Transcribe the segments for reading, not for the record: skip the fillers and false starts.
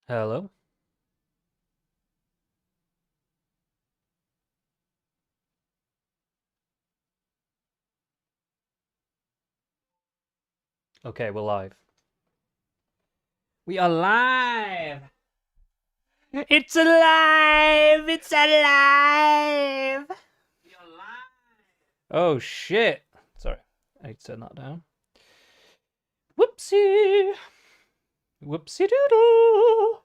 Hello. Okay, we're live. We are live. It's alive. It's alive. We are live. Oh shit. Sorry, I need to turn that down. Whoopsie. Whoopsie doodle.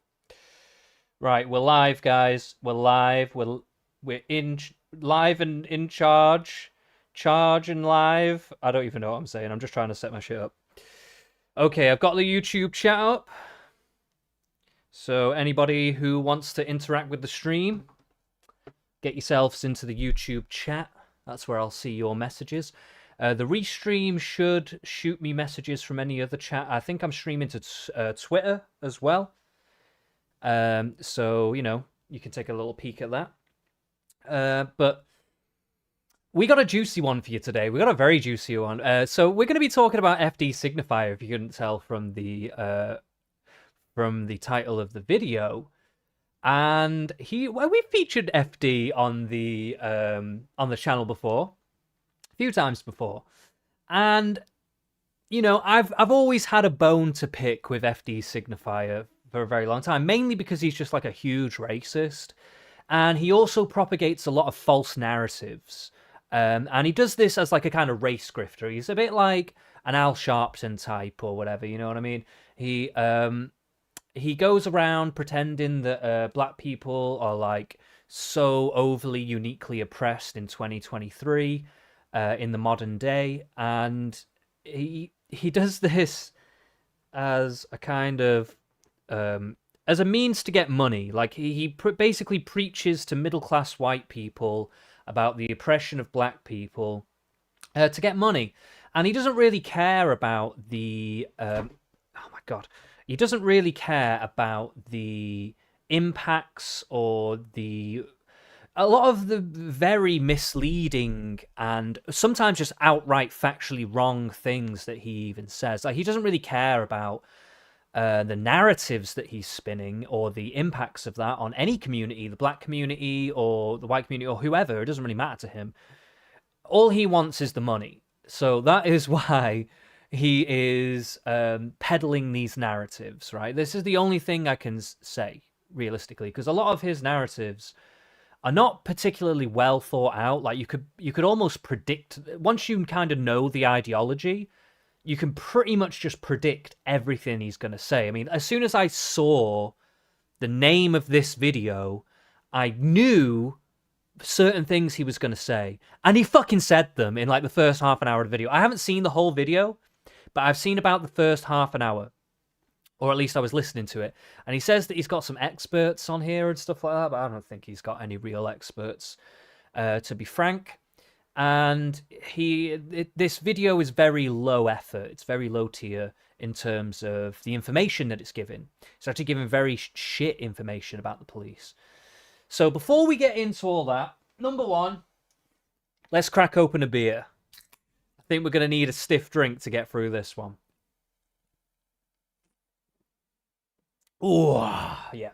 Right, we're live, guys. We're live. We're in live and in charge. Charge and live. I don't even know what I'm saying. I'm just trying to set my shit up. Okay, I've got the YouTube chat up. So anybody who wants to interact with the stream, get yourselves into the YouTube chat. That's where I'll see your messages. The restream should shoot me messages from any other chat. I think I'm streaming to Twitter as well. So, you know, you can take a little peek at that. But we got a juicy one for you today. We got a very juicy one. So we're going to be talking about FD Signifier, if you couldn't tell from the title of the video. And we featured FD on the channel before, a few times before, and you know I've always had a bone to pick with FD Signifier for a very long time, mainly because he's just like a huge racist, and he also propagates a lot of false narratives, and he does this as like a kind of race grifter. He's a bit like an Al Sharpton type or whatever, you know what I mean? He goes around pretending that black people are like so overly uniquely oppressed in 2023 in the modern day, and he does this as a kind of as a means to get money. Like he basically preaches to middle class white people about the oppression of black people to get money, and he doesn't really care about the oh my god. He doesn't really care about the impacts or a lot of the very misleading and sometimes just outright factually wrong things that he even says. Like he doesn't really care about the narratives that he's spinning or the impacts of that on any community, the black community or the white community or whoever. It doesn't really matter to him. All he wants is the money. So that is why he is peddling these narratives, right? This is the only thing I can say, realistically, because a lot of his narratives are not particularly well thought out. Like you could almost predict, once you kind of know the ideology, you can pretty much just predict everything he's going to say. I mean, as soon as I saw the name of this video, I knew certain things he was going to say, and he fucking said them in like the first half an hour of the video. I haven't seen the whole video, but I've seen about the first half an hour, or at least I was listening to it. And he says that he's got some experts on here and stuff like that, but I don't think he's got any real experts, to be frank. And this video is very low effort. It's very low tier in terms of the information that it's giving. It's actually giving very shit information about the police. So before we get into all that, number one, let's crack open a beer. I think we're going to need a stiff drink to get through this one. Oh, yeah.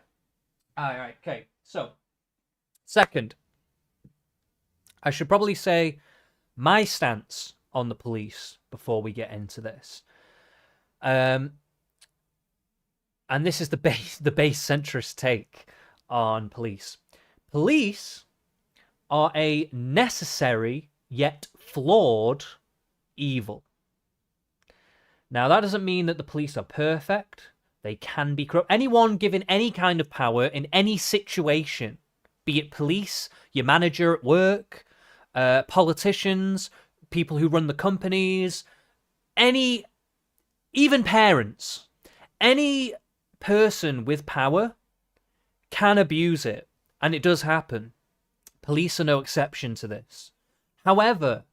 All right, okay. So, second, I should probably say my stance on the police before we get into this. And this is the base centrist take on police. Police are a necessary yet flawed evil. Now, that doesn't mean that the police are perfect. They can be corrupt. Anyone given any kind of power in any situation, be it police, your manager at work, politicians, people who run the companies, even parents, any person with power can abuse it. And it does happen. Police are no exception to this. However,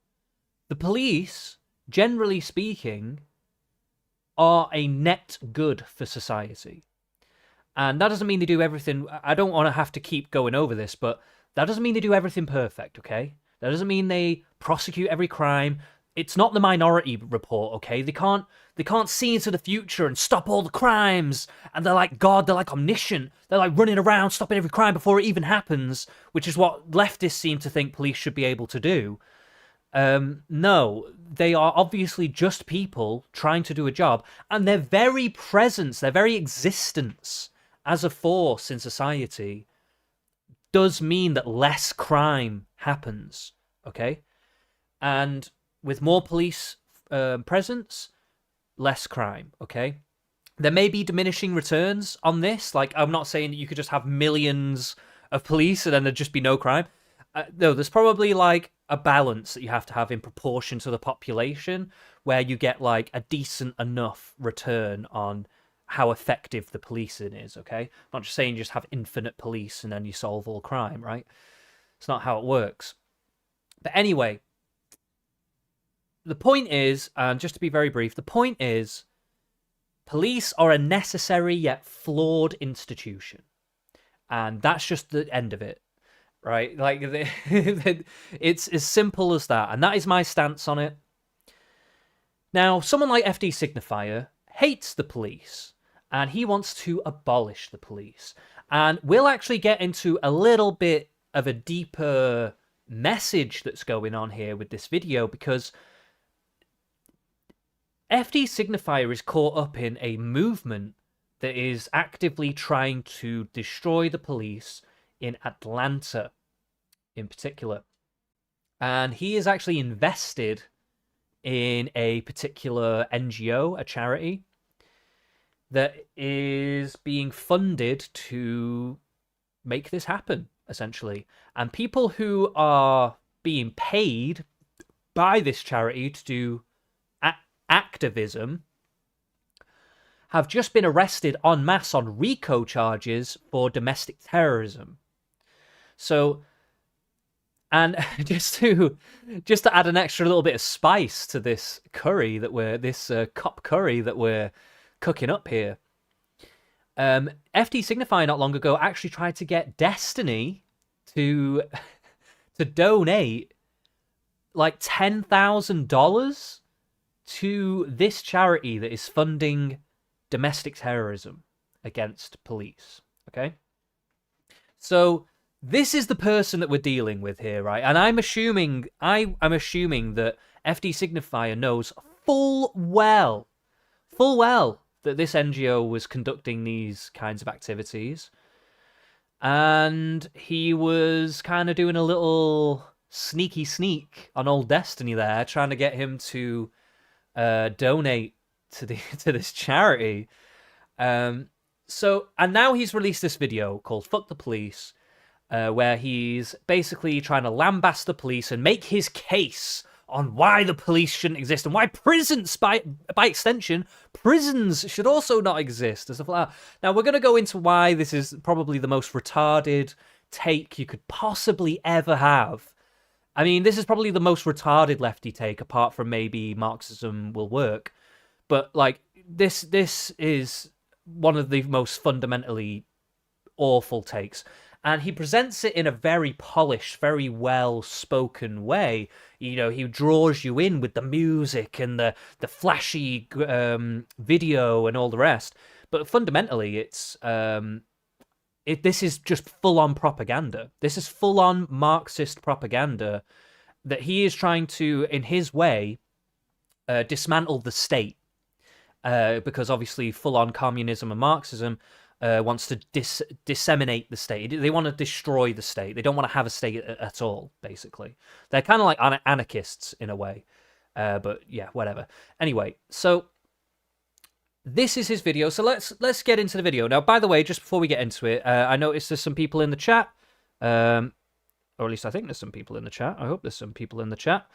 the police, generally speaking, are a net good for society. And that doesn't mean they do everything. I don't want to have to keep going over this, but that doesn't mean they do everything perfect, okay? That doesn't mean they prosecute every crime. it's not the Minority Report, okay? They can't see into the future and stop all the crimes. And they're like God, they're like omniscient. They're like running around stopping every crime before it even happens, which is what leftists seem to think police should be able to do. No, they are obviously just people trying to do a job, and their very presence, their very existence as a force in society does mean that less crime happens, okay? And with more police presence, less crime, okay? There may be diminishing returns on this. Like, I'm not saying that you could just have millions of police and then there'd just be no crime. No, there's probably like a balance that you have to have in proportion to the population where you get like a decent enough return on how effective the policing is, okay? I'm not just saying you just have infinite police and then you solve all crime, right? It's not how it works. But anyway, the point is, and just to be very brief, the point is police are a necessary yet flawed institution. And that's just the end of it, right? Like, it's as simple as that. And that is my stance on it. Now, someone like FD Signifier hates the police, and he wants to abolish the police. And we'll actually get into a little bit of a deeper message that's going on here with this video, because FD Signifier is caught up in a movement that is actively trying to destroy the police in Atlanta in particular. And he is actually invested in a particular NGO, a charity, that is being funded to make this happen, essentially. And people who are being paid by this charity to do activism have just been arrested en masse on RICO charges for domestic terrorism. So, and just to add an extra little bit of spice to this curry that cop curry that we're cooking up here, FD Signifier not long ago actually tried to get Destiny to donate like $10,000 to this charity that is funding domestic terrorism against police, okay? So this is the person that we're dealing with here, right? And I'm assuming that FD Signifier knows full well that this NGO was conducting these kinds of activities, and he was kind of doing a little sneak on old Destiny there, trying to get him to donate to this charity. And now he's released this video called "Fuck the Police," where he's basically trying to lambast the police and make his case on why the police shouldn't exist and why prisons, by extension, prisons should also not exist and stuff like that. Now, we're going to go into why this is probably the most retarded take you could possibly ever have. I mean, this is probably the most retarded lefty take, apart from maybe Marxism will work. But, like, this is one of the most fundamentally awful takes. And he presents it in a very polished, very well-spoken way. You know, he draws you in with the music and the flashy video and all the rest. But fundamentally, this is just full-on propaganda. This is full-on Marxist propaganda that he is trying to, in his way, dismantle the state. Because obviously full-on communism and Marxism wants to disseminate the state. They want to destroy the state. They don't want to have a state at all, basically. They're kind of like anarchists in a way. But yeah, whatever. Anyway, so this is his video. So let's get into the video. Now, by the way, just before we get into it, I noticed there's some people in the chat. Or at least I think there's some people in the chat. I hope there's some people in the chat.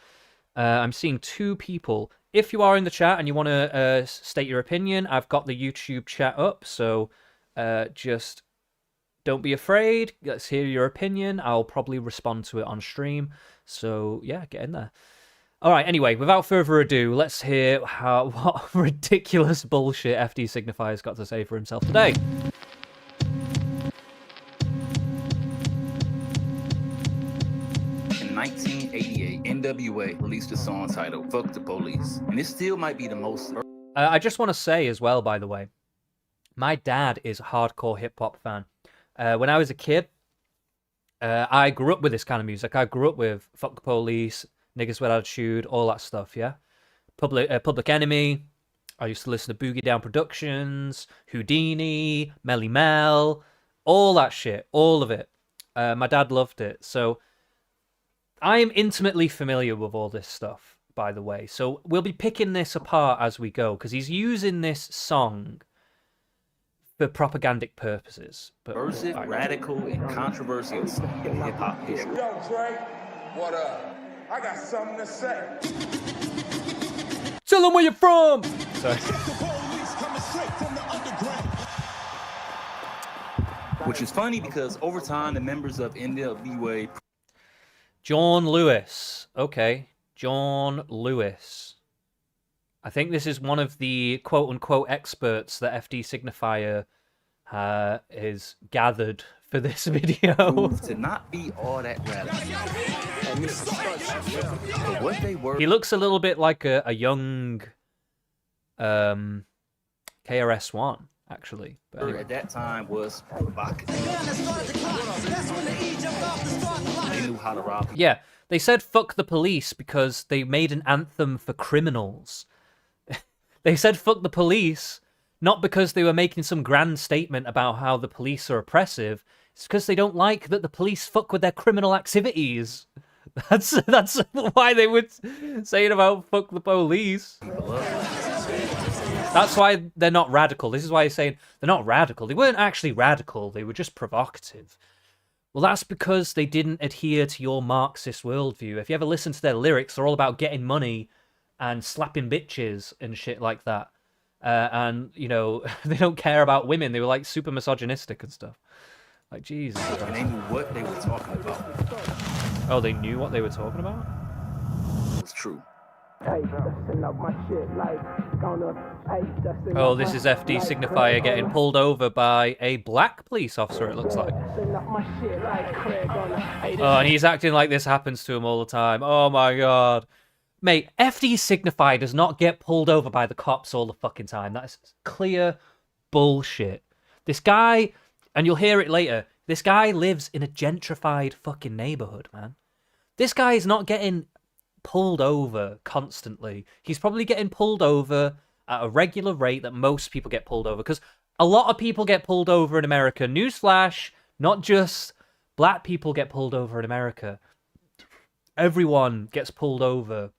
I'm seeing 2 people. If you are in the chat and you want to state your opinion, I've got the YouTube chat up, so just don't be afraid. Let's hear your opinion. I'll probably respond to it on stream. So yeah, get in there. All right, anyway, without further ado, let's hear what ridiculous bullshit FD Signifier's got to say for himself today. In In 1988, NWA released a song titled Fuck the Police. And this still might be the most... I just want to say as well, by the way, my dad is a hardcore hip-hop fan. When I was a kid, I grew up with this kind of music. I grew up with Fuck the Police, Niggas with Attitude, all that stuff, yeah? Public Enemy. I used to listen to Boogie Down Productions, Houdini, Melly Mel, all that shit, all of it. My dad loved it. So I am intimately familiar with all this stuff, by the way. So we'll be picking this apart as we go, because he's using this song for propagandic purposes. But subversive, radical, and controversial song in hip-hop history. Yo, Trey, what up? I got something to say. Tell them where you're from! Sorry. Which is funny because over time, the members of NWA... John Lewis. Okay. John Lewis. I think this is one of the quote-unquote experts that FD Signifier is gathered for this video. to not be all that radical. But what they were... He looks a little bit like a young KRS-One, actually. But anyway. At that time was provocative. They knew how to rob people. Yeah, they said fuck the police because they made an anthem for criminals. They said fuck the police not because they were making some grand statement about how the police are oppressive. It's because they don't like that the police fuck with their criminal activities. That's why they would say it about fuck the police. That's why they're not radical. This is why he's saying they're not radical. They weren't actually radical. They were just provocative. Well, that's because they didn't adhere to your Marxist worldview. If you ever listen to their lyrics, they're all about getting money and slapping bitches and shit like that. And, you know, they don't care about women. They were, like, super misogynistic and stuff. Like, Jesus. And they knew what they were talking about. Oh, they knew what they were talking about? It's true. Oh, this is FD Signifier getting pulled over by a black police officer, it looks like. Oh, and he's acting like this happens to him all the time. Oh my god. Mate, FD Signifier does not get pulled over by the cops all the fucking time. That is clear bullshit. This guy, and you'll hear it later, this guy lives in a gentrified fucking neighborhood, man. This guy is not getting pulled over constantly. He's probably getting pulled over at a regular rate that most people get pulled over, because a lot of people get pulled over in America. Newsflash, not just black people get pulled over in America. Everyone gets pulled over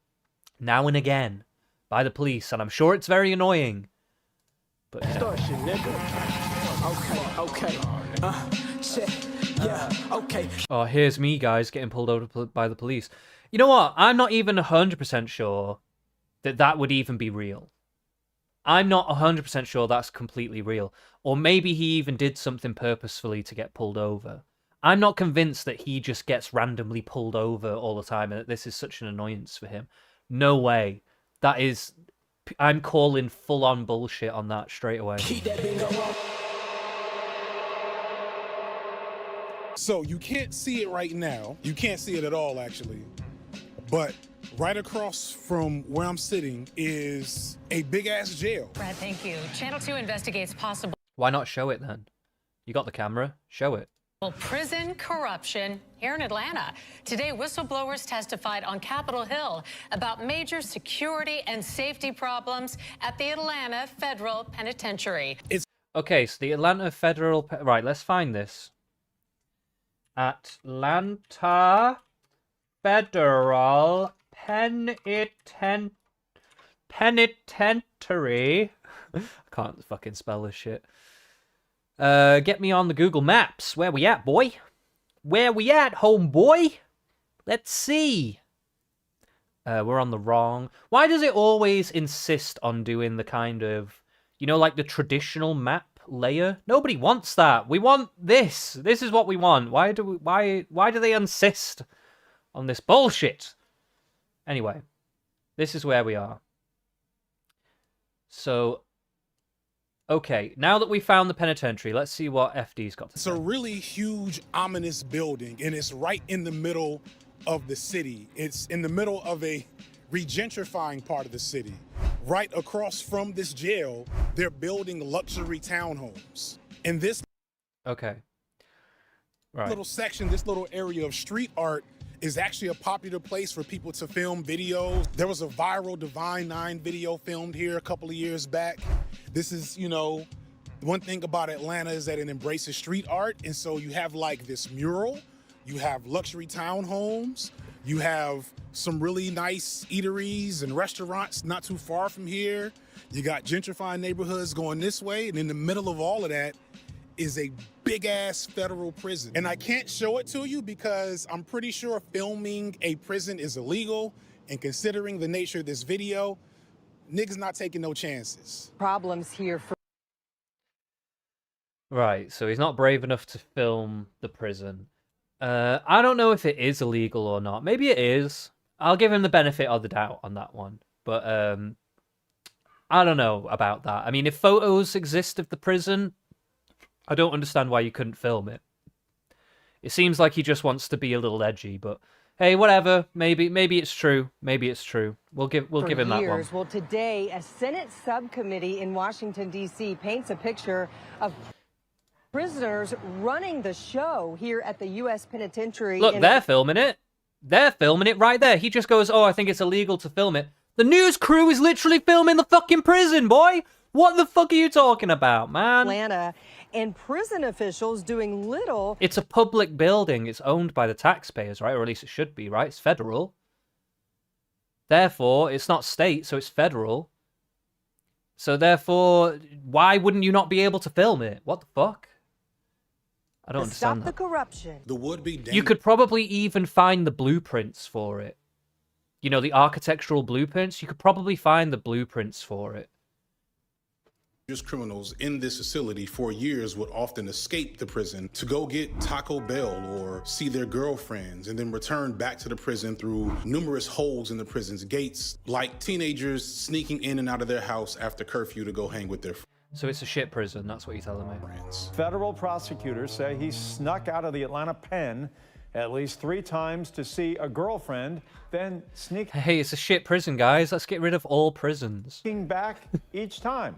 now and again by the police, and I'm sure it's very annoying. But oh, here's me, guys, getting pulled over by the police. You know what? I'm not even 100% sure that that would even be real. I'm not 100% sure that's completely real. Or maybe he even did something purposefully to get pulled over. I'm not convinced that he just gets randomly pulled over all the time and that this is such an annoyance for him. No way. That is... I'm calling full-on bullshit on that straight away. So you can't see it right now. You can't see it at all, actually. But right across from where I'm sitting is a big-ass jail. Brad, thank you. Channel 2 investigates possible... Why not show it, then? You got the camera. Show it. prison corruption here in Atlanta. Today, whistleblowers testified on Capitol Hill about major security and safety problems at the Atlanta Federal Penitentiary. Okay, so the Atlanta Federal... Right, let's find this. Atlanta Federal Penitentiary. I can't fucking spell this shit. Get me on the Google Maps. Where we at, boy? Where we at, homeboy? Let's see. We're on the wrong... Why does it always insist on doing the kind of... You know, like the traditional map layer? Nobody wants that. We want this. This is what we want. Why do they insist on this bullshit? Anyway, this is where we are. So, okay, now that we found the penitentiary, let's see what FD's got to say. It's a really huge, ominous building, and it's right in the middle of the city. It's in the middle of a regentrifying part of the city. Right across from this jail, they're building luxury townhomes. And this Okay. Right. little section, this little area of street art is actually a popular place for people to film videos. There was a viral Divine 9 video filmed here a couple of years back. This is, you know, one thing about Atlanta is that it embraces street art. And so you have like this mural, you have luxury townhomes, you have some really nice eateries and restaurants not too far from here. You got gentrifying neighborhoods going this way. And in the middle of all of that is a big ass federal prison. And I can't show it to you because I'm pretty sure filming a prison is illegal. And considering the nature of this video, niggas not taking no chances. Problems here for Right, so he's not brave enough to film the prison. I don't know if it is illegal or not. Maybe it is. I'll give him the benefit of the doubt on that one. But I don't know about that. I mean, if photos exist of the prison, I don't understand why you couldn't film it. It seems like he just wants to be a little edgy, but hey, whatever. Maybe it's true. Maybe it's true. We'll give him that one. Well, today, a Senate subcommittee in Washington, D.C. paints a picture of prisoners running the show here at the U.S. Penitentiary. Look, they're filming it. They're filming it right there. He just goes, oh, I think it's illegal to film it. The news crew is literally filming the fucking prison, boy. What the fuck are you talking about, man? Atlanta, and prison officials doing little. It's a public building. It's owned by the taxpayers, right? Or at least it should be, right? It's federal. Therefore, it's not state, so it's federal. So therefore, why wouldn't you not be able to film it? What the fuck? I don't understand Stop the corruption. The would-be You could probably even find the blueprints for it. You know, the architectural blueprints. You could probably find the blueprints for it. criminals in this facility for years would often escape the prison to go get Taco Bell or see their girlfriends and then return back to the prison through numerous holes in the prison's gates, like teenagers sneaking in and out of their house after curfew to go hang with their friends. So it's a shit prison, that's what you're telling me. Federal prosecutors say he snuck out of the Atlanta pen at least 3 times to see a girlfriend, then Hey, it's a shit prison, guys. Let's get rid of all prisons. sneaking back each time.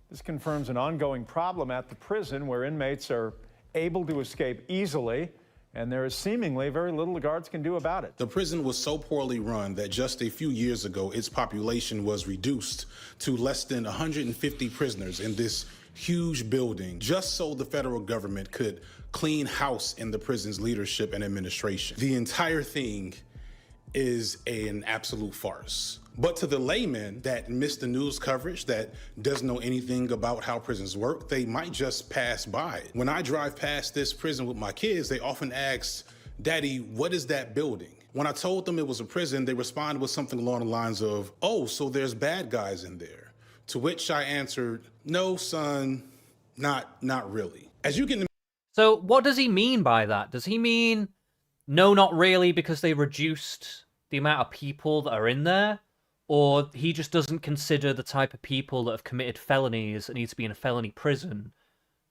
This confirms an ongoing problem at the prison where inmates are able to escape easily, and there is seemingly very little the guards can do about it. The prison was so poorly run that just a few years ago, its population was reduced to less than 150 prisoners in this huge building, just so the federal government could clean house in the prison's leadership and administration. The entire thing is an absolute farce. But to the layman that missed the news coverage, that doesn't know anything about how prisons work, they might just pass by it. When I drive past this prison with my kids, they often ask, Daddy, what is that building? When I told them it was a prison, they responded with something along the lines of, oh, so there's bad guys in there. To which I answered, no, son, not really. As you can. So what does he mean by that? Does he mean, no, not really, because they reduced the amount of people that are in there? Or he just doesn't consider the type of people that have committed felonies that need to be in a felony prison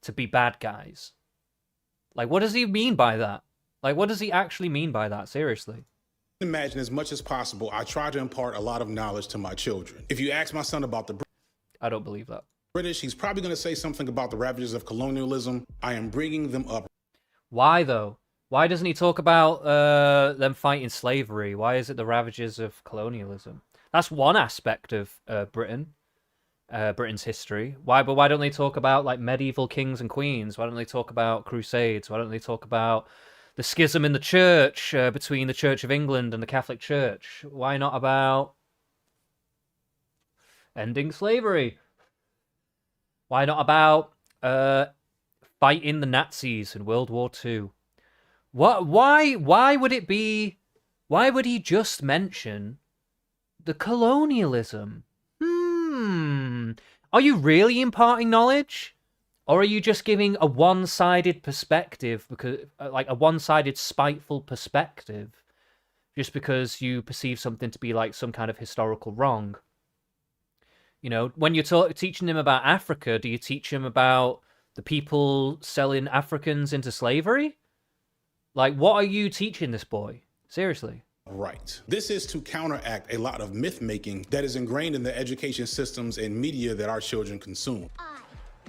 to be bad guys? Like, what does he mean by that? Like, what does he actually mean by that? Seriously. Imagine as much as possible, I try to impart a lot of knowledge to my children. If you ask my son about the I don't believe that. British, he's probably going to say something about the ravages of colonialism. I am bringing them up. Why, though? Why doesn't he talk about them fighting slavery? Why is it the ravages of colonialism? That's one aspect of Britain's history. Why don't they talk about like medieval kings and queens? Why don't they talk about crusades? Why don't they talk about the schism in the church between the Church of England and the Catholic Church? Why not about ending slavery? Why not about fighting the Nazis in World War II? Why would it be? Why would he just mention the colonialism? Are you really imparting knowledge? Or are you just giving a one-sided perspective, because like a one-sided spiteful perspective, just because you perceive something to be like some kind of historical wrong? You know, when you're teaching him about Africa, do you teach him about the people selling Africans into slavery? Like, what are you teaching this boy? Seriously. Right. This is to counteract a lot of myth making that is ingrained in the education systems and media that our children consume.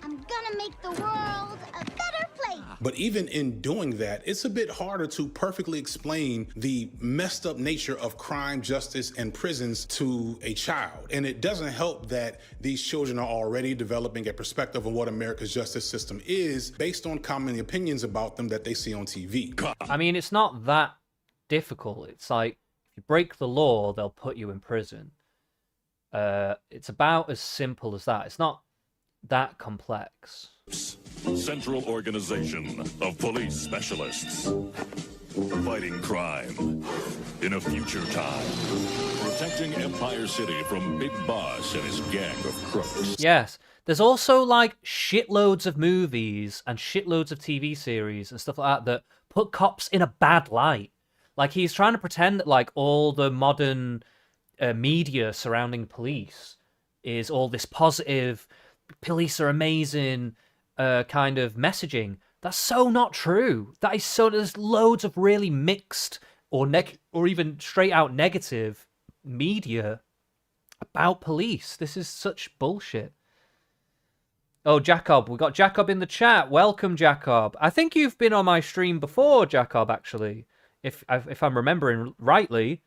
I'm gonna make the world a better place. But even in doing that, it's a bit harder to perfectly explain the messed up nature of crime, justice, and prisons to a child. And it doesn't help that these children are already developing a perspective of what America's justice system is based on common opinions about them that they see on TV. I mean, it's not that difficult. It's like, if you break the law, they'll put you in prison. It's about as simple as that. It's not that complex. Central Organization of Police Specialists. Fighting crime in a future time. Protecting Empire City from Big Boss and his gang of crooks. Yes. There's also like shitloads of movies and shitloads of TV series and stuff like that that put cops in a bad light. Like, he's trying to pretend that like all the modern media surrounding police is all this positive, police are amazing kind of messaging. That's so not true. That is so. There's loads of really mixed or even straight out negative media about police. This is such bullshit. Oh, Jacob, we got Jacob in the chat. Welcome, Jacob. I think you've been on my stream before, Jacob. Actually, if I'm remembering rightly.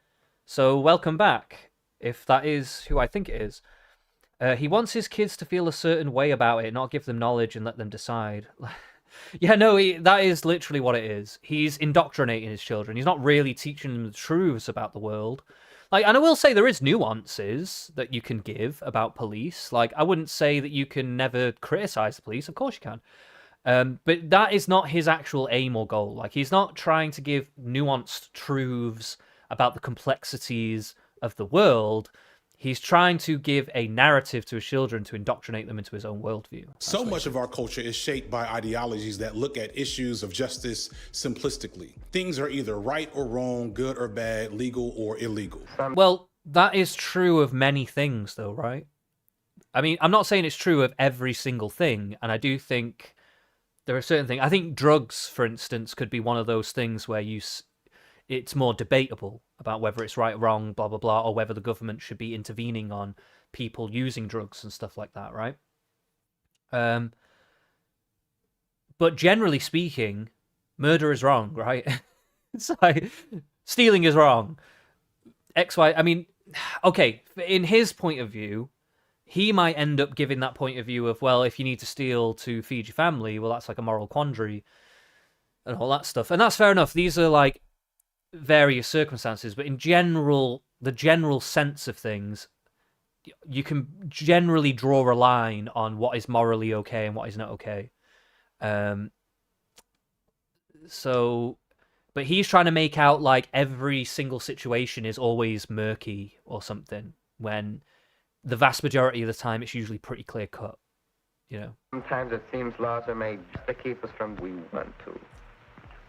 So welcome back. If that is who I think it is. He wants his kids to feel a certain way about it, not give them knowledge and let them decide. Yeah, no, that is literally what it is. He's indoctrinating his children. He's not really teaching them the truths about the world. Like, and I will say there is nuances that you can give about police. Like, I wouldn't say that you can never criticize the police. Of course you can. But that is not his actual aim or goal. Like, he's not trying to give nuanced truths about the complexities of the world. He's trying to give a narrative to his children to indoctrinate them into his own worldview. So much of our culture is shaped by ideologies that look at issues of justice simplistically. Things are either right or wrong, good or bad, legal or illegal. Well, that is true of many things, though, right? I mean, I'm not saying it's true of every single thing, and I do think there are certain things. I think drugs, for instance, could be one of those things where it's more debatable about whether it's right or wrong, blah, blah, blah, or whether the government should be intervening on people using drugs and stuff like that, right? But generally speaking, murder is wrong, right? It's like, stealing is wrong. I mean, okay, in his point of view, he might end up giving that point of view of, well, if you need to steal to feed your family, well, that's like a moral quandary and all that stuff. And that's fair enough. These are like various circumstances, but in general, the general sense of things, you can generally draw a line on what is morally okay and what is not okay. But he's trying to make out like every single situation is always murky or something, when the vast majority of the time it's usually pretty clear cut, you know. Sometimes it seems laws are made to keep us from we want to.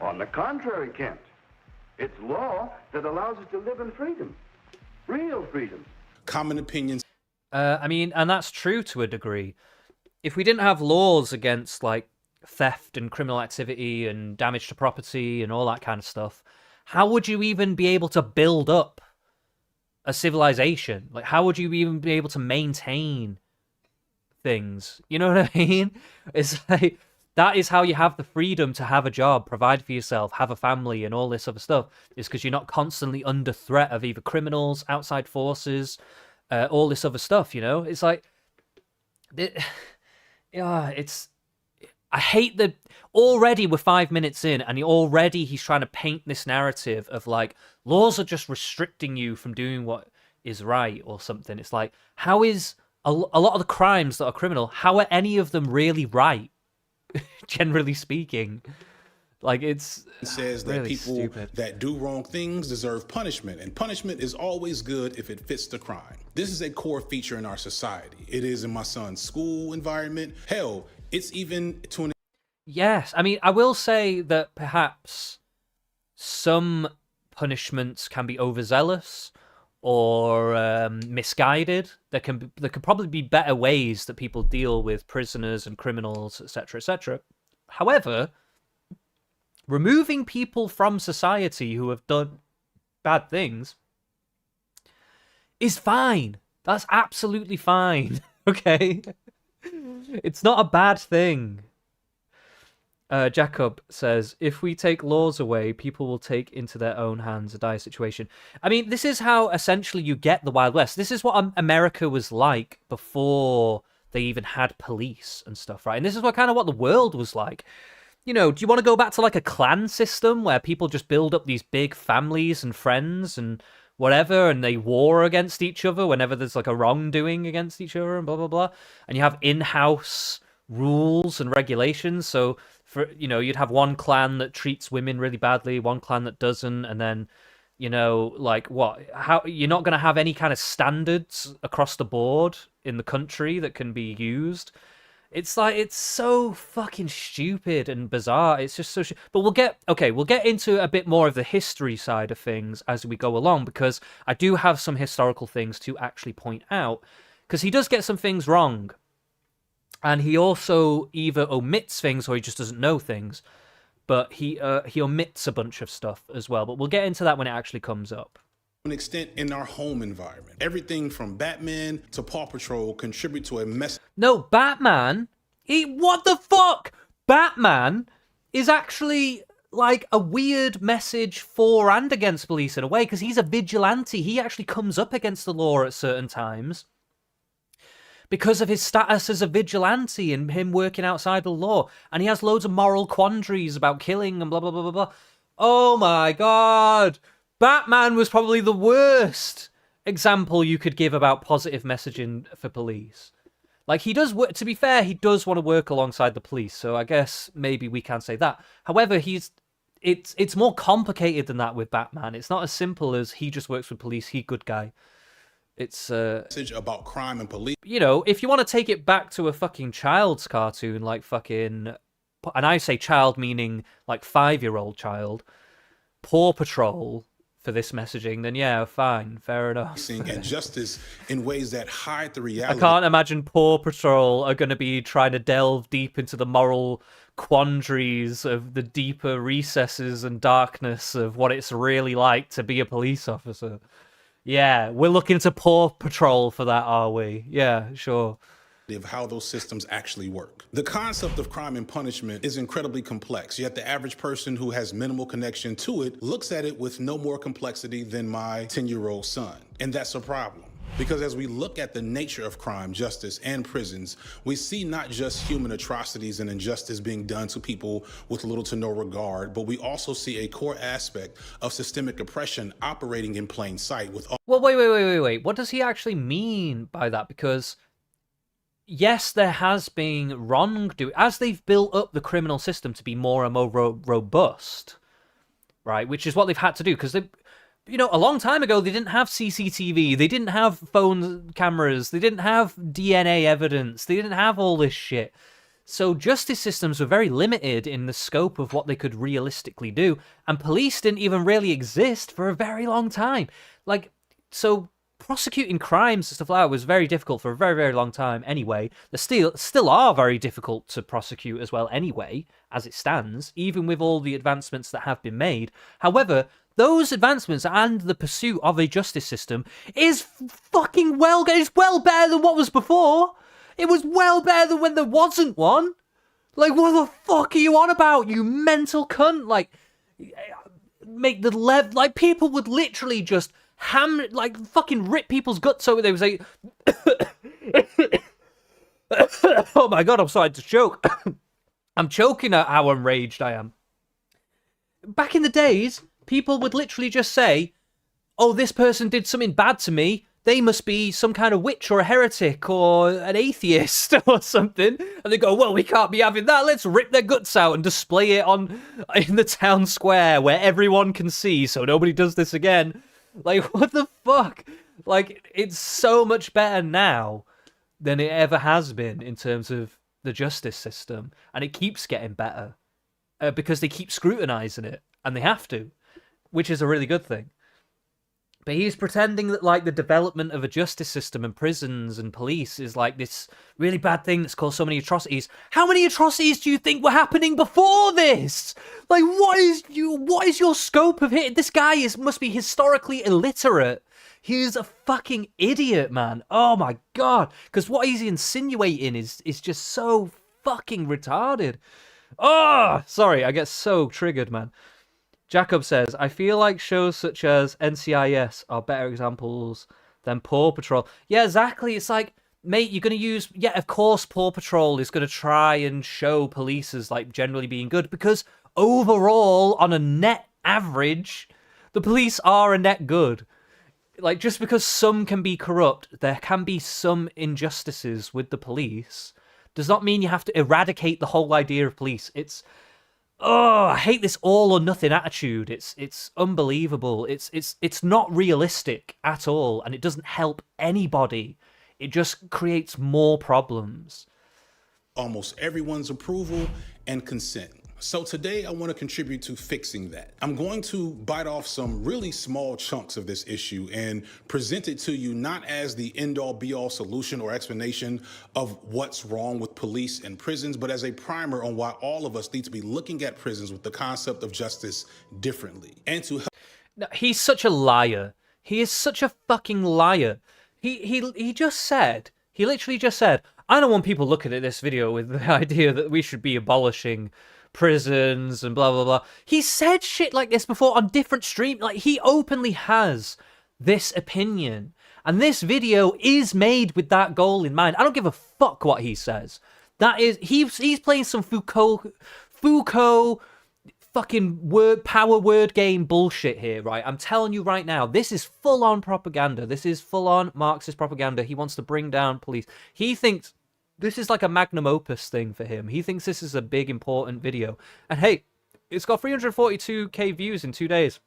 On the contrary, Kent. It's law that allows us to live in freedom. Real freedom. Common opinions. I mean, and that's true to a degree. If we didn't have laws against, like, theft and criminal activity and damage to property and all that kind of stuff, how would you even be able to build up a civilization? Like, how would you even be able to maintain things? You know what I mean? It's like, that is how you have the freedom to have a job, provide for yourself, have a family, and all this other stuff. Is because you're not constantly under threat of either criminals, outside forces, all this other stuff, you know? It's like... I hate that already we're 5 minutes in, and already he's trying to paint this narrative of, like, laws are just restricting you from doing what is right or something. It's like, how is a lot of the crimes that are criminal, how are any of them really right? Generally speaking, like, it says that really people stupid. that do wrong things deserve punishment, and punishment is always good if it fits the crime. This is a core feature in our society. It is in my son's school environment. Hell, it's even to an... Yes, I mean, I will say that perhaps some punishments can be overzealous or misguided. There could probably be better ways that people deal with prisoners and criminals, etc., etc. However, removing people from society who have done bad things, is fine. That's absolutely fine. Okay? It's not a bad thing. Jacob says, if we take laws away, people will take into their own hands a dire situation. I mean, this is how essentially you get the Wild West. This is what America was like before they even had police and stuff, right? And this is what the world was like. You know, do you want to go back to like a clan system where people just build up these big families and friends and whatever, and they war against each other whenever there's like a wrongdoing against each other and blah, blah, blah. And you have in-house rules and regulations. So, for you'd have one clan that treats women really badly, one clan that doesn't, and then, like how you're not going to have any kind of standards across the board in the country that can be used. It's like, it's so fucking stupid and bizarre. It's just so but we'll get into a bit more of the history side of things as we go along, because I do have some historical things to actually point out, because he does get some things wrong. And he also either omits things or he just doesn't know things. But he omits a bunch of stuff as well. But we'll get into that when it actually comes up. An extent in our home environment. Everything from Batman to Paw Patrol contribute to a mess. No, Batman? What the fuck? Batman is actually like a weird message for and against police in a way, because he's a vigilante. He actually comes up against the law at certain times because of his status as a vigilante and him working outside the law. And he has loads of moral quandaries about killing and blah, blah, blah, blah, blah. Oh my God. Batman was probably the worst example you could give about positive messaging for police. Like, he does, to be fair, he does want to work alongside the police, so I guess maybe we can say that. However, it's more complicated than that with Batman. It's not as simple as he just works with police, he good guy. It's message about crime and police. If you want to take it back to a fucking child's cartoon, like fucking, and I say child meaning like 5-year-old child, Paw Patrol for this messaging, then yeah, fine, fair enough. And justice in ways that hide the reality. I can't imagine Paw Patrol are going to be trying to delve deep into the moral quandaries of the deeper recesses and darkness of what it's really like to be a police officer. Yeah, we're looking to Paw Patrol for that, are we? Yeah, sure. Of how those systems actually work. The concept of crime and punishment is incredibly complex, yet the average person who has minimal connection to it looks at it with no more complexity than my 10-year-old son. And that's a problem. Because as we look at the nature of crime, justice, and prisons, we see not just human atrocities and injustice being done to people with little to no regard, but we also see a core aspect of systemic oppression operating in plain sight with all— Well, wait. What does he actually mean by that? Because yes, there has been wrongdoing as they've built up the criminal system to be more and more robust, right? Which is what they've had to do, because they, a long time ago they didn't have CCTV, they didn't have phone cameras, they didn't have DNA evidence, they didn't have all this shit. So justice systems were very limited in the scope of what they could realistically do, and police didn't even really exist for a very long time. So prosecuting crimes and stuff like that was very difficult for a very, very long time anyway. They still are very difficult to prosecute as well anyway, as it stands, even with all the advancements that have been made. However, those advancements and the pursuit of a justice system is fucking it's well better than what was before. It was well better than when there wasn't one. Like, what the fuck are you on about, you mental cunt? Like, make the like, people would literally just fucking rip people's guts over. They would say, oh my God, I'm starting to choke. I'm choking at how enraged I am. Back in the days, people would literally just say, oh, this person did something bad to me. They must be some kind of witch or a heretic or an atheist or something. And they go, well, we can't be having that. Let's rip their guts out and display it in the town square where everyone can see so nobody does this again. Like, what the fuck? Like, it's so much better now than it ever has been in terms of the justice system. And it keeps getting better because they keep scrutinizing it. And they have to, which is a really good thing. But he's pretending that, like, the development of a justice system and prisons and police is, like, this really bad thing that's caused so many atrocities. How many atrocities do you think were happening before this? Like, what is your scope of hit? This guy must be historically illiterate. He's a fucking idiot, man. Oh, my God. Because what he's insinuating is just so fucking retarded. Oh, sorry, I get so triggered, man. Jacob says, I feel like shows such as NCIS are better examples than Paw Patrol. Yeah, exactly. It's like, mate, you're going to use... Yeah, of course Paw Patrol is going to try and show police as, like, generally being good, because overall, on a net average, the police are a net good. Like, just because some can be corrupt, there can be some injustices with the police, does not mean you have to eradicate the whole idea of police. It's... Oh, I hate this all or nothing attitude. It's unbelievable. It's not realistic at all, and it doesn't help anybody. It just creates more problems. Almost everyone's approval and consent. So today I want to contribute to fixing that. I'm going to bite off some really small chunks of this issue and present it to you not as the end-all be-all solution or explanation of what's wrong with police and prisons, but as a primer on why all of us need to be looking at prisons with the concept of justice differently. And to help... No, he's such a liar. He is such a fucking liar. He just said, he literally just said, I don't want people looking at this video with the idea that we should be abolishing prisons and blah blah blah. He said shit like this before on different streams. Like, he openly has this opinion, and this video is made with that goal in mind. I don't give a fuck what he says. That is, he's playing some Foucault fucking power word game bullshit here, right? I'm telling you right now, this is full on propaganda. This is full on Marxist propaganda. He wants to bring down police. He thinks this is like a magnum opus thing for him. He thinks this is a big, important video. And hey, it's got 342k views in 2 days.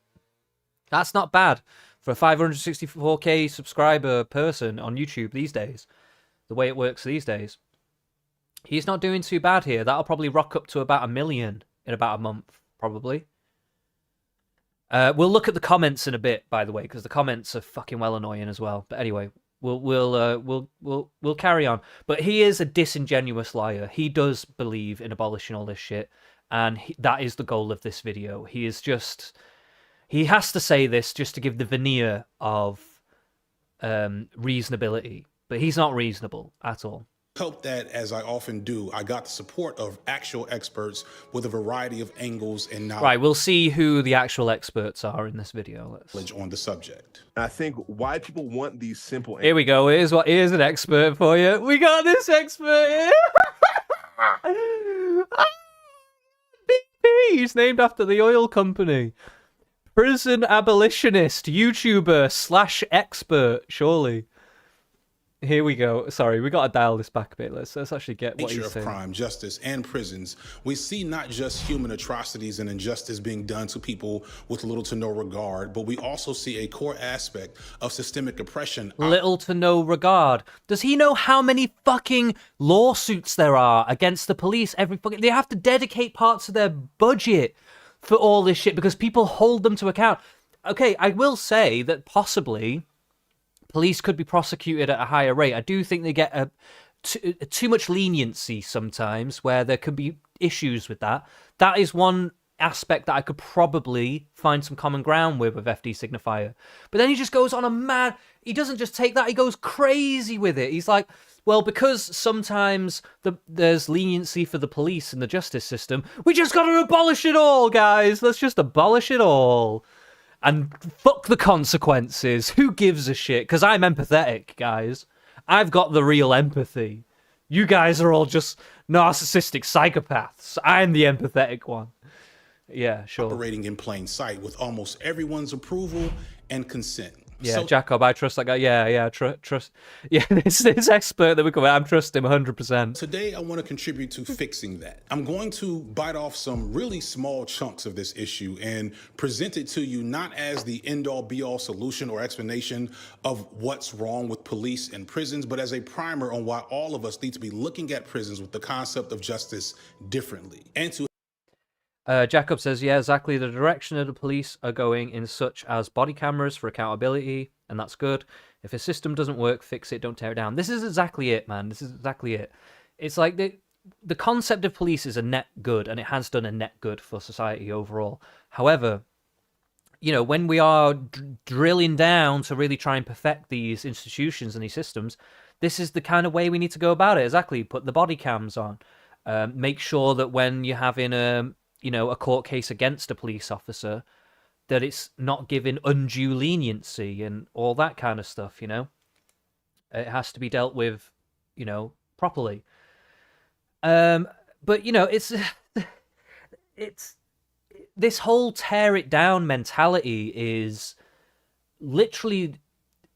That's not bad for a 564k subscriber person on YouTube these days. The way it works these days. He's not doing too bad here. That'll probably rock up to about 1 million in about a month, probably. We'll look at the comments in a bit, by the way, because the comments are fucking well annoying as well. But anyway, we'll carry on. But he is a disingenuous liar. He does believe in abolishing all this shit, and that is the goal of this video. He has to say this just to give the veneer of reasonability, but he's not reasonable at all. Help that, as I often do, I got the support of actual experts with a variety of angles and knowledge. Right, we'll see who the actual experts are in this video. On the subject. I think why people want these simple... Here we go. Here's an expert for you. We got this expert here. BP. He's named after the oil company. Prison abolitionist, YouTuber / expert, surely. Here we go. Sorry, we got to dial this back a bit. Let's actually get what he's saying. Of crime, justice, and prisons, we see not just human atrocities and injustice being done to people with little to no regard, but we also see a core aspect of systemic oppression. Little to no regard. Does he know how many fucking lawsuits there are against the police every fucking... They have to dedicate parts of their budget for all this shit because people hold them to account. Okay, I will say that possibly police could be prosecuted at a higher rate. I do think they get too much leniency sometimes, where there could be issues with that. That is one aspect that I could probably find some common ground with FD Signifier. But then he just goes on a mad... He doesn't just take that, he goes crazy with it. He's like, well, because sometimes there's leniency for the police and the justice system, we just got to abolish it all, guys. Let's just abolish it all. And fuck the consequences. Who gives a shit? Because I'm empathetic, guys. I've got the real empathy. You guys are all just narcissistic psychopaths. I'm the empathetic one. Yeah, sure. Operating in plain sight with almost everyone's approval and consent. Yeah, so, Jacob, I trust that guy. Yeah, trust. Yeah, this expert that we come I'm trust him 100%. Today, I want to contribute to fixing that. I'm going to bite off some really small chunks of this issue and present it to you not as the end-all be-all solution or explanation of what's wrong with police and prisons, but as a primer on why all of us need to be looking at prisons with the concept of justice differently. And to... Jacob says, yeah, exactly. The direction of the police are going in such as body cameras for accountability, and that's good. If a system doesn't work, fix it, don't tear it down. This is exactly it, man. This is exactly it. It's like the concept of police is a net good, and it has done a net good for society overall. However, you know, when we are drilling down to really try and perfect these institutions and these systems, this is the kind of way we need to go about it. Exactly. Put the body cams on. Make sure that when you're having a court case against a police officer, that it's not given undue leniency and all that kind of stuff, you know? It has to be dealt with, you know, properly. But, you know, it's this whole tear it down mentality is literally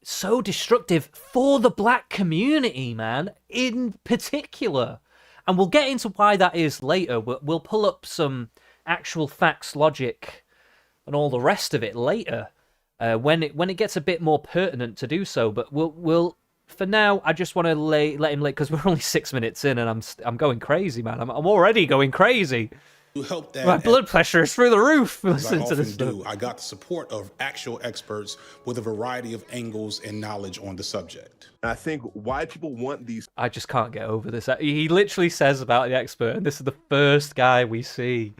so destructive for the black community, man, in particular. And we'll get into why that is later. We'll pull up some actual facts, logic, and all the rest of it later when it gets a bit more pertinent to do so. But we'll for now, I just want to let him because we're only 6 minutes in, and I'm going crazy, man. I'm already going crazy. To help that, my blood pressure is through the roof. Listen to this stuff. I got the support of actual experts with a variety of angles and knowledge on the subject. And I think why people want these. I just can't get over this. He literally says about the expert, and this is the first guy we see.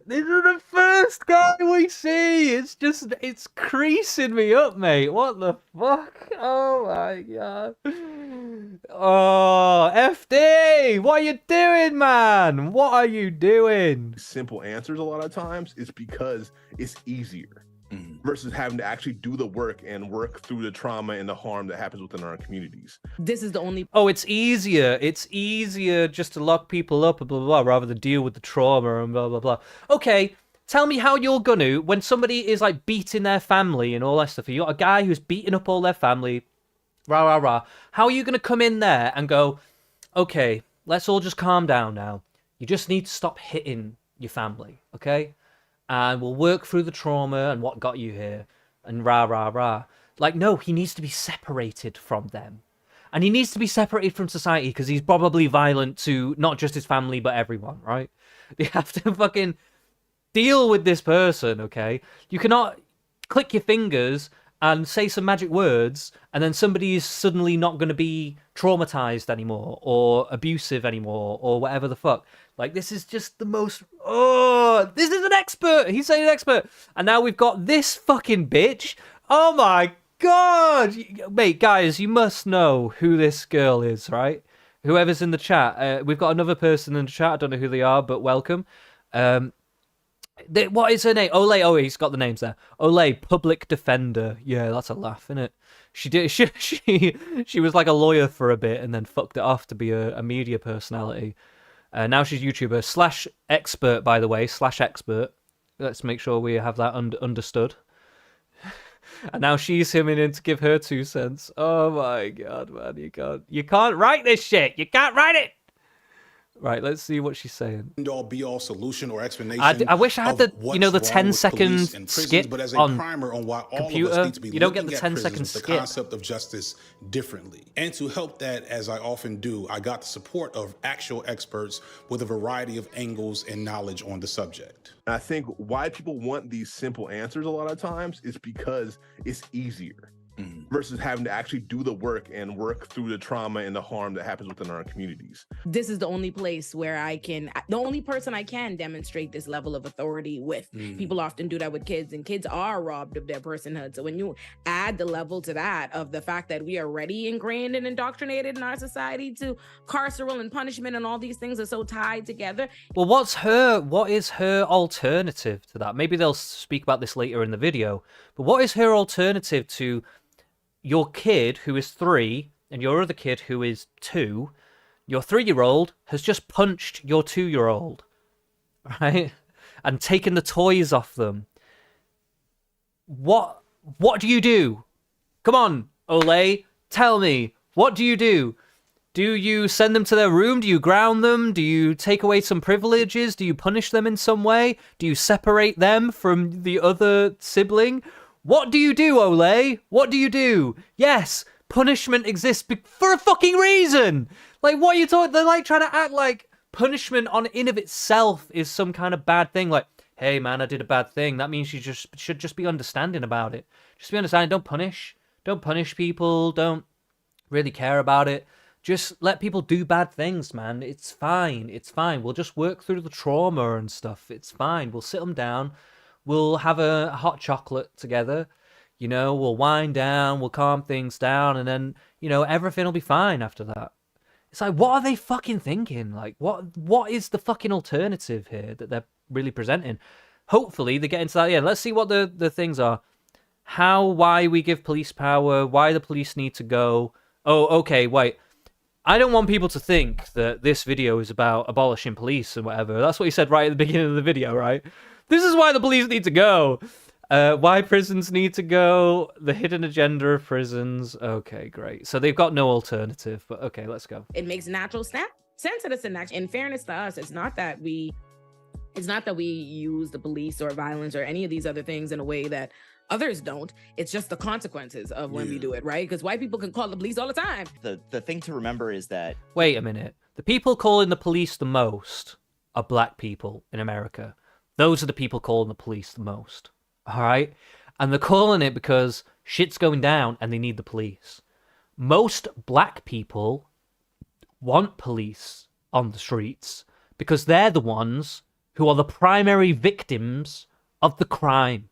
This is the first guy we see. It's creasing me up, mate. What the fuck? Oh my god. Oh, FD, what are you doing, man? What are you doing? Simple answers a lot of times is because it's easier versus having to actually do the work and work through the trauma and the harm that happens within our communities. This is the only... Oh, it's easier. It's easier just to lock people up and blah, blah, blah, rather than deal with the trauma and blah, blah, blah. Okay, tell me how you're gonna, when somebody is like beating their family and all that stuff, you got a guy who's beating up all their family, rah, rah, rah. How are you gonna come in there and go, okay, let's all just calm down now. You just need to stop hitting your family, okay? And we'll work through the trauma and what got you here, and rah, rah, rah. Like, no, he needs to be separated from them. And he needs to be separated from society because he's probably violent to not just his family, but everyone, right? You have to fucking deal with this person, okay? You cannot click your fingers and say some magic words, and then somebody is suddenly not going to be traumatized anymore, or abusive anymore, or whatever the fuck. Like, this is just the most... Oh, this is an expert! He's saying an expert! And now we've got this fucking bitch. Oh my god! Mate, guys, you must know who this girl is, right? Whoever's in the chat. We've got another person in the chat. I don't know who they are, but welcome. What is her name? Olay. Oh, he's got the names there. Olay, public defender. Yeah, that's a laugh, isn't it? She was like a lawyer for a bit and then fucked it off to be a media personality. Now she's YouTuber / expert, by the way, / expert. Let's make sure we have that understood. And now she's coming in to give her 2 cents. Oh my god, man, you can't write this shit. You can't write it. Right, let's see what she's saying. All be all solution or explanation. I wish I had the 10-second skip but as a on primer on why all computer. of us need to be You don't get looking the at 10-second prisons, the skip. concept of justice differently. And to help that, as I often do, I got the support of actual experts with a variety of angles and knowledge on the subject. And I think why people want these simple answers a lot of times is because it's easier versus having to actually do the work and work through the trauma and the harm that happens within our communities. This is the only place where the only person I can demonstrate this level of authority with. People often do that with kids, and kids are robbed of their personhood. So when you add the level to that of the fact that we are already ingrained and indoctrinated in our society to carceral and punishment and all these things are so tied together. Well, what is her alternative to that? Maybe they'll speak about this later in the video, but what is her alternative to your kid who is 3 and your other kid who is 2? Your 3-year-old has just punched your 2-year-old, right? And taken the toys off them. What do you do? Come on, Olay, tell me. What do you do? Do you send them to their room? Do you ground them? Do you take away some privileges? Do you punish them in some way? Do you separate them from the other sibling? What do you do, Olay? What do you do? Yes, punishment exists for a fucking reason. Like, what are you talking? They're like trying to act like punishment on in of itself is some kind of bad thing. Like, hey man, I did a bad thing. That means you should just be understanding about it. Just be understanding. Don't punish people. Don't really care about it. Just let people do bad things, man. It's fine. It's fine. We'll just work through the trauma and stuff. It's fine. We'll sit them down. We'll have a hot chocolate together. You know, we'll wind down. We'll calm things down. And then, you know, everything will be fine after that. It's like, what are they fucking thinking? Like, what is the fucking alternative here that they're really presenting? Hopefully they get into that. Yeah, let's see what the things are. Why we give police power, why the police need to go. Oh, okay, wait. I don't want people to think that this video is about abolishing police and whatever. That's what he said right at the beginning of the video, right? This is why the police need to go. Why prisons need to go. The hidden agenda of prisons. Okay, great. So they've got no alternative, but okay, let's go. It makes natural sense that it's in fairness to us. It's not that we use the police or violence or any of these other things in a way that others don't. It's just the consequences of when we do it, right? Because white people can call the police all the time. The thing to remember is that... Wait a minute. The people calling the police the most are black people in America. Those are the people calling the police the most. All right? And they're calling it because shit's going down and they need the police. Most black people want police on the streets because they're the ones who are the primary victims of the crime.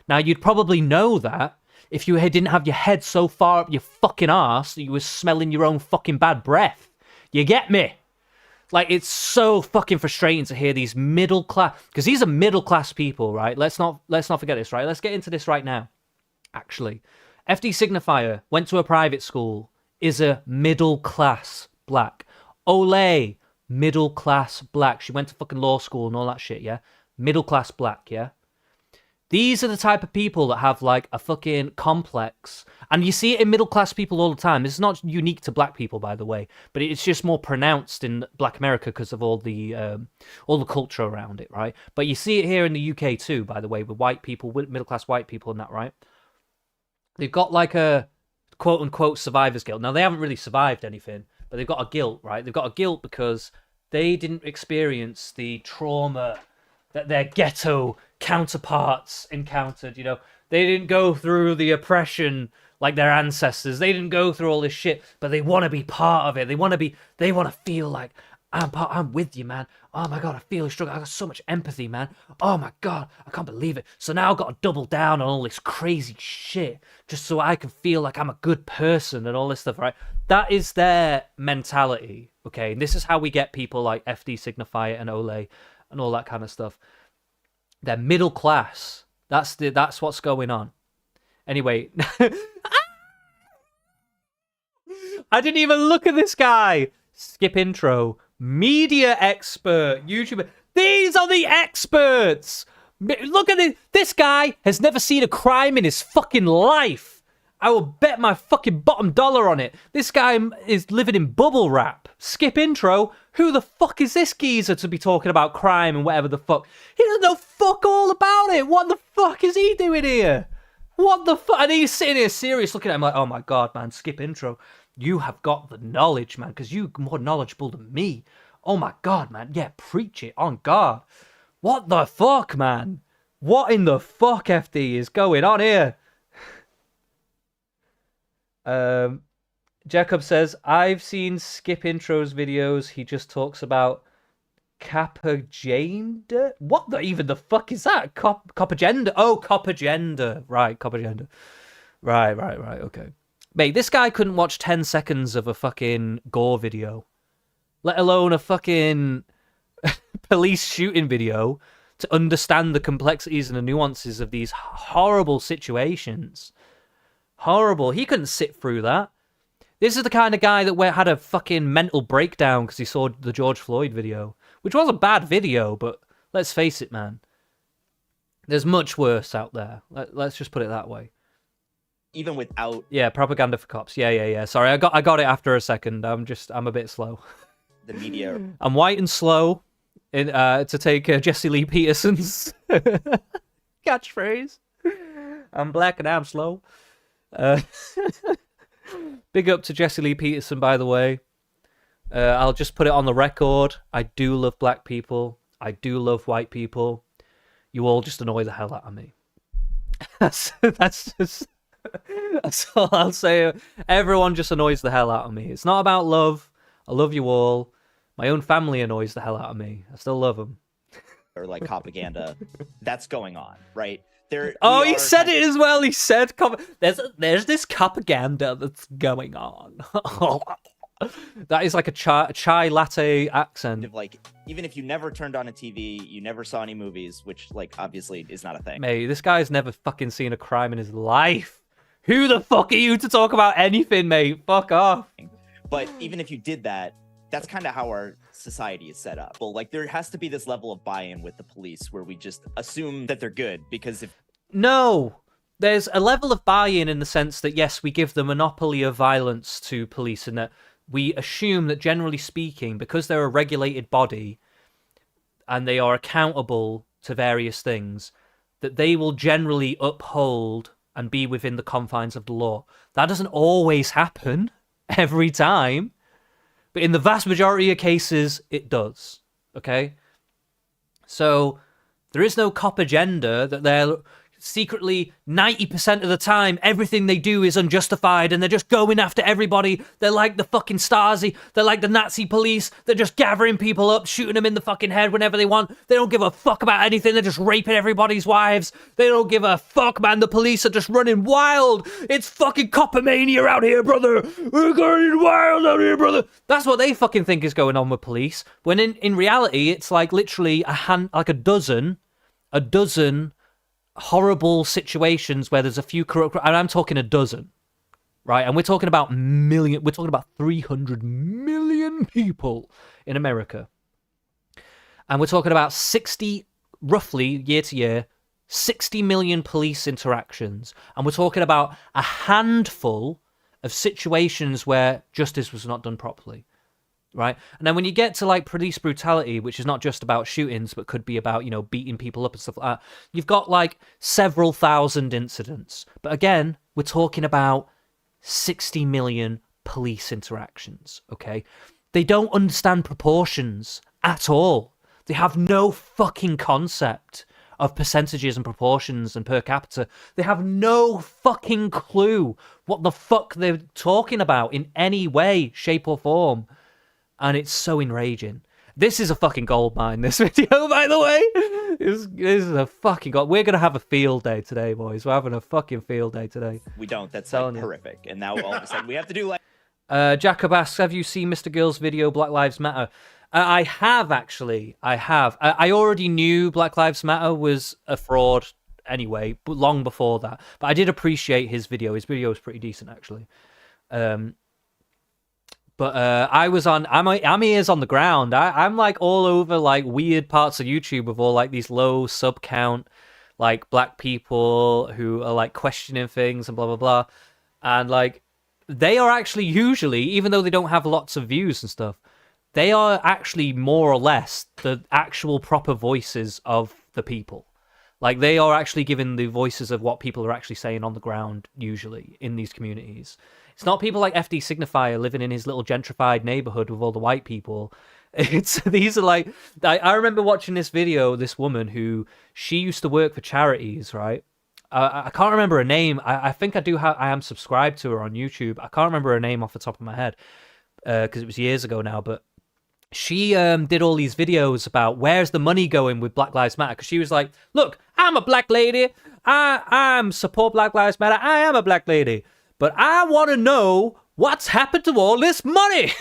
Now, you'd probably know that if you didn't have your head so far up your fucking arse that you were smelling your own fucking bad breath. You get me? Like, it's so fucking frustrating to hear these middle class... Because these are middle class people, right? Let's not forget this, right? Let's get into this right now, actually. FD Signifier went to a private school, is a middle class black. Olay, middle class black. She went to fucking law school and all that shit, yeah? Middle class black, yeah? These are the type of people that have, like, a fucking complex. And you see it in middle-class people all the time. This is not unique to black people, by the way. But it's just more pronounced in Black America because of all the culture around it, right? But you see it here in the UK, too, by the way, with white people, with middle-class white people and that, right? They've got, like, a quote-unquote survivor's guilt. Now, they haven't really survived anything, but they've got a guilt, right? They've got a guilt because they didn't experience the trauma that their ghetto counterparts encountered, you know. They didn't go through the oppression like their ancestors. They didn't go through all this shit, but they want to be part of it. They want to feel like, I'm with you, man. Oh my God, I feel your struggle. I got so much empathy, man. Oh my God, I can't believe it. So now I've got to double down on all this crazy shit just so I can feel like I'm a good person and all this stuff, right? That is their mentality, okay? And this is how we get people like FD Signifier and Olay and all that kind of stuff. They're middle class. That's what's going on. Anyway, I didn't even look at this guy. Skip intro. Media expert. YouTuber. These are the experts. Look at it. This guy has never seen a crime in his fucking life. I will bet my fucking bottom dollar on it. This guy is living in bubble wrap. Skip intro. Who the fuck is this geezer to be talking about crime and whatever the fuck? He doesn't know fuck all about it. What the fuck is he doing here? What the fuck? And he's sitting here serious looking at him like, oh my God, man, skip intro. You have got the knowledge, man, because you're more knowledgeable than me. Oh my God, man. Yeah, preach it on God. What the fuck, man? What in the fuck, FD, is going on here? Jacob says, I've seen Skip Intro's videos. He just talks about Copagenda? What even the fuck is that? Copagenda? Oh, Copagenda. Right, Copagenda. Right, okay. Mate, this guy couldn't watch 10 seconds of a fucking gore video, let alone a fucking police shooting video to understand the complexities and the nuances of these horrible situations. Horrible. He couldn't sit through that. This is the kind of guy that had a fucking mental breakdown because he saw the George Floyd video, which was a bad video, but let's face it, man. There's much worse out there. Let's just put it that way. Even without... Yeah, propaganda for cops. Yeah. Sorry, I got it after a second. I'm a bit slow. The media. I'm white and slow to take Jesse Lee Peterson's catchphrase. I'm black and I'm slow. Big up to Jesse Lee Peterson, by the way. I'll just put it on the record. I do love black people. I do love white people. You all just annoy the hell out of me. That's all I'll say. Everyone just annoys the hell out of me. It's not about love. I love you all. My own family annoys the hell out of me. I still love them. Or like propaganda that's going on, right? Oh, he said it as well. He said, "There's this propaganda that's going on." That is like a chai latte accent. Like, even if you never turned on a TV, you never saw any movies, which like obviously is not a thing. Mate, this guy's never fucking seen a crime in his life. Who the fuck are you to talk about anything, mate? Fuck off. But even if you did that, that's kind of how our society is set up. Well, like there has to be this level of buy-in with the police where we just assume that they're good because if no, there's a level of buy-in in the sense that yes, we give the monopoly of violence to police, and that we assume that generally speaking, because they're a regulated body and they are accountable to various things, that they will generally uphold and be within the confines of the law. That doesn't always happen every time. But in the vast majority of cases, it does. Okay? So there is no cop agenda that they're secretly 90% of the time everything they do is unjustified and they're just going after everybody. They're like the fucking Stasi. They're like the Nazi police. They're just gathering people up, shooting them in the fucking head whenever they want. They don't give a fuck about anything. They're just raping everybody's wives. They don't give a fuck, man. The police are just running wild. It's fucking coppermania out here, brother. We're going wild out here, brother. That's what they fucking think is going on with police. When in reality, it's like literally a dozen horrible situations where there's a few corrupt, and I'm talking a dozen, right? And we're talking about 300 million people in America. And we're talking about 60, roughly, year to year, 60 million police interactions. And we're talking about a handful of situations where justice was not done properly. Right? And then when you get to like police brutality, which is not just about shootings, but could be about, you know, beating people up and stuff like that, you've got like several thousand incidents. But again, we're talking about 60 million police interactions, okay? They don't understand proportions at all. They have no fucking concept of percentages and proportions and per capita. They have no fucking clue what the fuck they're talking about in any way, shape or form. And it's so enraging. This is a fucking goldmine, this video, by the way. This is a fucking gold. We're going to have a field day today, boys. We're having a fucking field day today. we don't, that's like horrific. And now all of a sudden we have to do like... Jacob asks, have you seen Mr. Girl's video, Black Lives Matter? I have, actually. I have. I already knew Black Lives Matter was a fraud anyway, but long before that. But I did appreciate his video. His video was pretty decent, actually. But I was on, I'm ears on the ground. I'm like all over like weird parts of YouTube with all like these low sub count, like black people who are like questioning things and blah, blah, blah. And like, they are actually usually, even though they don't have lots of views and stuff, they are actually more or less the actual proper voices of the people. Like they are actually giving the voices of what people are actually saying on the ground usually in these communities. It's not people like FD Signifier living in his little gentrified neighborhood with all the white people. These are like, I remember watching this video, this woman who, she used to work for charities, right? I can't remember her name. I think I am subscribed to her on YouTube. I can't remember her name off the top of my head because it was years ago now, but she did all these videos about where's the money going with Black Lives Matter, because she was like, look, I'm a black lady. I'm support Black Lives Matter. I am a black lady. But I want to know what's happened to all this money.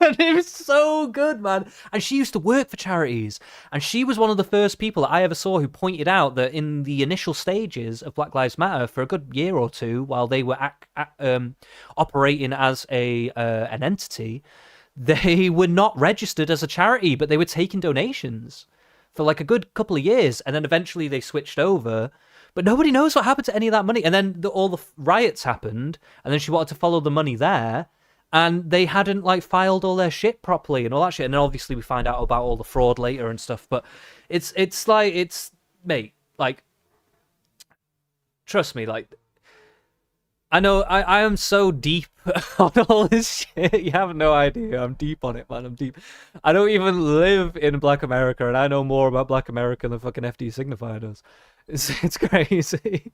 And it was so good, man. And she used to work for charities. And she was one of the first people that I ever saw who pointed out that in the initial stages of Black Lives Matter, for a good year or two, while they were operating as an entity, they were not registered as a charity, but they were taking donations for like a good couple of years. And then eventually they switched over. But nobody knows what happened to any of that money. And then all the riots happened, and then she wanted to follow the money there, and they hadn't like filed all their shit properly and all that shit. And then obviously we find out about all the fraud later and stuff. But it's mate, like, trust me, like, I know I am so deep on all this shit. You have no idea. I'm deep on it, man. I'm deep. I don't even live in Black America, and I know more about Black America than fucking FD Signifier does. It's crazy.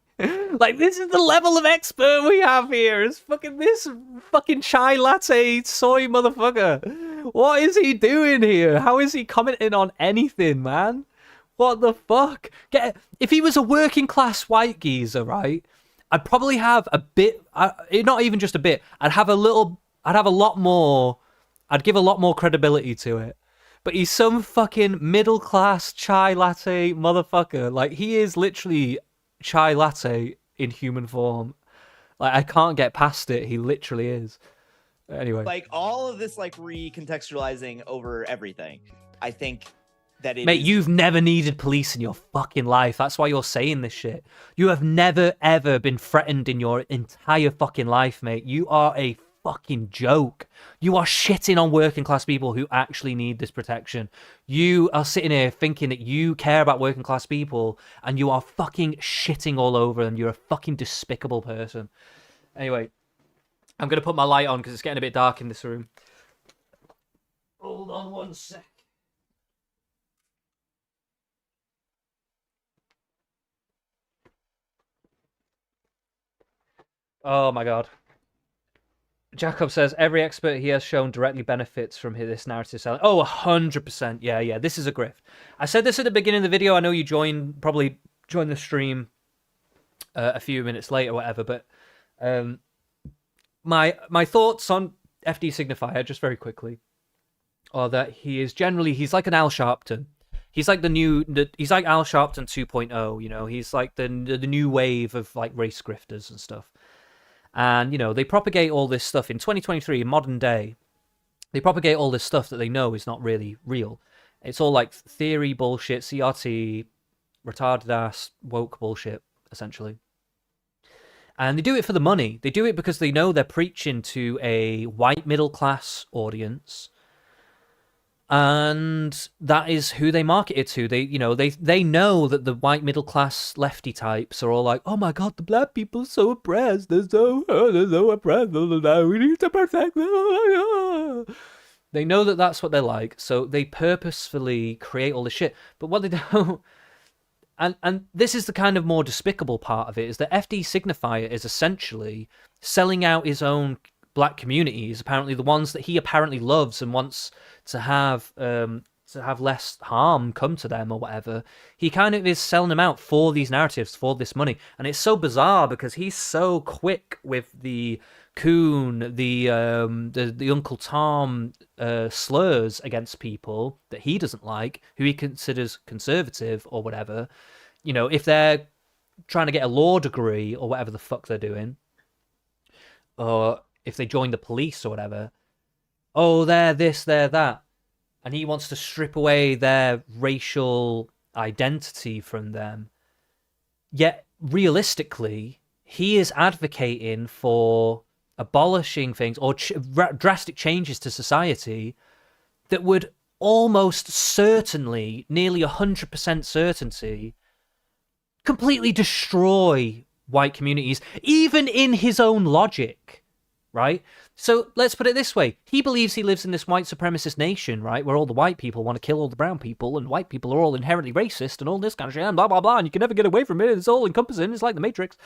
Like, this is the level of expert we have here. It's fucking this fucking chai latte soy motherfucker. What is he doing here? How is he commenting on anything, man? What the fuck? If he was a working class white geezer, right? I'd probably have a bit, not even just a bit. I'd have a lot more. I'd give a lot more credibility to it. But he's some fucking middle class chai latte motherfucker. Like, he is literally chai latte in human form. Like, I can't get past it. He literally is. Anyway, like all of this, like recontextualizing over everything. I think that mate, you've never needed police in your fucking life. That's why you're saying this shit. You have never, ever been threatened in your entire fucking life, mate. You are a fucking joke. You are shitting on working class people who actually need this protection. You are sitting here thinking that you care about working class people, and you are fucking shitting all over them. You're a fucking despicable person. Anyway, I'm going to put my light on because it's getting a bit dark in this room. Hold on one sec. Oh my god. Jacob says, every expert he has shown directly benefits from this narrative selling. Oh, 100%. Yeah. This is a grift. I said this at the beginning of the video. I know you probably joined the stream a few minutes late or whatever, but my thoughts on FD Signifier, just very quickly, are that he's like an Al Sharpton. He's like he's like Al Sharpton 2.0, you know? He's like the new wave of like race grifters and stuff. And, you know, they propagate all this stuff in 2023, in modern day. They propagate all this stuff that they know is not really real. It's all like theory bullshit, CRT, retarded ass, woke bullshit, essentially. And they do it for the money. They do it because they know they're preaching to a white middle class audience. And that is who they market it to. They know that the white middle class lefty types are all like, oh my god, the black people are so oppressed. They're so oppressed. We need to protect them. They know that that's what they're like, so they purposefully create all this shit. But what they don't, and this is the kind of more despicable part of it, is that FD Signifier is essentially selling out his own black communities, apparently the ones that he apparently loves and wants to have less harm come to them or whatever. He kind of is selling them out for these narratives, for this money. And it's so bizarre because he's so quick with the coon, the Uncle Tom slurs against people that he doesn't like, who he considers conservative or whatever. You know, if they're trying to get a law degree or whatever the fuck they're doing, or if they join the police or whatever, oh, they're this, they're that. And he wants to strip away their racial identity from them. Yet, realistically, he is advocating for abolishing things or drastic changes to society that would almost certainly, nearly 100% certainty, completely destroy white communities, even in his own logic. Right? So let's put it this way. He believes he lives in this white supremacist nation, right? Where all the white people want to kill all the brown people and white people are all inherently racist and all this kind of shit and blah, blah, blah. And you can never get away from it. It's all encompassing. It's like the Matrix.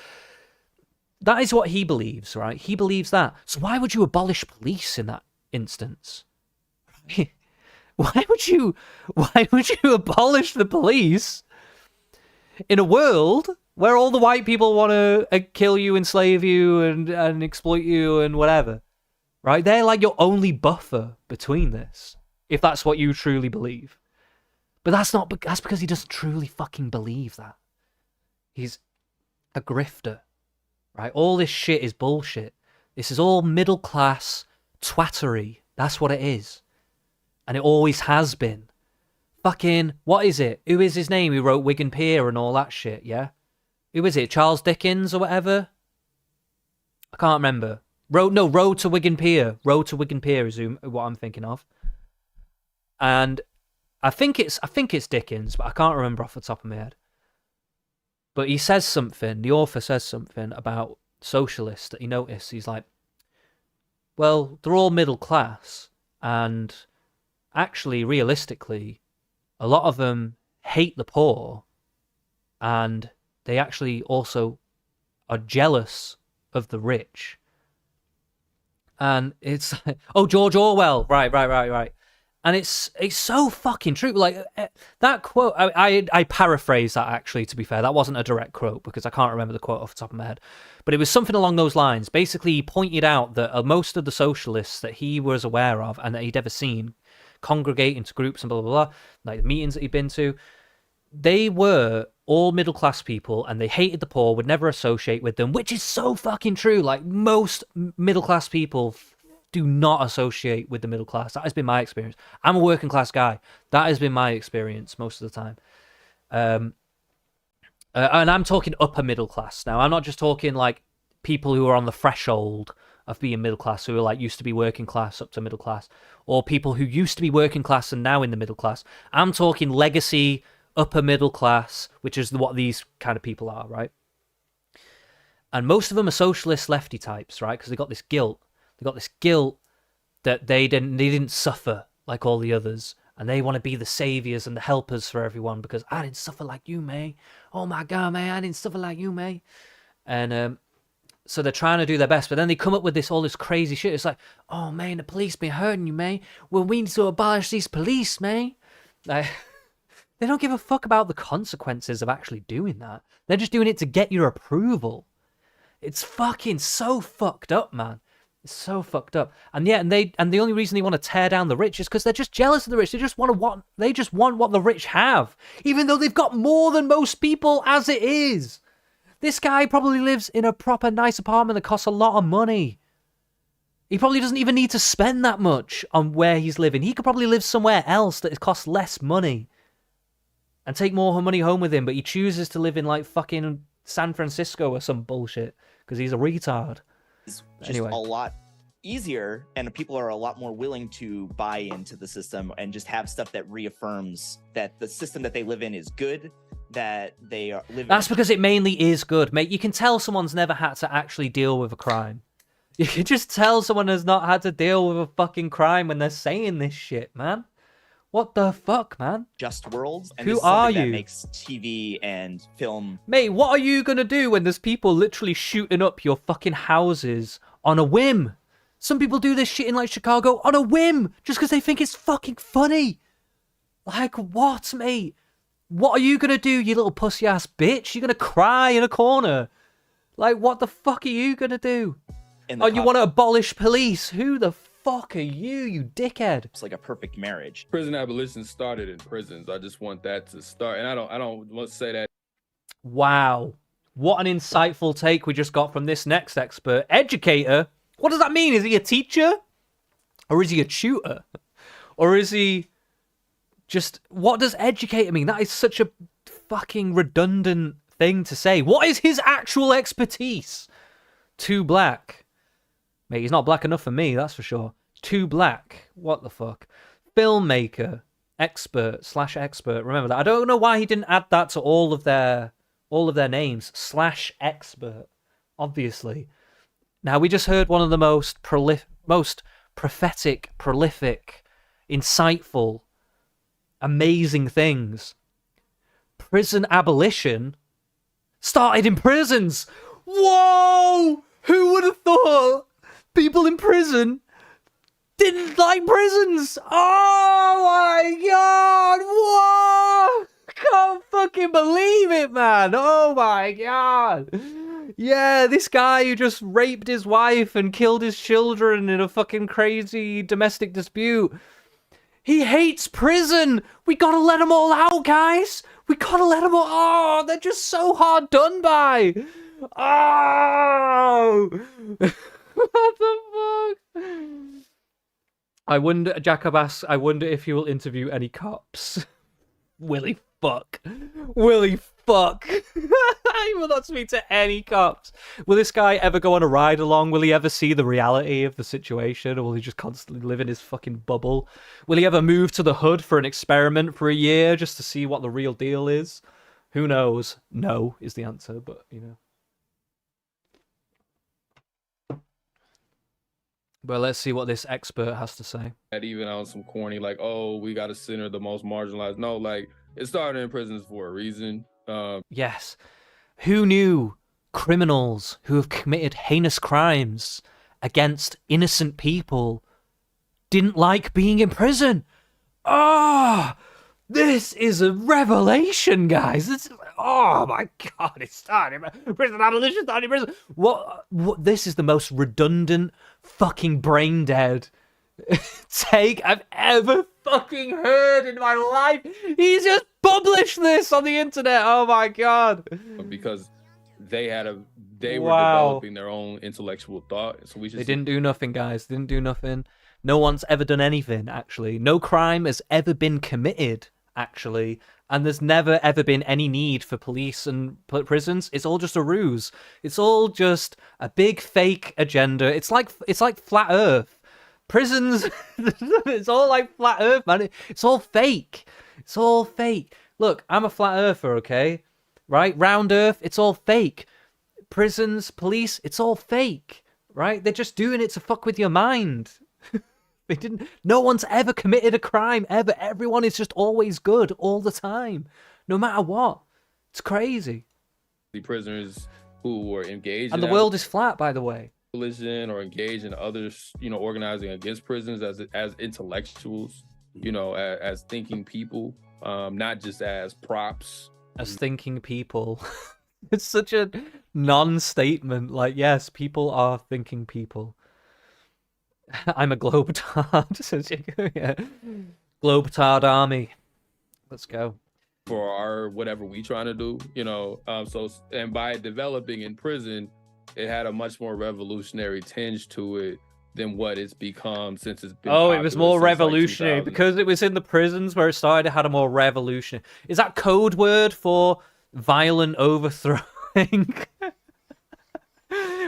That is what he believes, right? He believes that. So why would you abolish police in that instance? Why would you abolish the police in a world where all the white people want to kill you, enslave you, and exploit you and whatever, right? They're like your only buffer between this, if that's what you truly believe. But that's because he doesn't truly fucking believe that. He's a grifter, right? All this shit is bullshit. This is all middle class twattery. That's what it is. And it always has been. Fucking, what is it? Who is his name? Who wrote Wigan Pier and all that shit, yeah? Who is it? Charles Dickens or whatever? I can't remember. Road to Wigan Pier. Road to Wigan Pier is what I'm thinking of. And I think it's Dickens, but I can't remember off the top of my head. But he says something, the author says something about socialists that he noticed. He's like, well, they're all middle class, and actually, realistically, a lot of them hate the poor, and they actually also are jealous of the rich. And it's like, oh, George Orwell, right. And it's so fucking true. Like that quote, I paraphrased that actually. To be fair, that wasn't a direct quote because I can't remember the quote off the top of my head, but it was something along those lines. Basically, he pointed out that most of the socialists that he was aware of and that he'd ever seen congregate into groups and blah blah blah, like the meetings that he'd been to, they were all middle class people and they hated the poor, would never associate with them, which is so fucking true. Like most middle class people do not associate with the middle class. That has been my experience. I'm a working class guy. That has been my experience most of the time. And I'm talking upper middle class now. I'm not just talking like people who are on the threshold of being middle class, who are like used to be working class up to middle class, or people who used to be working class and now in the middle class. I'm talking legacy upper middle class, which is what these kind of people are, right? And most of them are socialist lefty types, right? Because they got this guilt. They got this guilt that they didn't suffer like all the others, and they want to be the saviors and the helpers for everyone because I didn't suffer like you, mate. Oh my god, man, I didn't suffer like you, mate. And so they're trying to do their best, but then they come up with all this crazy shit. It's like, oh man, the police been hurting you, man. Well, we need to abolish these police, man. Like, they don't give a fuck about the consequences of actually doing that. They're just doing it to get your approval. It's fucking so fucked up, man. It's so fucked up. And yeah, and the only reason they want to tear down the rich is because they're just jealous of the rich. They just want what the rich have, even though they've got more than most people as it is. This guy probably lives in a proper nice apartment that costs a lot of money. He probably doesn't even need to spend that much on where he's living. He could probably live somewhere else that costs less money and take more money home with him, but he chooses to live in like fucking San Francisco or some bullshit because he's a retard. It's just a lot easier, and people are a lot more willing to buy into the system and just have stuff that reaffirms that the system that they live in is good, that they are living. That's because it mainly is good, mate. You can tell someone's never had to actually deal with a crime. You can just tell someone has not had to deal with a fucking crime when they're saying this shit, man. What the fuck, man? Just worlds. And who this is are something you? That makes TV and film. Mate, what are you gonna do when there's people literally shooting up your fucking houses on a whim? Some people do this shit in like Chicago on a whim just because they think it's fucking funny. Like what, mate? What are you gonna do, you little pussy ass bitch? You're gonna cry in a corner. Like what the fuck are you gonna do? Oh, you want to abolish police? Who the fuck are you, you dickhead? It's like a perfect marriage. Prison abolition started in prisons. I just want that to start, and I don't want to say that. Wow, what an insightful take we just got from this next expert. Educator? What does that mean? Is he a teacher? Or is he a tutor? Or is he just... What does educator mean? That is such a fucking redundant thing to say. What is his actual expertise? Too black. Mate, he's not black enough for me, that's for sure. Too black. What the fuck? Filmmaker. Expert/expert. Remember that. I don't know why he didn't add that to all of their names. /expert. Obviously. Now, we just heard one of the most prophetic, prolific, insightful, amazing things. Prison abolition started in prisons. Whoa! Who would have thought people in prison didn't like prisons? Oh my god! Whoa! Can't fucking believe it, man! Oh my god! Yeah, this guy who just raped his wife and killed his children in a fucking crazy domestic dispute. He hates prison! We gotta let them all out, guys! We gotta let them all... Oh, they're just so hard done by! Oh! What the fuck? I wonder, Jacob asks, I wonder if he will interview any cops. Will he fuck? Will he fuck? He will not speak to any cops. Will this guy ever go on a ride along? Will he ever see the reality of the situation? Or will he just constantly live in his fucking bubble? Will he ever move to the hood for an experiment for a year just to see what the real deal is? Who knows? No is the answer, but, you know. But let's see what this expert has to say. That even on some corny, like, oh, we got to center the most marginalized. No, like, it started in prisons for a reason. Yes. Who knew criminals who have committed heinous crimes against innocent people didn't like being in prison? Ah! This is a revelation, guys. Oh my god, it's starting. Prison abolition starting prison. What? This is the most redundant, fucking brain dead take I've ever fucking heard in my life. He's just published this on the internet. Oh my god. Because they were developing their own intellectual thought. So we just They didn't do nothing, guys. Didn't do nothing. No one's ever done anything, actually. No crime has ever been committed, actually. And there's never, ever been any need for police and prisons. It's all just a ruse. It's all just a big fake agenda. It's like flat Earth. Prisons, it's all like flat Earth, man. It's all fake. It's all fake. Look, I'm a flat earther, okay? Right? Round Earth, it's all fake. Prisons, police, it's all fake. Right? They're just doing it to fuck with your mind. They didn't. No one's ever committed a crime, ever. Everyone is just always good all the time, no matter what. It's crazy. The prisoners who were engaged And in the world is flat, by the way. Religion or engaged in others, organizing against prisons as intellectuals, as thinking people, not just as props. As thinking people. It's such a non-statement. Like, yes, people are thinking people. I'm a globetard. Yeah. Globetard army. Let's go. For our whatever we trying to do, and by developing in prison, it had a much more revolutionary tinge to it than what it's become since it's been. Oh, it was more revolutionary like because it was in the prisons where it started. It had a more revolution. Is that code word for violent overthrowing?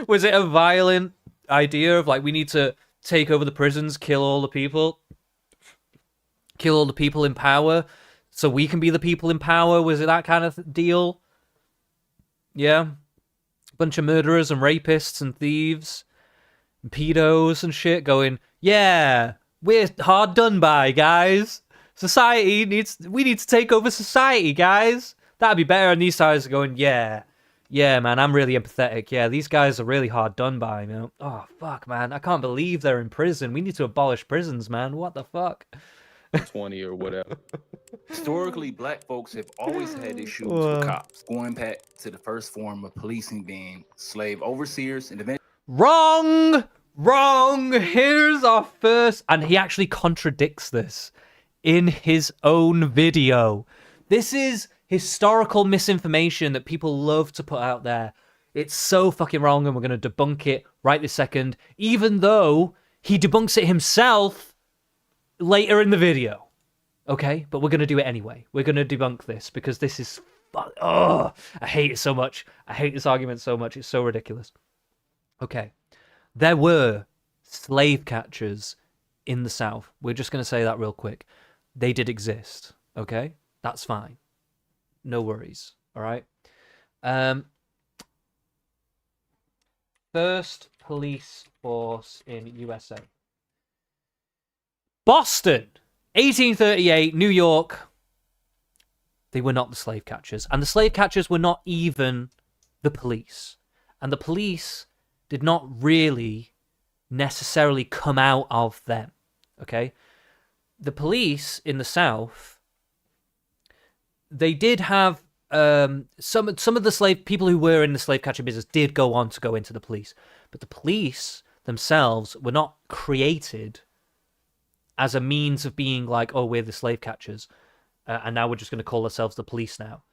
Was it a violent idea of like we need to take over the prisons, kill all the people in power, so we can be the people in power? Was it that kind of deal? Yeah. Bunch of murderers and rapists and thieves and pedos and shit going, yeah, we're hard done by, guys. We need to take over society, guys. That'd be better. And these guys are going, yeah, man, I'm really empathetic. Yeah, these guys are really hard done by, man. Oh, fuck, man. I can't believe they're in prison. We need to abolish prisons, man. What the fuck? 20 or whatever. Historically, black folks have always had issues with cops, going back to the first form of policing being slave overseers and eventually. Wrong. Here's our first, and he actually contradicts this in his own video. This is historical misinformation that people love to put out there. It's so fucking wrong, and we're going to debunk it right this second, even though he debunks it himself later in the video. Okay? But we're going to do it anyway. We're going to debunk this because this is... Oh, I hate it so much. I hate this argument so much. It's so ridiculous. Okay. There were slave catchers in the South. We're just going to say that real quick. They did exist. Okay? That's fine. No worries. All right? First police force in USA. Boston, 1838, New York. They were not the slave catchers. And the slave catchers were not even the police. And the police did not really necessarily come out of them. Okay? The police in the South, they did have some of the slave people who were in the slave catcher business did go on to go into the police. But the police themselves were not created as a means of being like, oh, we're the slave catchers, and now we're just going to call ourselves the police now.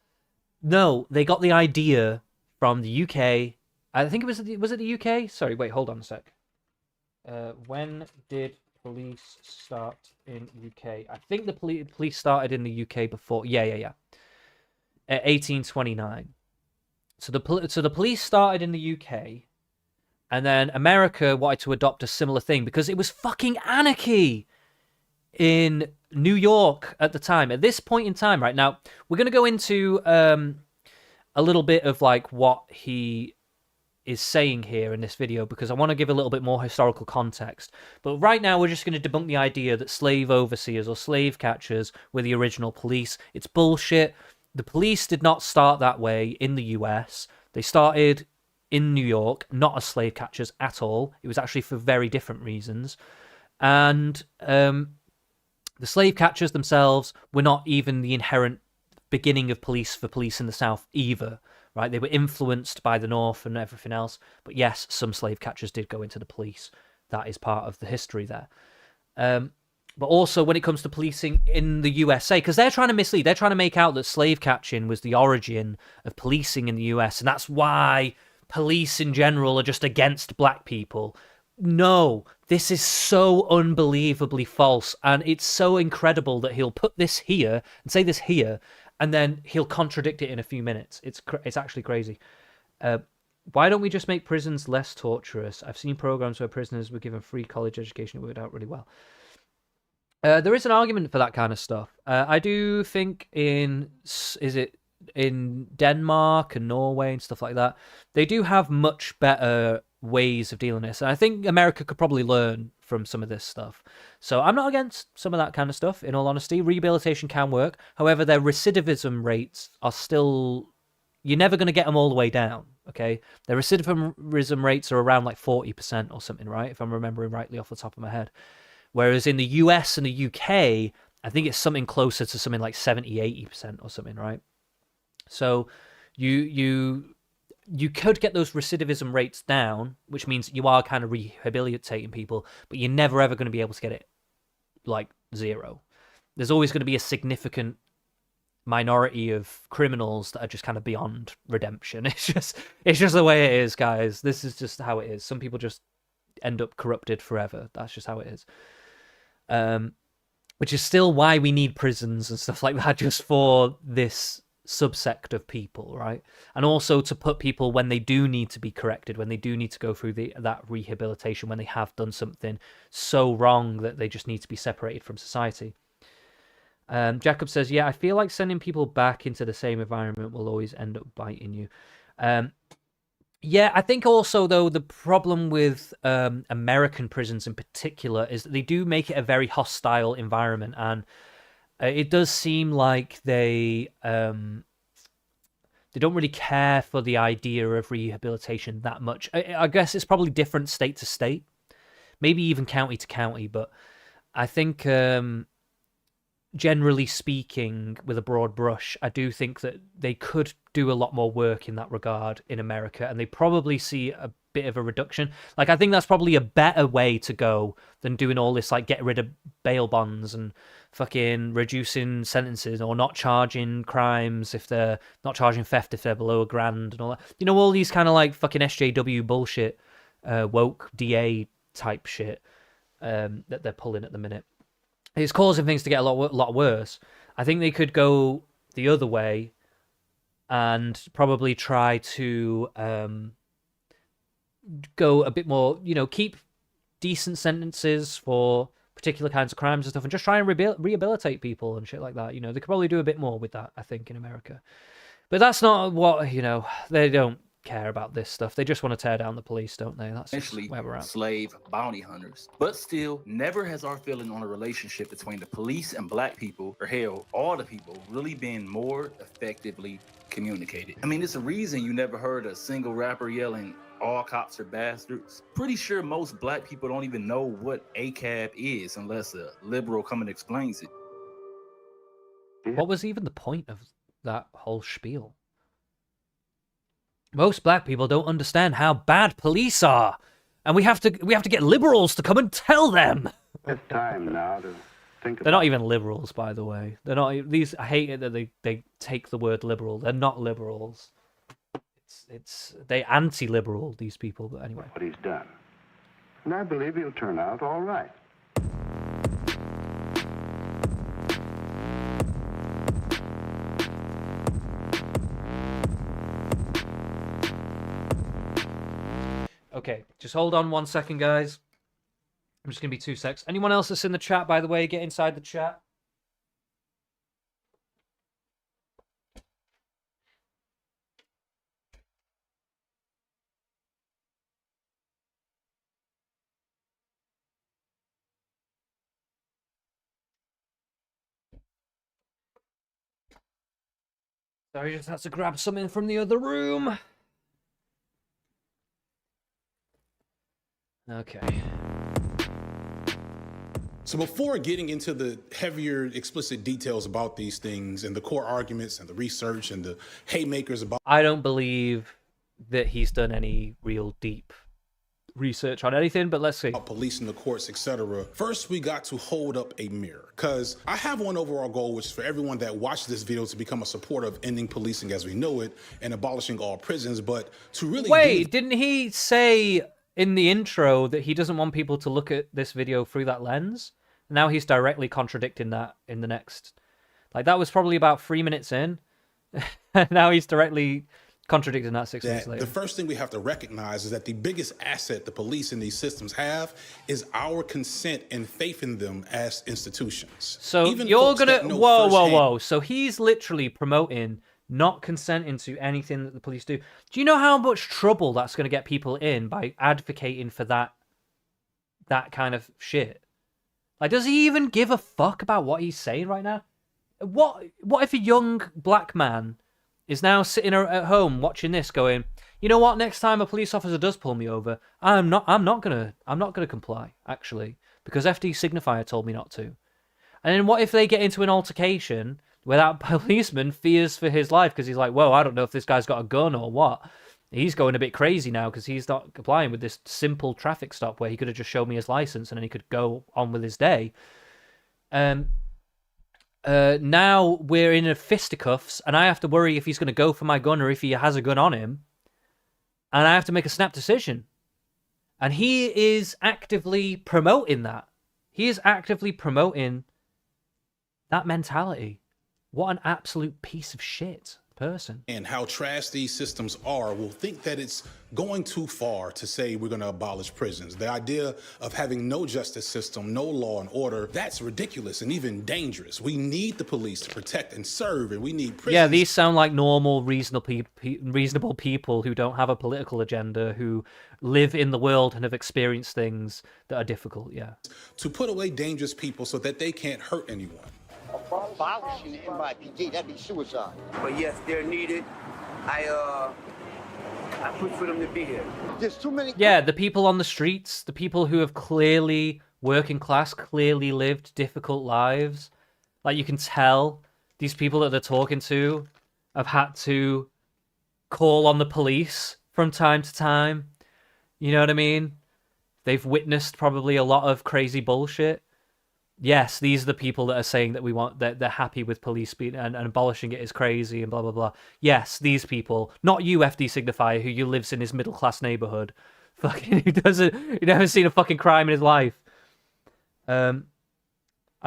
No, they got the idea from the UK. I think was it the UK? Sorry, wait, hold on a sec. When did police start in UK? I think the police started in the UK before. Yeah. 1829. So the police started in the UK, and then America wanted to adopt a similar thing because it was fucking anarchy in New York at the time. At this point in time, right now, we're going to go into a little bit of like what he is saying here in this video, because I want to give a little bit more historical context. But right now, we're just going to debunk the idea that slave overseers or slave catchers were the original police. It's bullshit. The police did not start that way in the US. They started in New York, not as slave catchers at all. It was actually for very different reasons. And the slave catchers themselves were not even the inherent beginning of police for police in the South either, right? They were influenced by the North and everything else. But yes, some slave catchers did go into the police. That is part of the history there. But also when it comes to policing in the USA, because they're trying to mislead, they're trying to make out that slave catching was the origin of policing in the US, and that's why police in general are just against black people. No, this is so unbelievably false, and it's so incredible that he'll put this here and say this here, and then he'll contradict it in a few minutes. It's actually crazy. Why don't we just make prisons less torturous? I've seen programs where prisoners were given free college education. It worked out really well. There is an argument for that kind of stuff. I do think in Denmark and Norway and stuff like that, they do have much better ways of dealing with this. And I think America could probably learn from some of this stuff. So I'm not against some of that kind of stuff, in all honesty. Rehabilitation can work. However, their recidivism rates are still... You're never going to get them all the way down, okay? Their recidivism rates are around like 40% or something, right? If I'm remembering rightly off the top of my head. Whereas in the US and the UK, I think it's something closer to something like 70-80% or something, right? So you could get those recidivism rates down, which means you are kind of rehabilitating people, but you're never ever going to be able to get it like zero. There's always going to be a significant minority of criminals that are just kind of beyond redemption. It's just the way it is, guys. This is just how it is. Some people just end up corrupted forever. That's just how it is. Which is still why we need prisons and stuff like that, just for this subsect of people, right? And also to put people, when they do need to be corrected, when they do need to go through that rehabilitation, when they have done something so wrong that they just need to be separated from society. Jacob says, yeah, I feel like sending people back into the same environment will always end up biting you. Yeah, I think also, though, the problem with American prisons in particular is that they do make it a very hostile environment, and it does seem like they don't really care for the idea of rehabilitation that much. I guess it's probably different state to state, maybe even county to county, but I think... generally speaking, with a broad brush, I do think that they could do a lot more work in that regard in America, and they probably see a bit of a reduction. Like, I think that's probably a better way to go than doing all this, like, get rid of bail bonds and fucking reducing sentences, or not charging crimes if they're not charging theft if they're below $1,000 and all that. You know, all these kind of like fucking SJW bullshit, woke DA type shit that they're pulling at the minute. It's causing things to get a lot worse. I think they could go the other way and probably try to go a bit more, you know, keep decent sentences for particular kinds of crimes and stuff, and just try and rehabilitate people and shit like that. You know, they could probably do a bit more with that, I think, in America. But that's not what, you know, they don't care about this stuff. They just want to tear down the police, don't they? That's Essentially where we're at. slave bounty hunters. But still, never has our feeling on a relationship between the police and black people, or hell, all the people, really been more effectively communicated. I mean, it's a reason you never heard a single rapper yelling, "All cops are bastards." Pretty sure most black people don't even know what ACAB is unless a liberal come and explains it. What was even the point of that whole spiel? Most black people don't understand how bad police are, and we have to get liberals to come and tell them. It's time now to think They're not even liberals, by the way. They're not these. I hate it that they take the word liberal. They're not liberals. They anti-liberal, these people. But anyway, what he's done. And I believe he'll turn out all right. okay, just hold on 1 second, guys. I'm just gonna be 2 secs. Anyone else that's in the chat, by the way, get inside the chat. I just had to grab something from the other room. Okay. So before getting into the heavier, explicit details about these things and the core arguments and the research and the haymakers about... I don't believe that he's done any real deep research on anything, but let's see. Police and the courts, etc. First, we got to hold up a mirror, because I have one overall goal, which is for everyone that watched this video to become a supporter of ending policing as we know it and abolishing all prisons, but to really... Wait, didn't he say in the intro that he doesn't want people to look at this video through that lens? Now he's directly contradicting that in the next... Like, that was probably about 3 minutes in. Now he's directly contradicting that 6 minutes later. The first thing we have to recognize is that the biggest asset the police and these systems have is our consent and faith in them as institutions. So Even you're folks that gonna... know Whoa, firsthand- whoa. So he's literally promoting not consenting to anything that the police do. Do you know how much trouble that's going to get people in by advocating for that kind of shit? Like, does he even give a fuck about what he's saying right now? What if a young black man is now sitting at home watching this, going, you know what? Next time a police officer does pull me over, I'm not gonna comply, actually, because FD Signifier told me not to. And then what if they get into an altercation where that policeman fears for his life because he's like, whoa, I don't know if this guy's got a gun or what. He's going a bit crazy now because he's not complying with this simple traffic stop where he could have just shown me his license and then he could go on with his day. Now we're in a fisticuffs and I have to worry if he's going to go for my gun or if he has a gun on him. And I have to make a snap decision. And he is actively promoting that. He is actively promoting that mentality. What an absolute piece of shit person. And how trash these systems are will think that it's going too far to say we're going to abolish prisons. The idea of having no justice system, no law and order, that's ridiculous and even dangerous. We need the police to protect and serve, and we need prisons. Yeah, these sound like normal, reasonable people who don't have a political agenda, who live in the world and have experienced things that are difficult, yeah. To put away dangerous people so that they can't hurt anyone. Abolishing the NYPD, that'd be suicide. But yes, they're needed. I push for them to be here. There's too many... Yeah, the people on the streets, the people who have clearly, working class, clearly lived difficult lives. Like, you can tell these people that they're talking to have had to call on the police from time to time. You know what I mean? They've witnessed probably a lot of crazy bullshit. Yes, these are the people that are saying that we want, that they're happy with police being and abolishing it is crazy and blah blah blah. Yes, these people, not you, FD Signifier, who lives in his middle class neighborhood, fucking who never seen a fucking crime in his life. I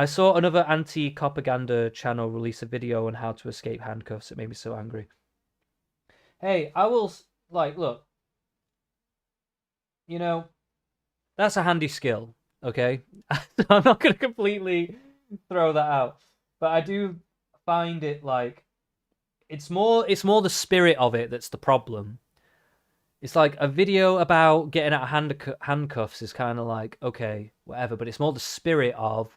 saw another anti-propaganda channel release a video on how to escape handcuffs. It made me so angry. Hey, I will look. You know, that's a handy skill. Okay, I'm not going to completely throw that out, but I do find it like it's more the spirit of it that's the problem. It's like a video about getting out of handcuffs is kind of like, okay, whatever, but it's more the spirit of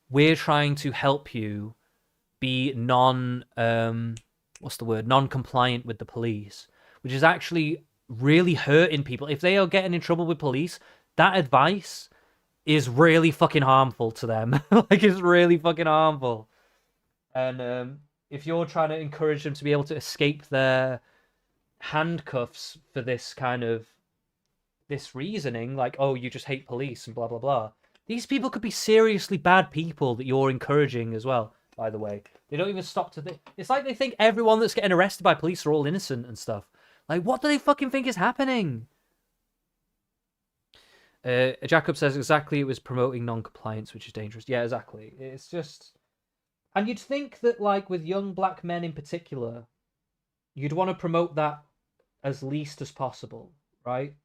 we're trying to help you be non-compliant with the police, which is actually really hurting people. If they are getting in trouble with police, that advice is really fucking harmful to them. Like, it's really fucking harmful. And if you're trying to encourage them to be able to escape their handcuffs for this reasoning, like, oh, you just hate police and blah blah blah, these people could be seriously bad people that you're encouraging as well, by the way. They don't even stop to think. It's like they think everyone that's getting arrested by police are all innocent and stuff. Like, what do they fucking think is happening? Jacob says exactly, it was promoting non-compliance, which is dangerous. Yeah, exactly. It's just... And you'd think that, like, with young black men in particular, you'd want to promote that as least as possible, right?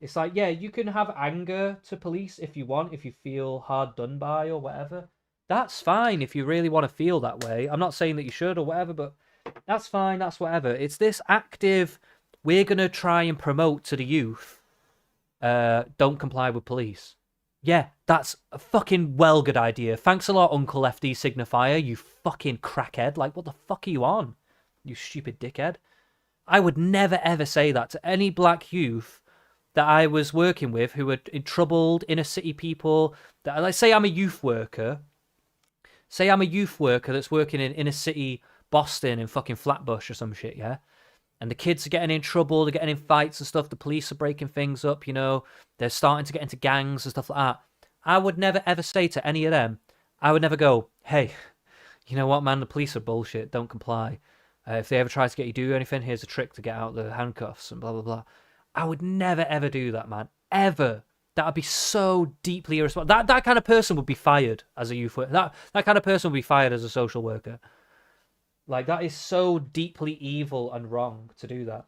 It's like, yeah, you can have anger to police if you want, if you feel hard done by or whatever. That's fine if you really want to feel that way. I'm not saying that you should or whatever, but that's fine, that's whatever. It's this active, we're going to try and promote to the youth, don't comply with police. Yeah, that's a fucking well good idea. Thanks a lot, Uncle FD Signifier, you fucking crackhead. Like, what the fuck are you on? you stupid dickhead. I would never ever say that to any black youth that I was working with who were troubled inner city people. That, like, say I'm a youth worker. Say I'm a youth worker that's working in inner city Boston in fucking Flatbush or some shit, yeah? And the kids are getting in trouble, they're getting in fights and stuff, the police are breaking things up, you know, they're starting to get into gangs and stuff like that. I would never ever say to any of them, I would never go, hey, you know what, man, the police are bullshit, don't comply. If they ever try to get you to do anything, here's a trick to get out the handcuffs and blah, blah, blah. I would never ever do that, man. Ever. That would be so deeply irresponsible. That kind of person would be fired as a youth worker. That kind of person would be fired as a social worker. Like, that is so deeply evil and wrong to do that.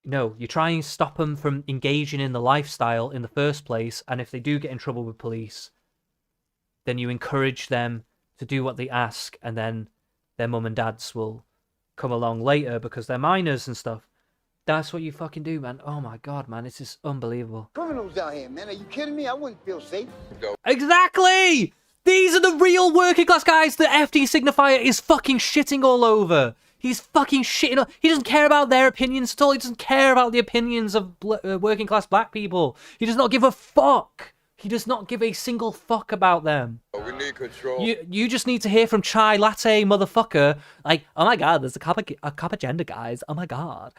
No, you try and stop them from engaging in the lifestyle in the first place, and if they do get in trouble with police, then you encourage them to do what they ask, and then their mum and dads will come along later because they're minors and stuff. That's what you fucking do, man. Oh my god, man, this is unbelievable. Criminals out here, man. Are you kidding me? I wouldn't feel safe. Exactly! These are the real working class guys that FD Signifier is fucking shitting all over. He's fucking shitting. He doesn't care about their opinions at all. He doesn't care about the opinions of working class black people. He does not give a fuck. He does not give a single fuck about them. We need control. You just need to hear from Chai Latte motherfucker. Like, oh my god, there's a cop agenda, guys. Oh my god.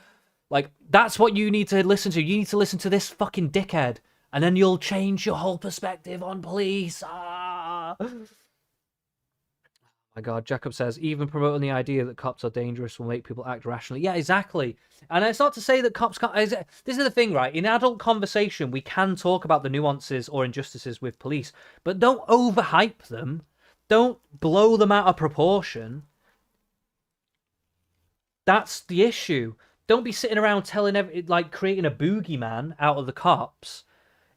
Like, that's what you need to listen to. You need to listen to this fucking dickhead. And then you'll change your whole perspective on police. Ah. Oh my god, Jacob says, even promoting the idea that cops are dangerous will make people act rationally. Yeah, exactly. And it's not to say that cops can't... This is the thing, right? In adult conversation, we can talk about the nuances or injustices with police, but don't overhype them. Don't blow them out of proportion. That's the issue. Don't be sitting around creating a boogeyman out of the cops.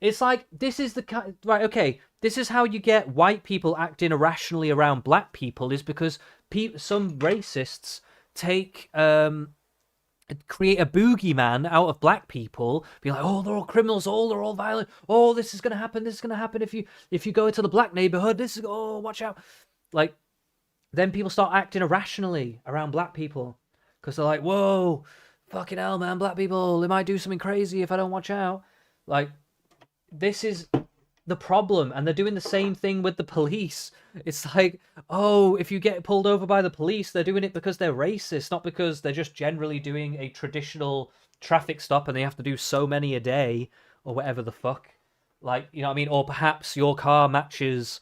It's like, this is the... Right, okay, this is how you get white people acting irrationally around black people, is because some racists create a boogeyman out of black people, be like, oh, they're all criminals, oh, they're all violent, oh, this is going to happen if you go into the black neighborhood, this is, oh, watch out. Like, then people start acting irrationally around black people, because they're like, whoa, fucking hell, man, black people, they might do something crazy if I don't watch out. Like, this is the problem, and they're doing the same thing with the police. It's like, oh, if you get pulled over by the police, they're doing it because they're racist, not because they're just generally doing a traditional traffic stop and they have to do so many a day or whatever the fuck. Like, you know what I mean? Or perhaps your car matches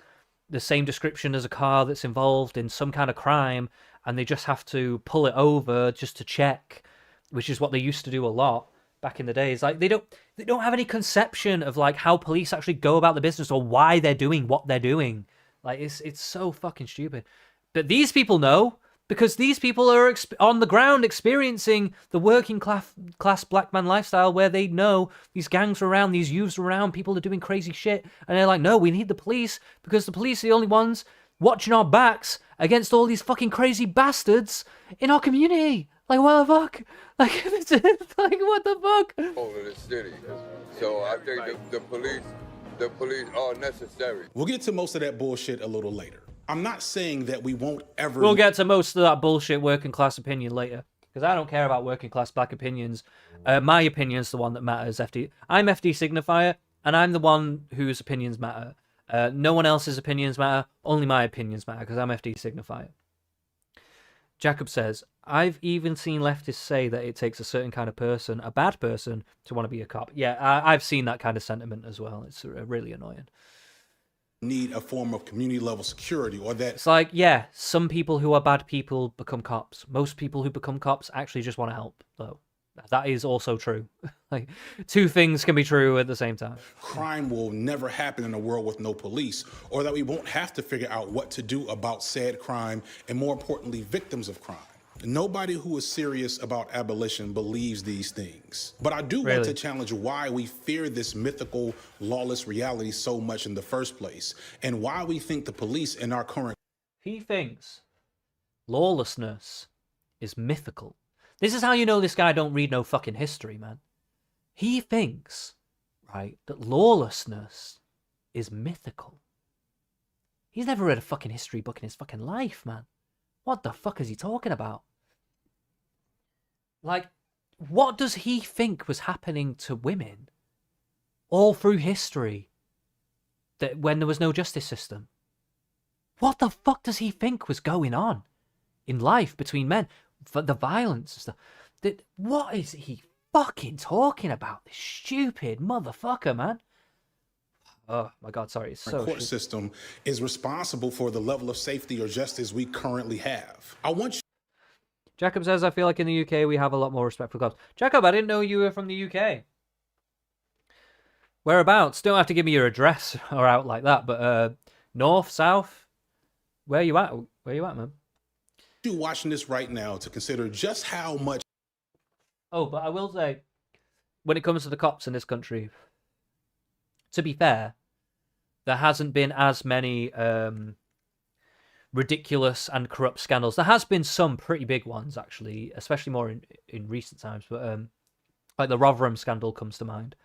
the same description as a car that's involved in some kind of crime and they just have to pull it over just to check, which is what they used to do a lot back in the days. Like, they don't have any conception of like how police actually go about the business or why they're doing what they're doing. Like, it's so fucking stupid. But these people know, because these people are on the ground experiencing the working class black man lifestyle, where they know these gangs are around, these youths are around, people are doing crazy shit, and they're like, no, we need the police, because the police are the only ones watching our backs against all these fucking crazy bastards in our community. Like, what the fuck? Like, it's like, what the fuck? Over the city. So I think the police are necessary. We'll get to most of that bullshit a little later. I'm not saying that we won't ever... We'll get to most of that bullshit working class opinion later, because I don't care about working class black opinions. My opinion's the one that matters. I'm FD Signifier, and I'm the one whose opinions matter. No one else's opinions matter. Only my opinions matter, because I'm FD Signifier. Jacob says, I've even seen leftists say that it takes a certain kind of person, a bad person, to want to be a cop. Yeah, I've seen that kind of sentiment as well. It's really annoying. Need a form of community level security, or that... It's like, yeah, some people who are bad people become cops. Most people who become cops actually just want to help, though. That is also true. Like, two things can be true at the same time. Crime will never happen in a world with no police, or that we won't have to figure out what to do about said crime, and more importantly, victims of crime. Nobody who is serious about abolition believes these things. But I do want to challenge why we fear this mythical, lawless reality so much in the first place, and why we think the police in our current... He thinks lawlessness is mythical. This is how you know this guy don't read no fucking history, man. He thinks, right, that lawlessness is mythical. He's never read a fucking history book in his fucking life, man. What the fuck is he talking about? Like, what does he think was happening to women all through history that when there was no justice system? What the fuck does he think was going on in life between men? For the violence and stuff. What is he fucking talking about? This stupid motherfucker, man. Oh my god, sorry. It's so court system is responsible for the level of safety or justice we currently have. I want you. Jacob says, I feel like in the UK we have a lot more respect for cops. Jacob, I didn't know you were from the UK. Whereabouts? Don't have to give me your address or out like that, but north, south? Where you at? Where you at, man? You watching this right now to consider just how much. Oh, but I will say, when it comes to the cops in this country, to be fair, there hasn't been as many ridiculous and corrupt scandals. There has been some pretty big ones, actually, especially more in recent times. But like the Rotherham scandal comes to mind.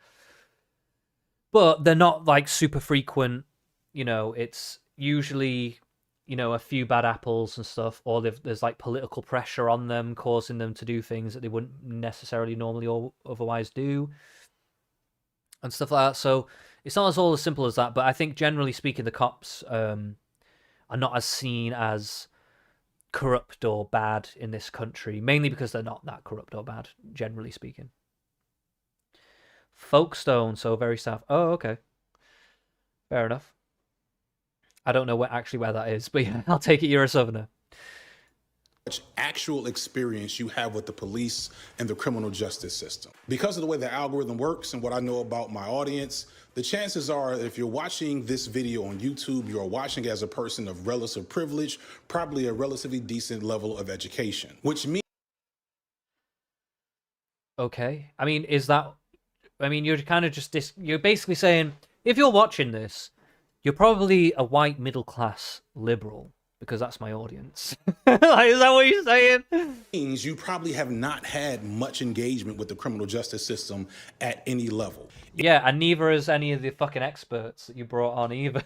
But they're not like super frequent. You know, it's usually, you know, a few bad apples and stuff, or there's like political pressure on them, causing them to do things that they wouldn't necessarily normally or otherwise do, and stuff like that. So it's not all as simple as that. But I think generally speaking, the cops are not as seen as corrupt or bad in this country, mainly because they're not that corrupt or bad, generally speaking. Folkestone, so very south. Oh, okay. Fair enough. I don't know where that is, but yeah, I'll take it you're a southerner. Much actual experience you have with the police and the criminal justice system. Because of the way the algorithm works and what I know about my audience, the chances are if you're watching this video on YouTube, you're watching as a person of relative privilege, probably a relatively decent level of education, which means... Okay. I mean, you're kind of just... You're basically saying, if you're watching this, you're probably a white middle-class liberal, because that's my audience. Like, is that what you're saying? Means you probably have not had much engagement with the criminal justice system at any level. Yeah, and neither has any of the fucking experts that you brought on either.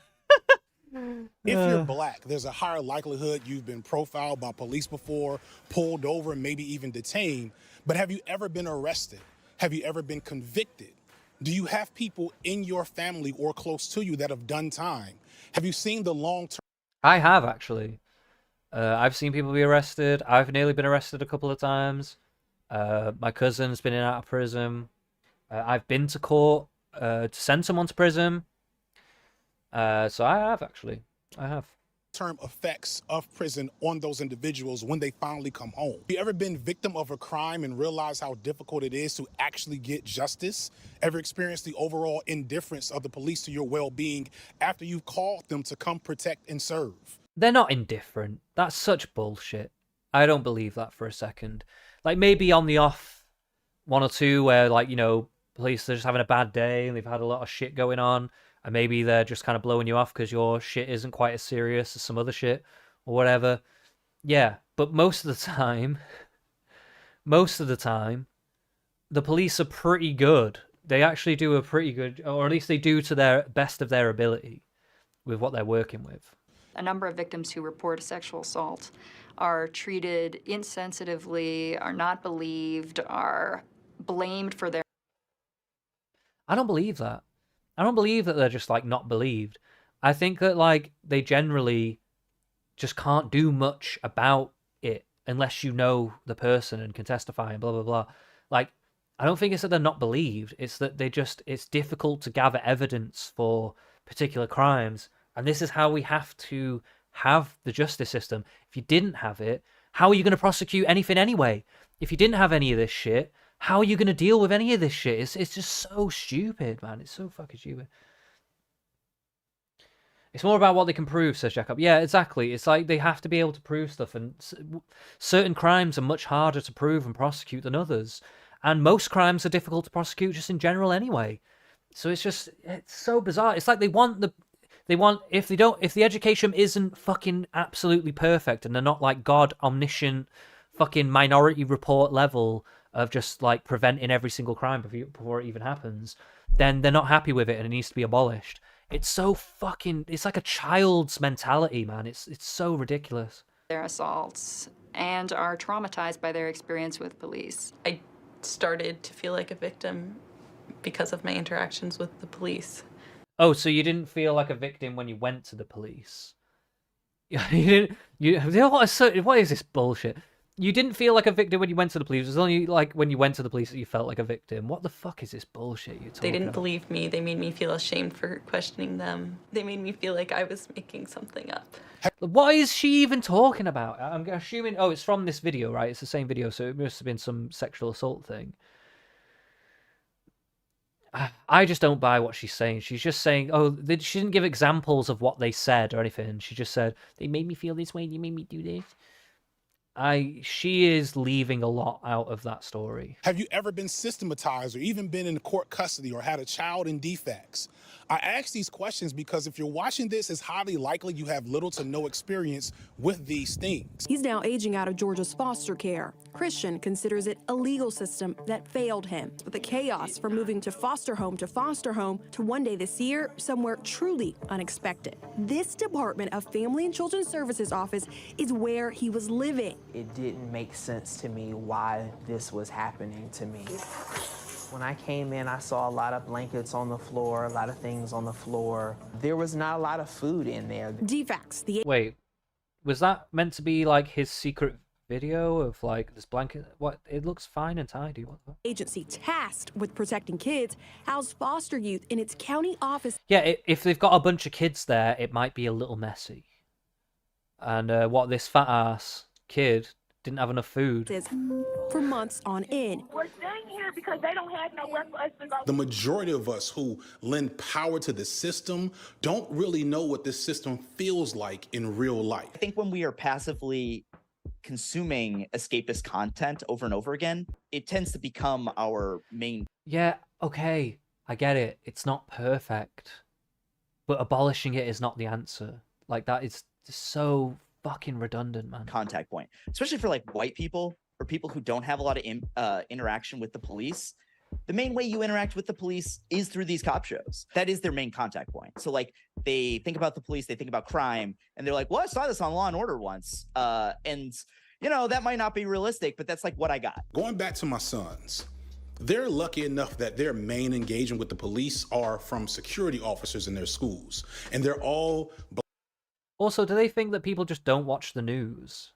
If you're black, there's a higher likelihood you've been profiled by police before, pulled over, maybe even detained. But have you ever been arrested? Have you ever been convicted? Do you have people in your family or close to you that have done time? Have you seen the long-term... I have, actually. I've seen people be arrested. I've nearly been arrested a couple of times. My cousin's been in and out of prison. I've been to court to send someone to prison. So I have, actually. I have. Term effects of prison on those individuals when they finally come home. Have you ever been victim of a crime and realized how difficult it is to actually get justice? Ever experienced the overall indifference of the police to your well-being after you've called them to come protect and serve? They're not indifferent. That's such bullshit. I don't believe that for a second. Like, maybe on the off one or two where, like, you know, police are just having a bad day and they've had a lot of shit going on, and maybe they're just kind of blowing you off because your shit isn't quite as serious as some other shit or whatever. Yeah, but most of the time, the police are pretty good. They actually do a pretty good, or at least they do to their best of their ability with what they're working with. A number of victims who report sexual assault are treated insensitively, are not believed, are blamed for their... I don't believe that. I don't believe that they're just, like, not believed. I think that, like, they generally just can't do much about it unless you know the person and can testify and blah, blah, blah. Like, I don't think it's that they're not believed. It's that it's difficult to gather evidence for particular crimes. And this is how we have to have the justice system. If you didn't have it, how are you going to prosecute anything anyway? If you didn't have any of this shit, how are you going to deal with any of this shit? It's just so stupid, man. It's so fucking stupid. It's more about what they can prove, says Jacob. Yeah, exactly. It's like they have to be able to prove stuff, and certain crimes are much harder to prove and prosecute than others. And most crimes are difficult to prosecute just in general anyway. So it's so bizarre. It's like if the education isn't fucking absolutely perfect and they're not like God omniscient fucking Minority Report level of just like preventing every single crime before it even happens, then they're not happy with it and it needs to be abolished. It's so fucking, it's like a child's mentality, man. It's so ridiculous. their assaults and are traumatized by their experience with police. I started to feel like a victim because of my interactions with the police. Oh, so you didn't feel like a victim when you went to the police? You didn't. You know what is this bullshit? You didn't feel like a victim when you went to the police. It was only like when you went to the police that you felt like a victim. What the fuck is this bullshit you're talking They didn't about? believe me. They made me feel ashamed for questioning them. They made me feel like I was making something up. What is she even talking about? I'm assuming. Oh, it's from this video, right? It's the same video, so it must have been some sexual assault thing. I just don't buy what she's saying. She's just saying, oh, she didn't give examples of what they said or anything. She just said, they made me feel this way, they made me do this. She is leaving a lot out of that story. Have you ever been systematized or even been in court custody or had a child in defects? I ask these questions because if you're watching this, it's highly likely you have little to no experience with these things. He's now aging out of Georgia's foster care. Christian considers it a legal system that failed him. But the chaos from moving to foster home to one day this year, somewhere truly unexpected. This Department of Family and Children's Services office is where he was living. It didn't make sense to me why this was happening to me. When I came in, I saw a lot of blankets on the floor, a lot of things on the floor. There was not a lot of food in there. Defects. Wait, was that meant to be like his secret video of like this blanket? What? It looks fine and tidy. What the? Agency tasked with protecting kids housed foster youth in its county office. Yeah, if they've got a bunch of kids there, it might be a little messy. And what, this fat ass kid didn't have enough food For months on end. We're staying here because they don't have nowhere for us to go. The majority of us who lend power to the system don't really know what this system feels like in real life. I think when we are passively consuming escapist content over and over again, it tends to become our main. Yeah, okay, I get it. It's not perfect. But abolishing it is not the answer. Like, that is so fucking redundant, man. Contact point, especially for like white people or people who don't have a lot of interaction with the police. The main way you interact with the police is through these cop shows. That is their main contact point. So like they think about the police, they think about crime, and they're like, well, I saw this on Law and Order once. And you know, that might not be realistic, but that's like what I got. Going back to my sons, they're lucky enough that their main engagement with the police are from security officers in their schools. And they're all... Also, do they think that people just don't watch the news?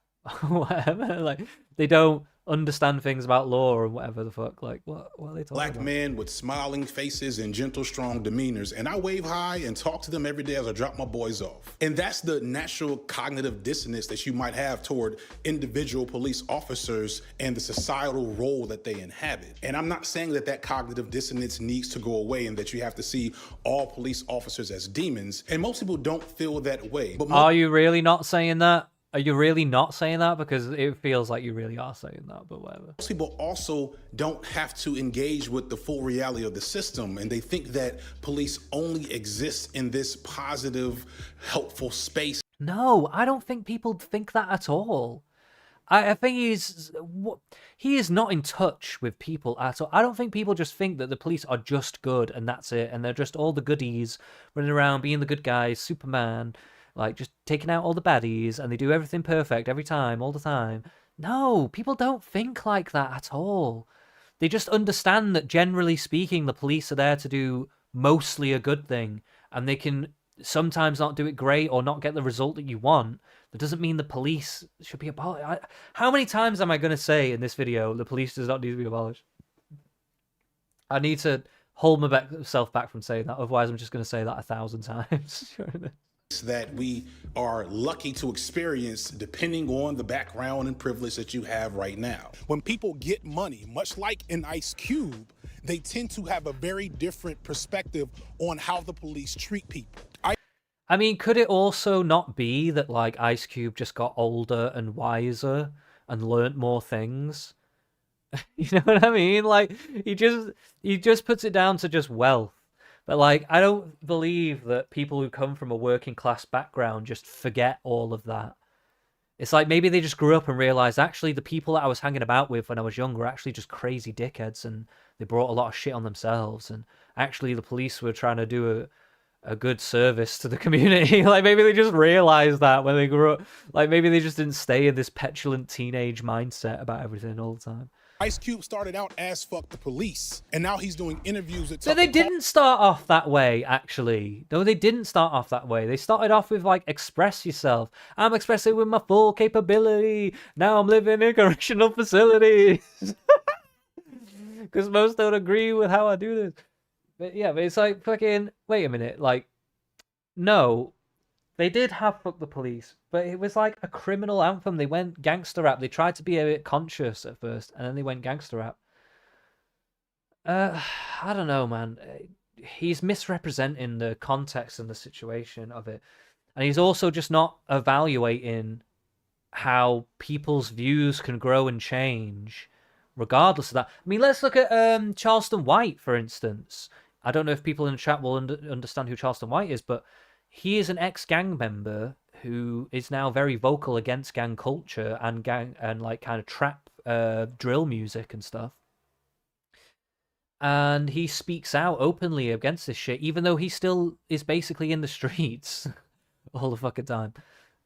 Whatever, like, they don't understand things about law or whatever the fuck. Like, what are they talking Black about? men with smiling faces and gentle, strong demeanors. And I wave hi and talk to them every day as I drop my boys off. And that's the natural cognitive dissonance that you might have toward individual police officers and the societal role that they inhabit. And I'm not saying that that cognitive dissonance needs to go away and that you have to see all police officers as demons. And most people don't feel that way. But Are you really not saying that? Are you really not saying that? Because it feels like you really are saying that, but whatever. most people also don't have to engage with the full reality of the system, and they think that police only exist in this positive, helpful space. No, I don't think people think that at all. I think he is not in touch with people at all. I don't think people just think that the police are just good and that's it, and they're just all the goodies running around being the good guys, Superman, like just taking out all the baddies, and they do everything perfect every time, all the time. No, people don't think like that at all. They just understand that generally speaking, the police are there to do mostly a good thing, and they can sometimes not do it great or not get the result that you want. That doesn't mean the police should be abolished. How many times am I going to say in this video the police does not need to be abolished? I need to hold myself back from saying that, otherwise I'm just going to say that 1,000 times. That we are lucky to experience depending on the background and privilege that you have right now. When people get money, much like in Ice Cube, they tend to have a very different perspective on how the police treat people. I mean, could it also not be that like Ice Cube just got older and wiser and learnt more things? You know what I mean? Like he just puts it down to just wealth. But like, I don't believe that people who come from a working class background just forget all of that. It's like maybe they just grew up and realized actually the people that I was hanging about with when I was young were actually just crazy dickheads, and they brought a lot of shit on themselves. And actually the police were trying to do a good service to the community. Like maybe they just realized that when they grew up. Like maybe they just didn't stay in this petulant teenage mindset about everything all the time. Ice Cube started out as fuck the police, and now he's doing interviews at So they didn't start off that way, actually. No, they didn't start off that way. They started off with, like, express yourself. I'm expressing with my full capability. Now I'm living in a correctional facility. Because most don't agree with how I do this. But yeah, but it's like, fucking, wait a minute. Like, no, they did have Fuck the Police, but it was like a criminal anthem. They went gangster rap. They tried to be a bit conscious at first, and then they went gangster rap. I don't know, man. He's misrepresenting the context and the situation of it. And he's also just not evaluating how people's views can grow and change regardless of that. I mean, let's look at Charleston White, for instance. I don't know if people in the chat will understand who Charleston White is, but he is an ex-gang member who is now very vocal against gang culture and gang and like kind of trap drill music and stuff. And he speaks out openly against this shit, even though he still is basically in the streets all the fucking time.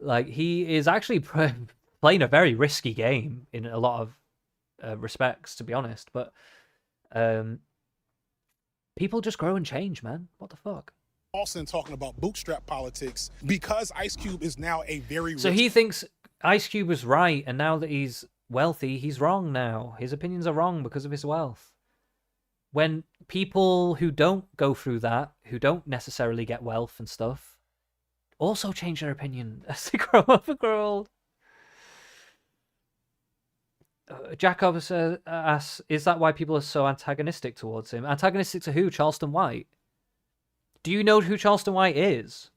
Like, he is actually playing a very risky game in a lot of respects, to be honest. But people just grow and change, man. What the fuck? Paulson talking about bootstrap politics because Ice Cube is now a very So rich... he thinks Ice Cube was right, and now that he's wealthy, he's wrong now. His opinions are wrong because of his wealth. When people who don't go through that, who don't necessarily get wealth and stuff, also change their opinion as they grow up and grow old. Jacob asks, is that why people are so antagonistic towards him? Antagonistic to who? Charleston White? Do you know who Charleston White is?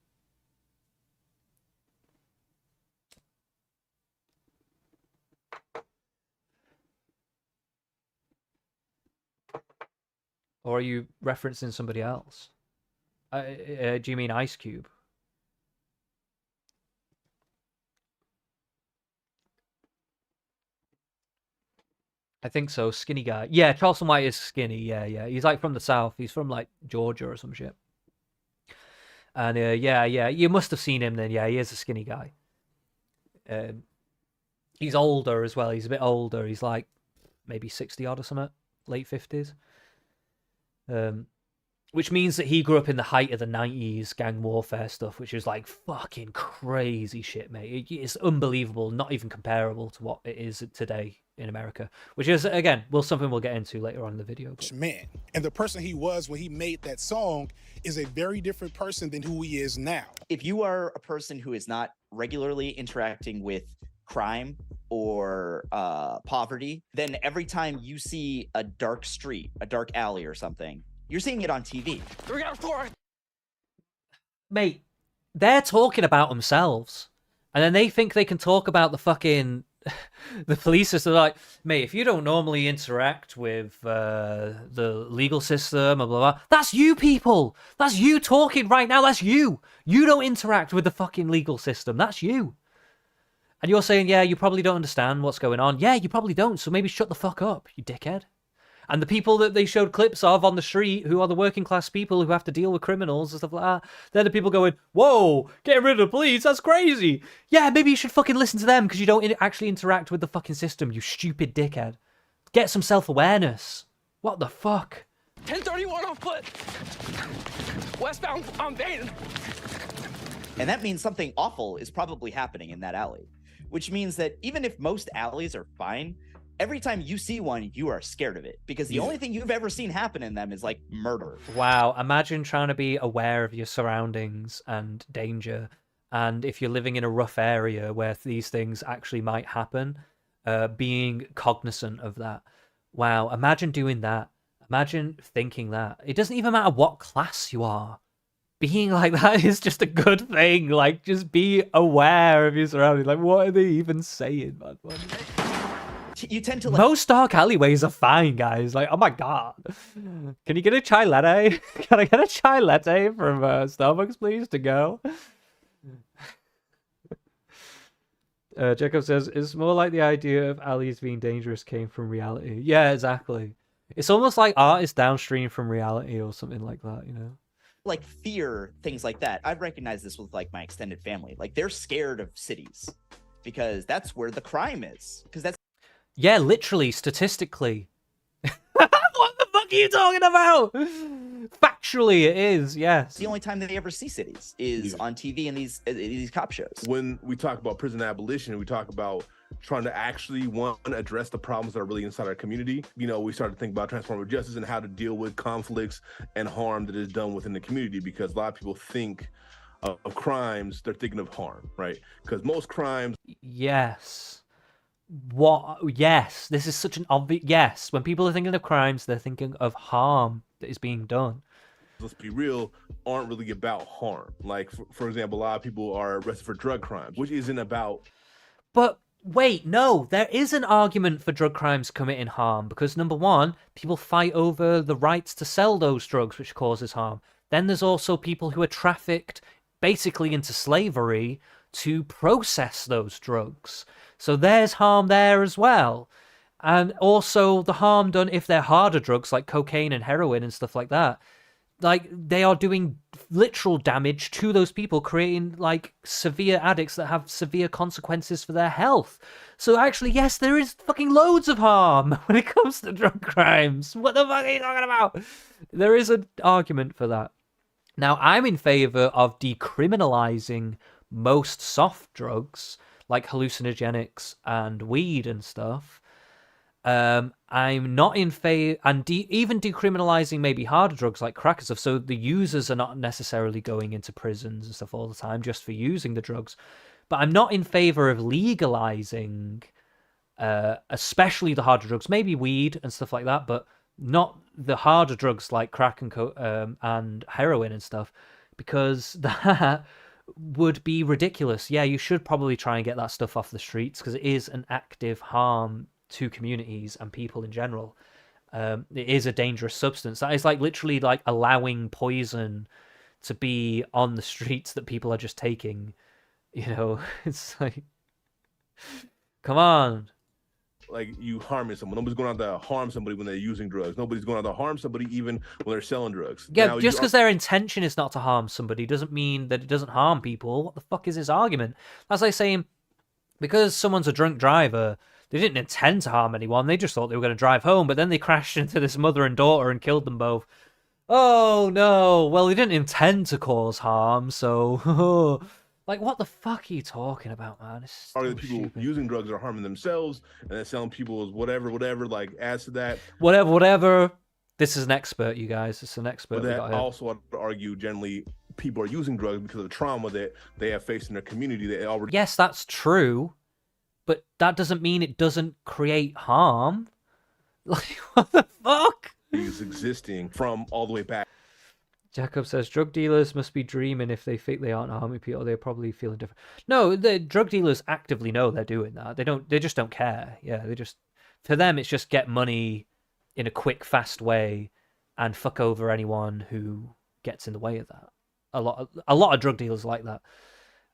Or are you referencing somebody else? Do you mean Ice Cube? I think so. Skinny guy. Yeah, Charleston White is skinny. Yeah. He's like from the South. He's from like Georgia or some shit. And yeah. You must have seen him then. Yeah, he is a skinny guy. He's older as well. He's a bit older. He's like maybe 60 odd or something. Late 50s. Which means that he grew up in the height of the 90s gang warfare stuff, which is like fucking crazy shit, mate. It's unbelievable, not even comparable to what it is today in America, which is, again, something we'll get into later on in the video. But... man, and the person he was when he made that song is a very different person than who he is now. If you are a person who is not regularly interacting with crime or poverty, then every time you see a dark street, a dark alley or something, you're seeing it on TV. Mate, they're talking about themselves, and then they think they can talk about the fucking the police system. Like, mate, if you don't normally interact with the legal system, blah, blah, blah, that's you people. That's you talking right now. That's you. You don't interact with the fucking legal system. That's you. And you're saying, yeah, you probably don't understand what's going on. Yeah, you probably don't, so maybe shut the fuck up, you dickhead. And the people that they showed clips of on the street, who are the working class people who have to deal with criminals and stuff like that, they're the people going, whoa, getting rid of the police, that's crazy. Yeah, maybe you should fucking listen to them because you don't actually interact with the fucking system, you stupid dickhead. Get some self-awareness. What the fuck? 1031 on foot. Westbound on Baden. And that means something awful is probably happening in that alley, which means that even if most alleys are fine, every time you see one, you are scared of it because the only thing you've ever seen happen in them is like murder. Wow, imagine trying to be aware of your surroundings and danger. And if you're living in a rough area where these things actually might happen, being cognizant of that. Wow, imagine doing that. Imagine thinking that. It doesn't even matter what class you are. Being like that is just a good thing. Like, just be aware of your surroundings. Like, what are they even saying, man? You tend to most dark alleyways are fine, guys. Like, oh my god, can you get a chai latte? Can I get a chai latte from Starbucks, please, to go? Jacob says it's more like the idea of alleys being dangerous came from reality. Yeah, exactly. It's almost like art is downstream from reality or something like that, you know. like fear things like that. I've recognized this with like my extended family. Like they're scared of cities because that's where the crime is. Because that's Yeah, literally, statistically. What the fuck are you talking about? Factually, it is, yes. the only time that they ever see cities is on TV and these cop shows. When we talk about prison abolition, we talk about trying to actually, one, address the problems that are really inside our community. You know, we started to think about transformative justice and how to deal with conflicts and harm that is done within the community, because a lot of people think of crimes, they're thinking of harm, right? Because most crimes... Yes. What? Yes, this is such an obvious... Yes, when people are thinking of crimes, they're thinking of harm that is being done. Let's be real, aren't really about harm. Like, for example, a lot of people are arrested for drug crimes, which isn't about... But wait, no, there is an argument for drug crimes committing harm, because number one, people fight over the rights to sell those drugs, which causes harm. Then there's also people who are trafficked basically into slavery to process those drugs. So there's harm there as well. And also the harm done if they're harder drugs like cocaine and heroin and stuff like that. Like, they are doing literal damage to those people, creating, like, severe addicts that have severe consequences for their health. So, actually, yes, there is fucking loads of harm when it comes to drug crimes. What the fuck are you talking about? There is an argument for that. Now, I'm in favor of decriminalizing most soft drugs, like hallucinogenics and weed and stuff. I'm not in favor, and even decriminalizing maybe harder drugs like crack and stuff, so the users are not necessarily going into prisons and stuff all the time just for using the drugs. But I'm not in favor of legalizing, especially the harder drugs, maybe weed and stuff like that, but not the harder drugs like crack and heroin and stuff, because that would be ridiculous. Yeah, you should probably try and get that stuff off the streets because it is an active harm to communities and people in general. It is a dangerous substance. That is like literally like allowing poison to be on the streets that people are just taking. You know, it's like, come on. Like, you harming someone. Nobody's going out to harm somebody when they're using drugs. Nobody's going out to harm somebody even when they're selling drugs. Yeah, now, just because their intention is not to harm somebody doesn't mean that it doesn't harm people. What the fuck is this argument? That's like saying, because someone's a drunk driver, they didn't intend to harm anyone. They just thought they were going to drive home, but then they crashed into this mother and daughter and killed them both. Oh, no. Well, they didn't intend to cause harm, so... Like, what the fuck are you talking about, man? Are the people using drugs are harming themselves, and then selling people as whatever, like, adds to that. Whatever. This is an expert, you guys. This is an expert. But that also, I'd argue, generally, people are using drugs because of the trauma that they have faced in their community. They already... Yes, that's true. But that doesn't mean it doesn't create harm. Like, what the fuck? Is existing from all the way back. Jacob says, drug dealers must be dreaming if they think they aren't harming people. They're probably feeling different. No, the drug dealers actively know they're doing that. They just don't care. Yeah, for them, it's just get money in a quick, fast way and fuck over anyone who gets in the way of that. A lot of drug dealers like that.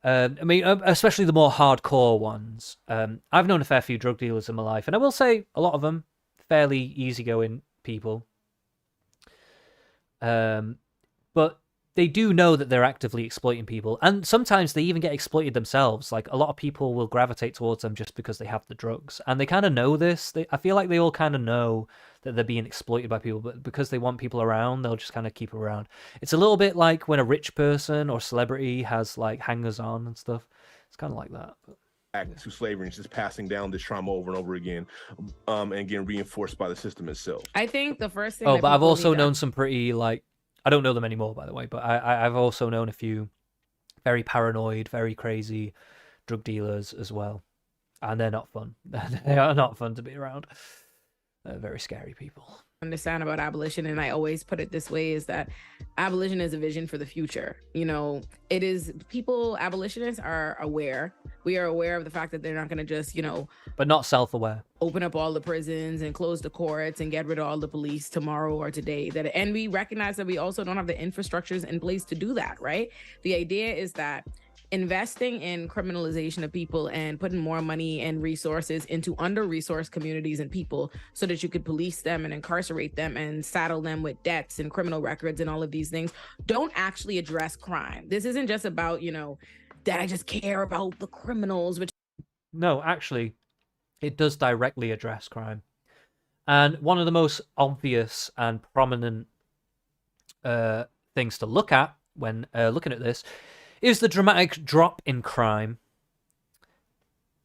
I mean, especially the more hardcore ones. I've known a fair few drug dealers in my life, and I will say a lot of them fairly easygoing people. But they do know that they're actively exploiting people, and sometimes they even get exploited themselves. Like, a lot of people will gravitate towards them just because they have the drugs, and they kind of know this. I feel like they all kind of know that they're being exploited by people, but because they want people around, they'll just kind of keep around. It's a little bit like when a rich person or celebrity has like hangers on and stuff. It's kind of like that. Back to slavery, and it's just passing down this trauma over and over again, and getting reinforced by the system itself. I think the first thing. Oh, but I've also known some pretty, like, I don't know them anymore, by the way, but I've also known a few very paranoid, very crazy drug dealers as well. And they're not fun. They are not fun to be around. They're very scary people. Understand about abolition, and I always put it this way, is that abolition is a vision for the future. You know, it is, abolitionists are aware We are aware of the fact that they're not going to just, but not self-aware. Open up all the prisons and close the courts and get rid of all the police tomorrow or today. And we recognize that we also don't have the infrastructures in place to do that, right? The idea is that investing in criminalization of people and putting more money and resources into under-resourced communities and people so that you could police them and incarcerate them and saddle them with debts and criminal records and all of these things don't actually address crime. This isn't just about, that I just care about the criminals, which No, actually, it does directly address crime. And one of the most obvious and prominent things to look at when looking at this is the dramatic drop in crime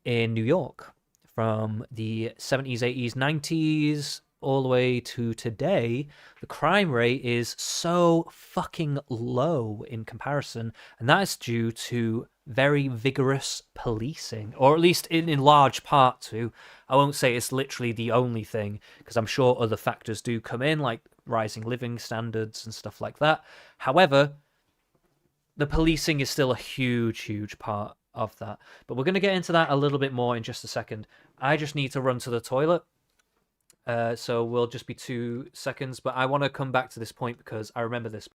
in New York from the 70s, 80s, 90s, all the way to today. The crime rate is so fucking low in comparison, and that is due to very vigorous policing, or at least in large part to. I won't say it's literally the only thing, because I'm sure other factors do come in, like rising living standards and stuff like that. However, the policing is still a huge, huge part of that. But we're going to get into that a little bit more in just a second. I just need to run to the toilet. So we'll just be 2 seconds. But I want to come back to this point because I remember this.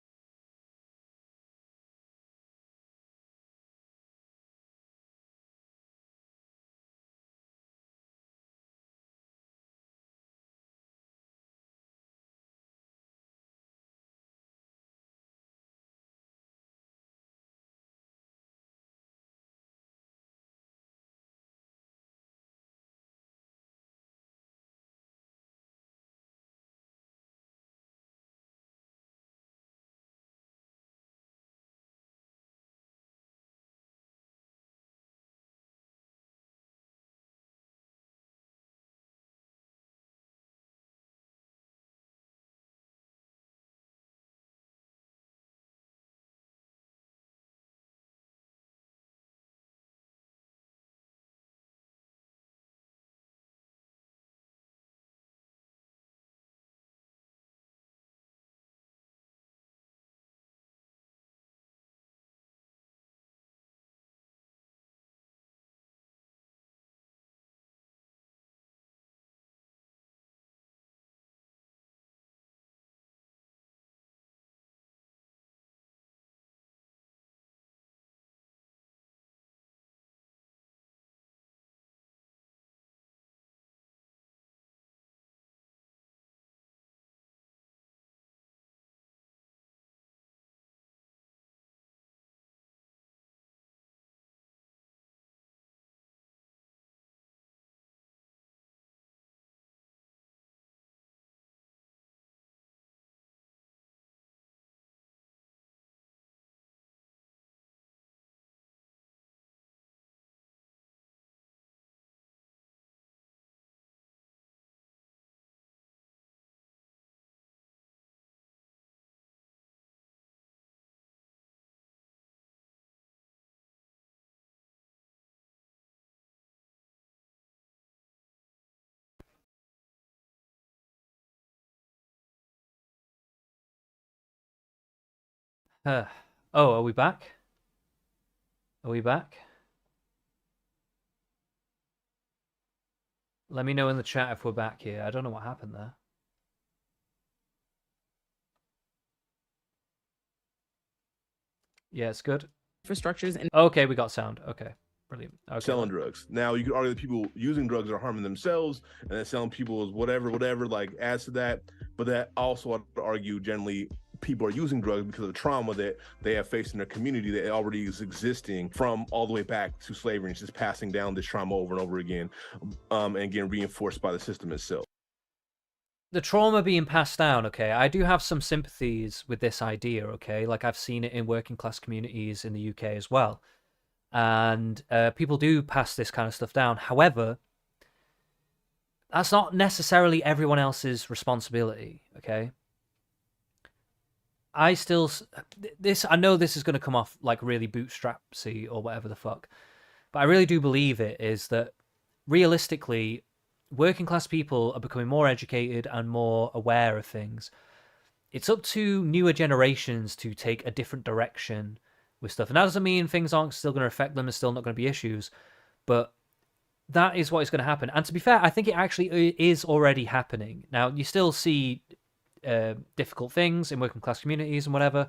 Oh, are we back? Are we back? Let me know in the chat if we're back here. I don't know what happened there. Yeah, it's good. Infrastructures and okay, we got sound. Okay, brilliant. Okay. Selling drugs. Now you could argue that people using drugs are harming themselves, and then selling people is whatever, like adds to that. But that also, I would argue, generally people are using drugs because of the trauma that they have faced in their community that already is existing from all the way back to slavery, and just passing down this trauma over and over again, and getting reinforced by the system itself. The trauma being passed down, okay, I do have some sympathies with this idea, okay? Like, I've seen it in working class communities in the UK as well. And people do pass this kind of stuff down. However, that's not necessarily everyone else's responsibility, okay? I know this is going to come off like really bootstrapsy or whatever the fuck, but I really do believe it is that realistically, working class people are becoming more educated and more aware of things. It's up to newer generations to take a different direction with stuff. And that doesn't mean things aren't still going to affect them. There's still not going to be issues. But that is what is going to happen. And to be fair, I think it actually is already happening. Now, you still see difficult things in working class communities and whatever,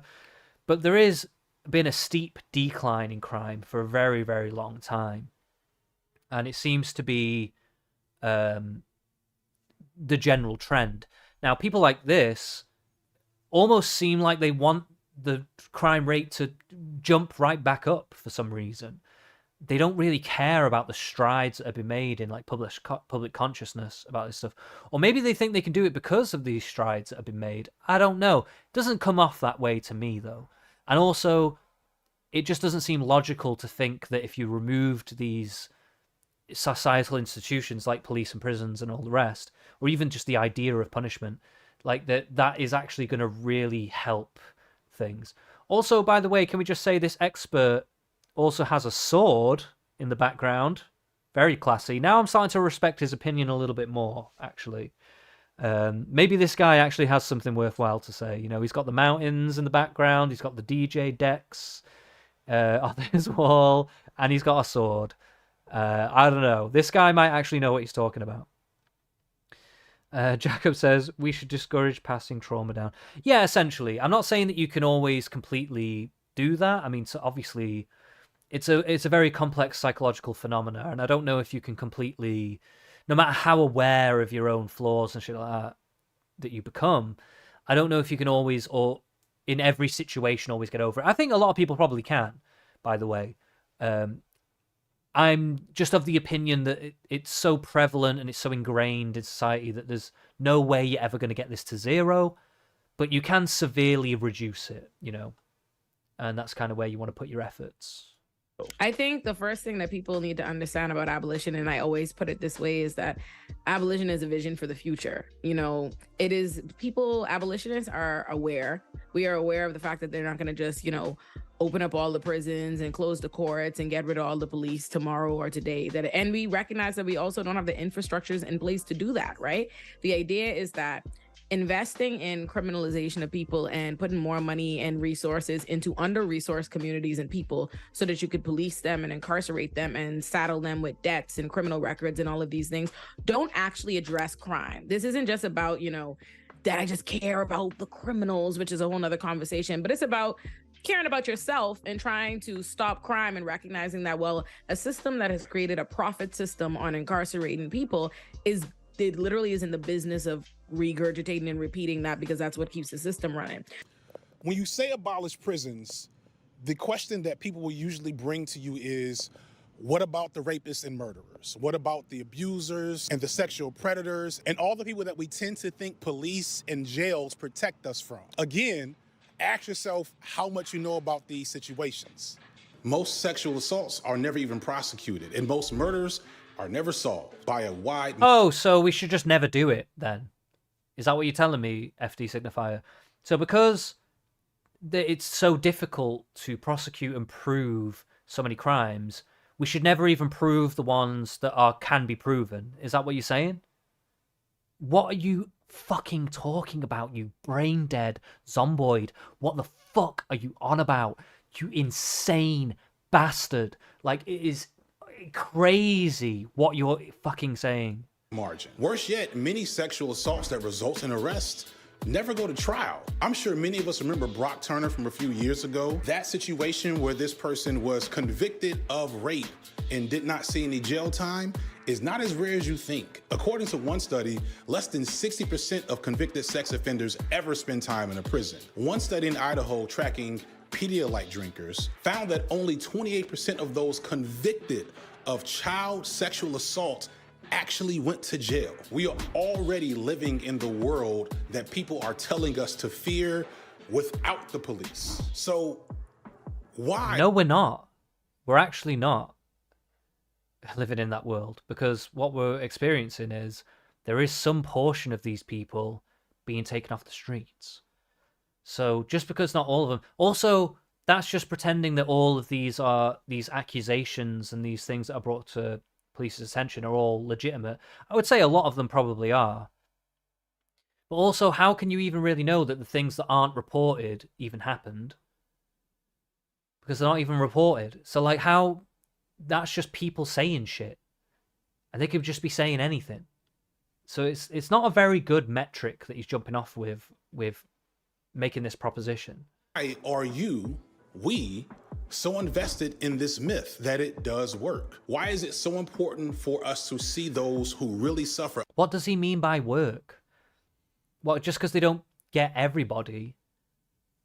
but there is been a steep decline in crime for a very, very long time. And it seems to be the general trend. Now, people like this almost seem like they want the crime rate to jump right back up for some reason. They don't really care about the strides that have been made in like public consciousness about this stuff. Or maybe they think they can do it because of these strides that have been made. I don't know. It doesn't come off that way to me, though. And also, it just doesn't seem logical to think that if you removed these societal institutions like police and prisons and all the rest, or even just the idea of punishment, like that is actually going to really help things. Also, by the way, can we just say this expert also has a sword in the background? Very classy. Now I'm starting to respect his opinion a little bit more, actually. Maybe this guy actually has something worthwhile to say. You know, he's got the mountains in the background, he's got the DJ decks on his wall, and he's got a sword. I don't know. This guy might actually know what he's talking about. Jacob says, we should discourage passing trauma down. Yeah, essentially. I'm not saying that you can always completely do that. I mean, so obviously, it's a very complex psychological phenomena, and I don't know if you can completely, no matter how aware of your own flaws and shit like that you become, I don't know if you can always, or in every situation, always get over it. I think a lot of people probably can, by the way. I'm just of the opinion that it's so prevalent and it's so ingrained in society that there's no way you're ever going to get this to zero, but you can severely reduce it, you know, and that's kind of where you want to put your efforts. I think the first thing that people need to understand about abolition, and I always put it this way, is that abolition is a vision for the future. You know, it is, people, abolitionists are aware. We are aware of the fact that they're not going to just, you know, open up all the prisons and close the courts and get rid of all the police tomorrow or today. And we recognize that we also don't have the infrastructures in place to do that, right? The idea is that investing in criminalization of people and putting more money and resources into under-resourced communities and people so that you could police them and incarcerate them and saddle them with debts and criminal records and all of these things don't actually address crime. This isn't just about, you know, that I just care about the criminals, which is a whole nother conversation, but it's about caring about yourself and trying to stop crime and recognizing that, well, a system that has created a profit system on incarcerating people it literally is in the business of regurgitating and repeating that because that's what keeps the system running. When you say abolish prisons, the question that people will usually bring to you is, what about the rapists and murderers? What about the abusers and the sexual predators and all the people that we tend to think police and jails protect us from? Again, ask yourself how much you know about these situations. Most sexual assaults are never even prosecuted, and most murders are never solved by a wide... Oh, so we should just never do it, then? Is that what you're telling me, FD Signifier? So because it's so difficult to prosecute and prove so many crimes, we should never even prove the ones that can be proven. Is that what you're saying? What are you fucking talking about, you brain-dead zomboid? What the fuck are you on about, you insane bastard? Like, it is crazy what you're fucking saying. Margin. Worse yet, many sexual assaults that result in arrest never go to trial. I'm sure many of us remember Brock Turner from a few years ago. That situation where this person was convicted of rape and did not see any jail time is not as rare as you think. According to one study, less than 60% of convicted sex offenders ever spend time in a prison. One study in Idaho tracking Pedialyte drinkers found that only 28% of those convicted of child sexual assault actually went to jail. We are already living in the world that people are telling us to fear without the police. So why? No, we're not. We're actually not living in that world, because what we're experiencing is there is some portion of these people being taken off the streets. So just because not all of them, also that's just pretending that all of these accusations and these things that are brought to police's attention are all legitimate. I would say a lot of them probably are. But also, how can you even really know that the things that aren't reported even happened? because they're not even reported. So like, how? That's just people saying shit, and they could just be saying anything. So it's not a very good metric that he's jumping off with making this proposition. Why are we, so invested in this myth that it does work? Why is it so important for us to see those who really suffer? What does he mean by work? Well, just because they don't get everybody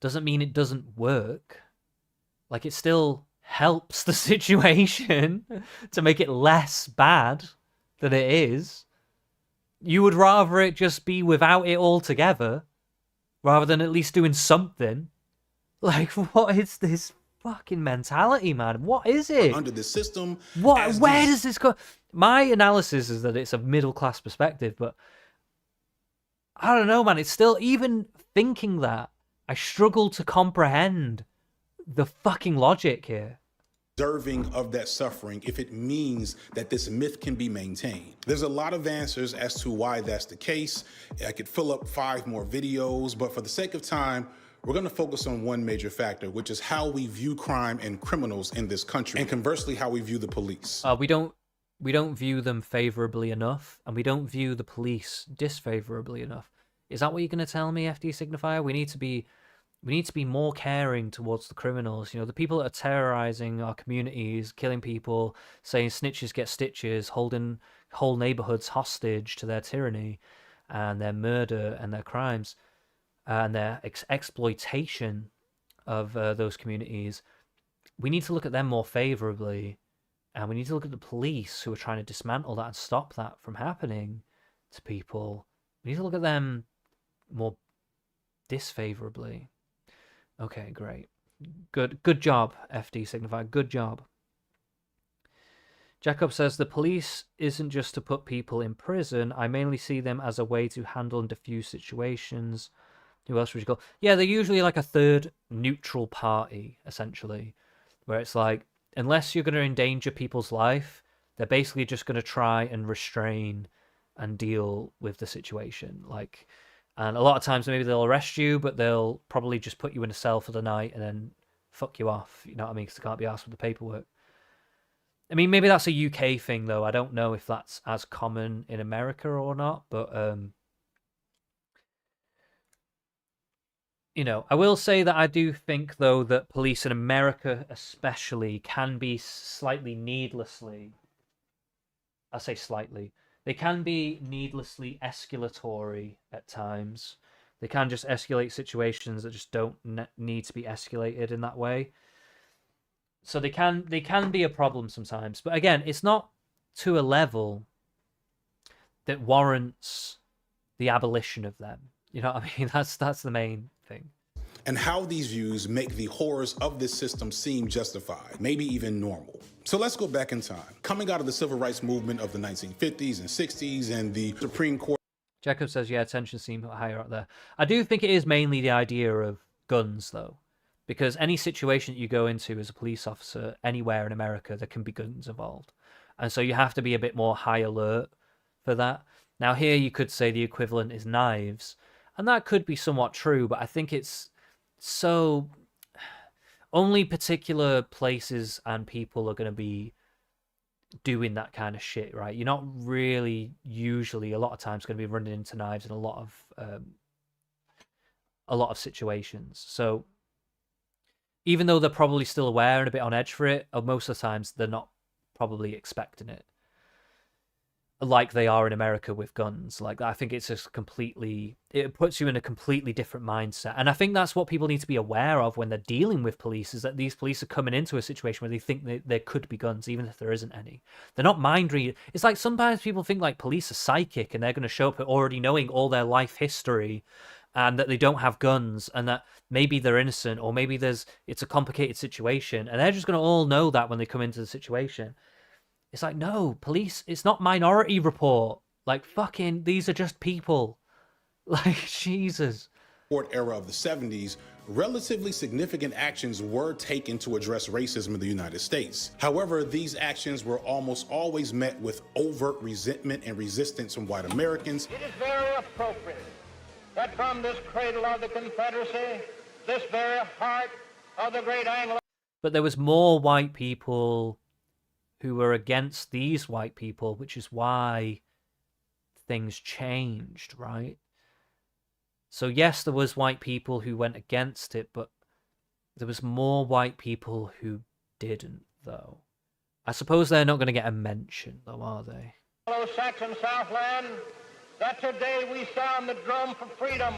doesn't mean it doesn't work. Like, it still helps the situation to make it less bad than it is. You would rather it just be without it altogether, rather than at least doing something. Like, what is this fucking mentality, man? What is it? Under the system. What? Where does this go? My analysis is that it's a middle-class perspective, but I don't know, man. It's still, even thinking that, I struggle to comprehend the fucking logic here. Deserving of that suffering if it means that this myth can be maintained. There's a lot of answers as to why that's the case. I could fill up 5 more videos, but for the sake of time, we're going to focus on one major factor, which is how we view crime and criminals in this country, and conversely, how we view the police. We don't view them favorably enough, and we don't view the police disfavorably enough. Is that what you're going to tell me, FD Signifier? We need to be more caring towards the criminals. You know, the people that are terrorizing our communities, killing people, saying snitches get stitches, holding whole neighborhoods hostage to their tyranny and their murder and their crimes and their exploitation of those communities. We need to look at them more favorably, and we need to look at the police who are trying to dismantle that and stop that from happening to people. We need to look at them more disfavorably. Okay, great. Good job, FD Signifier. Good job. Jacob says, the police isn't just to put people in prison. I mainly see them as a way to handle and diffuse situations. Who else would you call? Yeah, they're usually like a third neutral party, essentially. Where it's like, unless you're going to endanger people's life, they're basically just going to try and restrain and deal with the situation. Like... And a lot of times maybe they'll arrest you, but they'll probably just put you in a cell for the night and then fuck you off. You know what I mean? Because they can't be asked with the paperwork. I mean, maybe that's a UK thing, though. I don't know if that's as common in America or not. But, you know, I will say that I do think, though, that police in America especially can be slightly needlessly... I say slightly... They can be needlessly escalatory at times. They can just escalate situations that just don't need to be escalated in that way. So they can be a problem sometimes. But again, it's not to a level that warrants the abolition of them. You know what I mean? That's the main thing. And how these views make the horrors of this system seem justified, maybe even normal. So let's go back in time. Coming out of the civil rights movement of the 1950s and 60s and the Supreme Court. Jacob says, yeah, tensions seem higher up there. I do think it is mainly the idea of guns, though. Because any situation that you go into as a police officer anywhere in America, there can be guns involved. And so you have to be a bit more high alert for that. Now here you could say the equivalent is knives. And that could be somewhat true, but I think it's so only particular places and people are going to be doing that kind of shit, right? You're not really usually a lot of times going to be running into knives in a lot of situations. So even though they're probably still aware and a bit on edge for it, most of the times they're not probably expecting it. Like they are in America with guns. Like, I think it's just it puts you in a completely different mindset. And I think that's what people need to be aware of when they're dealing with police, is that these police are coming into a situation where they think there could be guns, even if there isn't any. They're not mind reading. It's like sometimes people think like police are psychic and they're going to show up already knowing all their life history and that they don't have guns and that maybe they're innocent or maybe it's a complicated situation. And they're just going to all know that when they come into the situation. It's like, no, police, it's not Minority Report. Like, fucking, these are just people. Like, Jesus. Era of the 70s, relatively significant actions were taken to address racism in the United States. However, these actions were almost always met with overt resentment and resistance from white Americans. It is very appropriate that from this cradle of the Confederacy, this very heart of the great Anglo But there was more white people who were against these white people, which is why things changed, right? So yes, there was white people who went against it, but there was more white people who didn't, though. I suppose they're not going to get a mention, though, are they? Anglo-Saxon Southland, that today we sound the drum for freedom,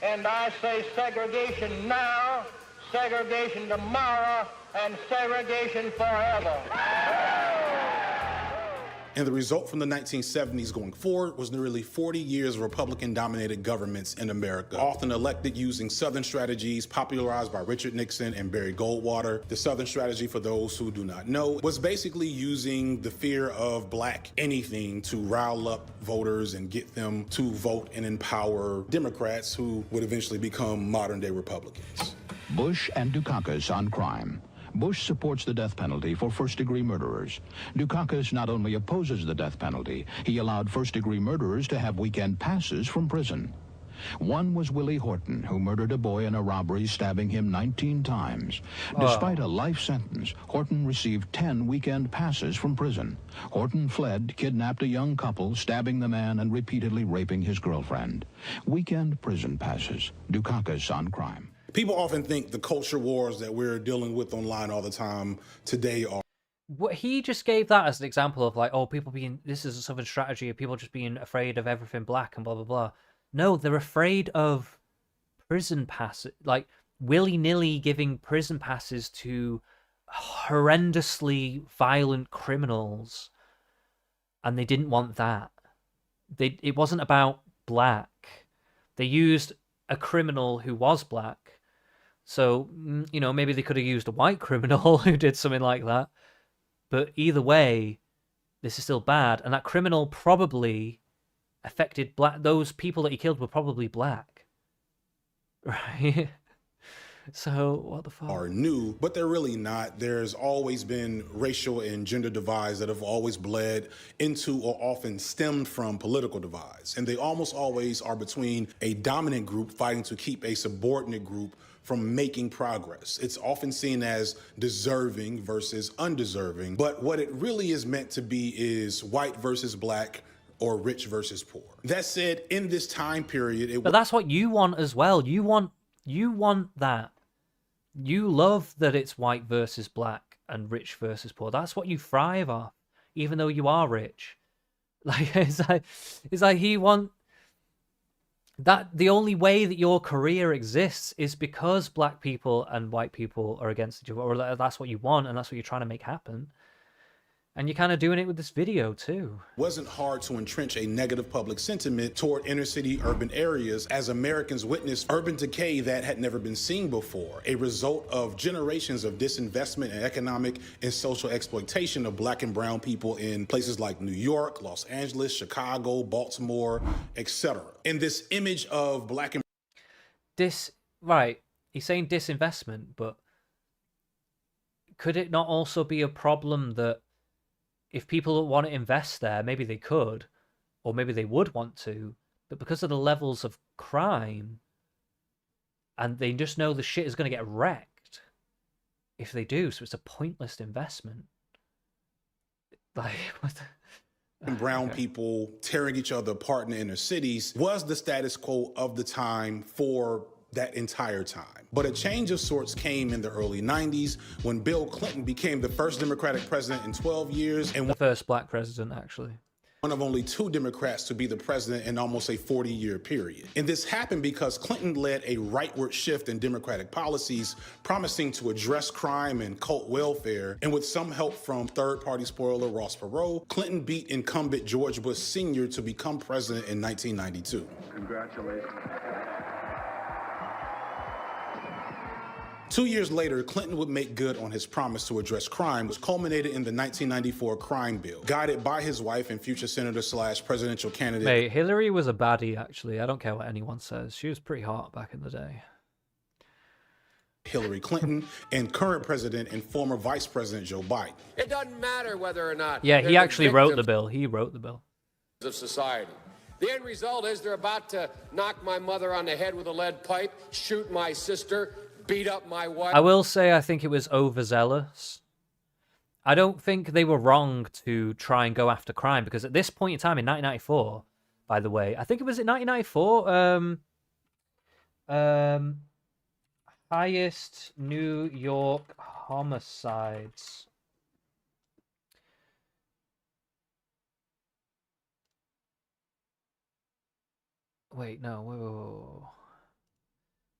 and I say segregation now, segregation tomorrow, and segregation forever. And the result from the 1970s going forward was nearly 40 years of Republican-dominated governments in America, often elected using Southern strategies popularized by Richard Nixon and Barry Goldwater. The Southern strategy, for those who do not know, was basically using the fear of black anything to rile up voters and get them to vote and empower Democrats who would eventually become modern-day Republicans. Bush and Dukakis on crime. Bush supports the death penalty for first-degree murderers. Dukakis not only opposes the death penalty, he allowed first-degree murderers to have weekend passes from prison. One was Willie Horton, who murdered a boy in a robbery, stabbing him 19 times. Despite a life sentence, Horton received 10 weekend passes from prison. Horton fled, kidnapped a young couple, stabbing the man and repeatedly raping his girlfriend. Weekend prison passes. Dukakis on crime. People often think the culture wars that we're dealing with online all the time today are... What he just gave that as an example of like, oh, people being, this is a Southern strategy of people just being afraid of everything black and blah, blah, blah. No, they're afraid of prison passes, like willy-nilly giving prison passes to horrendously violent criminals. And they didn't want that. It wasn't about black. They used a criminal who was black. So, you know, maybe they could have used a white criminal who did something like that. But either way, this is still bad. And that criminal probably affected black. Those people that he killed were probably black. Right? So, what the fuck? Are new, but they're really not. There's always been racial and gender divides that have always bled into or often stemmed from political divides. And they almost always are between a dominant group fighting to keep a subordinate group from making progress. It's often seen as deserving versus undeserving, but what it really is meant to be is white versus black or rich versus poor. That said, in this time period... But that's what you want as well. You want that. You love that it's white versus black and rich versus poor. That's what you thrive off, even though you are rich. Like it's like he want that. The only way that your career exists is because black people and white people are against each other, or that's what you want, and that's what you're trying to make happen. And you're kind of doing it with this video too. Wasn't hard to entrench a negative public sentiment toward inner city urban areas as Americans witnessed urban decay that had never been seen before, a result of generations of disinvestment and economic and social exploitation of black and brown people in places like New York, Los Angeles, Chicago, Baltimore, etc. And this image of black and... Right, he's saying disinvestment, but could it not also be a problem that if people want to invest there, maybe they could, or maybe they would want to, but because of the levels of crime, and they just know the shit is going to get wrecked if they do, so it's a pointless investment. Like, what the... and brown people tearing each other apart in the inner cities was the status quo of the time for that entire time. But a change of sorts came in the early 90s when Bill Clinton became the first Democratic president in 12 years. And the first black president, actually. One of only 2 Democrats to be the president in almost a 40-year period. And this happened because Clinton led a rightward shift in Democratic policies, promising to address crime and cult welfare. And with some help from third-party spoiler Ross Perot, Clinton beat incumbent George Bush Sr. to become president in 1992. Congratulations. 2 years later, Clinton would make good on his promise to address crime, which culminated in the 1994 crime bill, guided by his wife and future senator/presidential candidate. Mate, Hillary was a baddie, actually. I don't care what anyone says. She was pretty hot back in the day. Hillary Clinton and current president and former vice president Joe Biden. It doesn't matter whether or not... Yeah, he actually wrote the bill. He wrote the bill. ...of society. The end result is they're about to knock my mother on the head with a lead pipe, shoot my sister, beat up my wife. I will say I think it was overzealous. I don't think they were wrong to try and go after crime, because at this point in time in 1994, by the way, I think it was in 1994, highest New York homicides. Wait, no, whoa.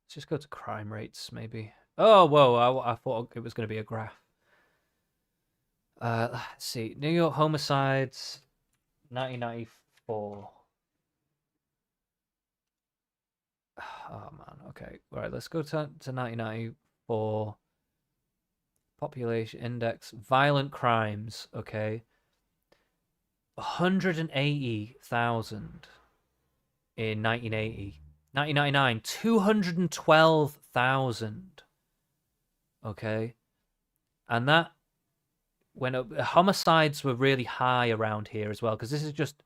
Let's just go to crime rates, maybe. Oh, whoa, I thought it was going to be a graph. Let's see. New York homicides, 1994. Oh, man, okay. All right, let's go to 1994. Population index, violent crimes, okay. 180,000 in 1980. 1999, 212,000. Okay. And that went up. Homicides were really high around here as well, because this is just,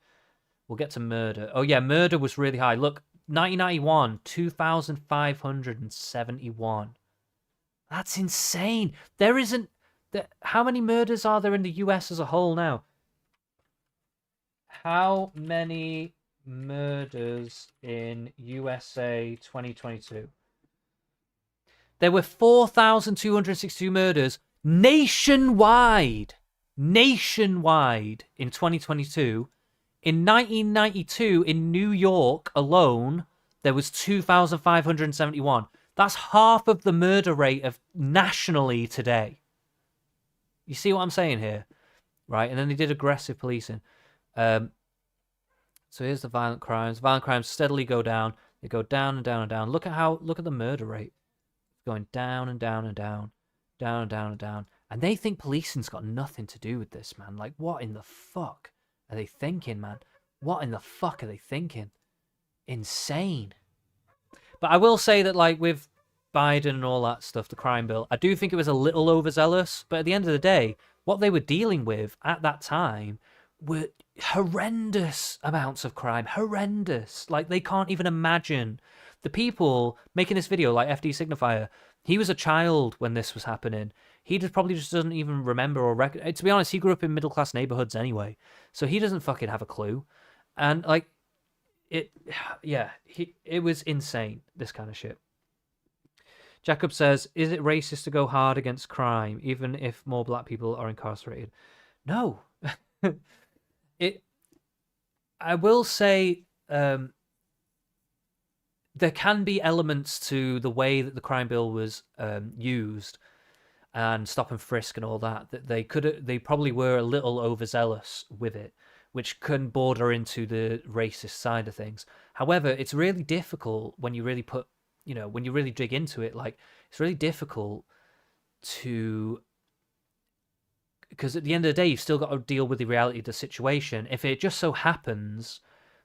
we'll get to murder. Oh, yeah, murder was really high. Look, 1991, 2,571. That's insane. There isn't. How many murders are there in the US as a whole now? How many murders in USA 2022? There were 4,262 murders nationwide. Nationwide in 2022. In 1992, in New York alone, there was 2,571. That's half of the murder rate of nationally today. You see what I'm saying here? Right? And then they did aggressive policing. So here's the violent crimes. Violent crimes steadily go down. They go down and down and down. Look at the murder rate. It's going down and down and down. Down and down and down. And they think policing's got nothing to do with this, man. Like, what in the fuck are they thinking, man? What in the fuck are they thinking? Insane. But I will say that, like, with Biden and all that stuff, the crime bill, I do think it was a little overzealous. But at the end of the day, what they were dealing with at that time were horrendous amounts of crime. Horrendous. Like, they can't even imagine. The people making this video, like FD Signifier, he was a child when this was happening. He probably just doesn't even remember or recognize. To be honest, he grew up in middle-class neighborhoods anyway. So he doesn't fucking have a clue. And, like, it was insane, this kind of shit. Jacob says, is it racist to go hard against crime, even if more black people are incarcerated? No. I will say, there can be elements to the way that the crime bill was used, and stop and frisk and all that, that they probably were a little overzealous with it, which can border into the racist side of things. However, it's really difficult when you really when you really dig into it, like, it's really difficult to, because at the end of the day, you've still got to deal with the reality of the situation. If it just so happens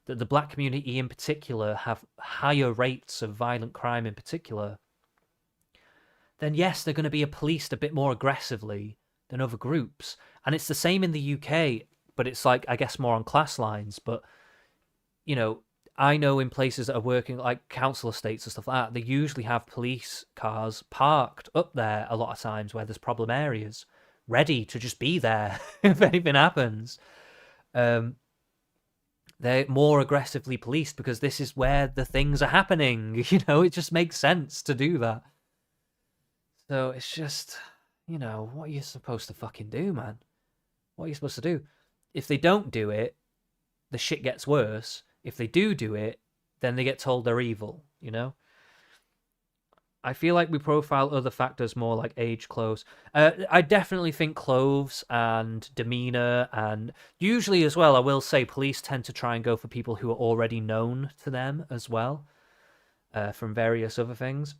that the black community in particular have higher rates of violent crime in particular, then yes, they're going to be policed a bit more aggressively than other groups. And it's the same in the UK, but it's like, I guess, more on class lines. But, I know in places that are working like council estates and stuff like that, they usually have police cars parked up there a lot of times where there's problem areas, ready to just be there if anything happens. They're more aggressively policed because this is where the things are happening. It just makes sense to do that. So it's just, what are you supposed to fucking do, man? What are you supposed to do? If they don't do it, the shit gets worse. If they do it, then they get told they're evil, I feel like we profile other factors more, like age, clothes. I definitely think clothes and demeanor, and usually as well, I will say police tend to try and go for people who are already known to them as well, from various other things.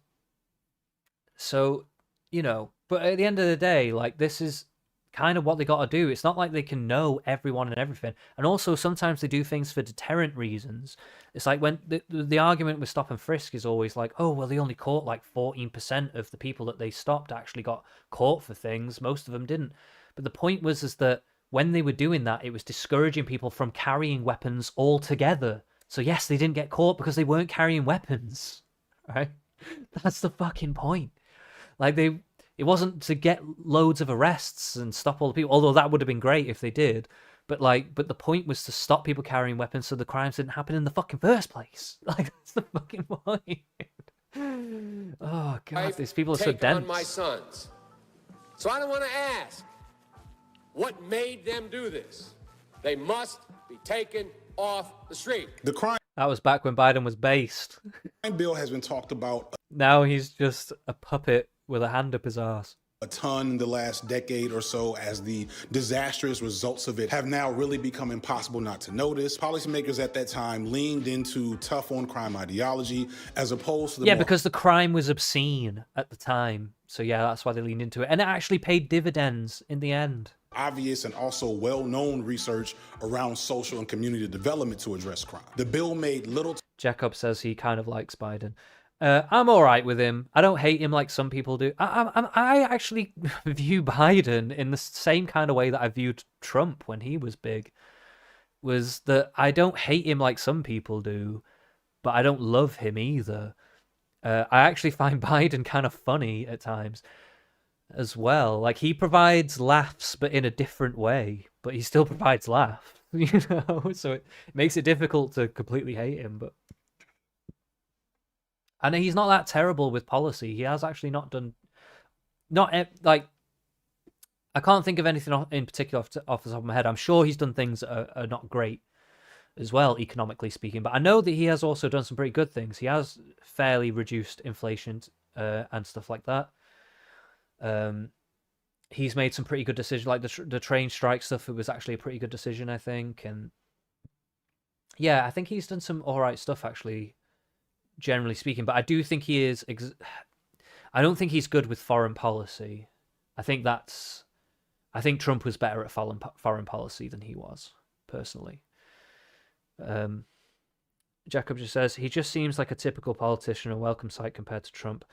So, but at the end of the day, like, this is kind of what they got to do. It's not like they can know everyone and everything. And also, sometimes they do things for deterrent reasons. It's like when the argument with stop and frisk is always like, oh, well, they only caught like 14% of the people that they stopped actually got caught for things. Most of them didn't. But the point was is that when they were doing that, it was discouraging people from carrying weapons altogether. So yes, they didn't get caught because they weren't carrying weapons, right? That's the fucking point. Like it wasn't to get loads of arrests and stop all the people, although that would have been great if they did. But the point was to stop people carrying weapons so the crimes didn't happen in the fucking first place. Like, that's the fucking point. Oh God, these people are so take dense. on my sons. So I don't want to ask what made them do this. They must be taken off the street. The crime That was back when Biden was based. bill has been talked about Now he's just a puppet with a hand up his ass. a ton in the last decade or so, as the disastrous results of it have now really become impossible not to notice. Policymakers at that time leaned into tough on crime ideology as opposed to the Yeah, more because the crime was obscene at the time. So yeah, that's why they leaned into it. And it actually paid dividends in the end. obvious and also well-known research around social and community development to address crime. The bill made little Jacob says he kind of likes Biden. I'm all right with him. I don't hate him like some people do. I actually view Biden in the same kind of way that I viewed Trump when he was big. Was that I don't hate him like some people do, but I don't love him either. I actually find Biden kind of funny at times as well. Like, he provides laughs, but in a different way. But he still provides laughs, you know? So it makes it difficult to completely hate him, but... And he's not that terrible with policy. He has actually not done... like... I can't think of anything in particular off the top of my head. I'm sure he's done things that are not great as well, economically speaking. But I know that he has also done some pretty good things. He has fairly reduced inflation and stuff like that. He's made some pretty good decisions, like the train strike stuff. It was actually a pretty good decision, I think. And yeah, I think he's done some all right stuff, actually, generally speaking. But I do think he is... I don't think he's good with foreign policy. I think Trump was better at foreign policy than he was, personally. Jacob just says, he just seems like a typical politician, a welcome sight compared to Trump.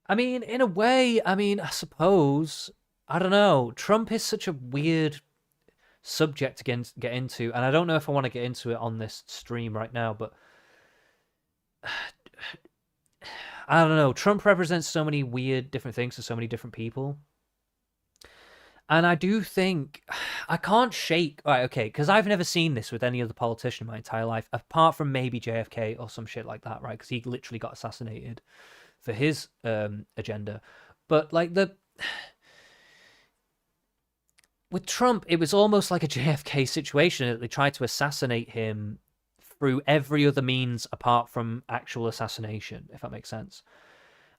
I mean, in a way, I suppose, I don't know. Trump is such a weird subject to get into, and I don't know if I want to get into it on this stream right now, but I don't know. Trump represents so many weird different things to so many different people. And I do think, I can't shake, right, okay, because I've never seen this with any other politician in my entire life, apart from maybe JFK or some shit like that, right? Because he literally got assassinated for his agenda. But, like, with Trump, it was almost like a JFK situation that they tried to assassinate him through every other means apart from actual assassination, if that makes sense.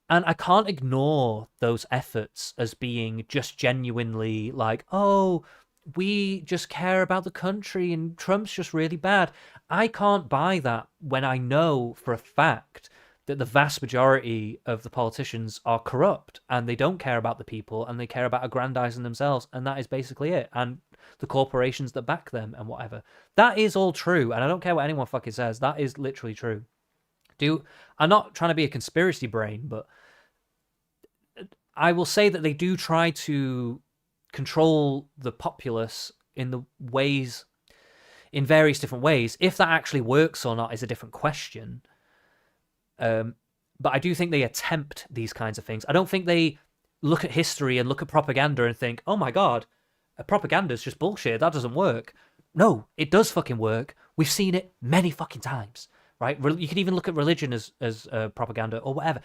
And I can't ignore those efforts as being just genuinely like, oh, we just care about the country and Trump's just really bad. I can't buy that when I know for a fact that the vast majority of the politicians are corrupt and they don't care about the people and they care about aggrandizing themselves. And that is basically it. And the corporations that back them and whatever. That is all true. And I don't care what anyone fucking says. That is literally true. I'm not trying to be a conspiracy brain, but I will say that they do try to control the populace in various different ways. If that actually works or not is a different question. But I do think they attempt these kinds of things. I don't think they look at history and look at propaganda and think, oh my God, propaganda is just bullshit. That doesn't work. No, it does fucking work. We've seen it many fucking times. Right? You can even look at religion as propaganda or whatever.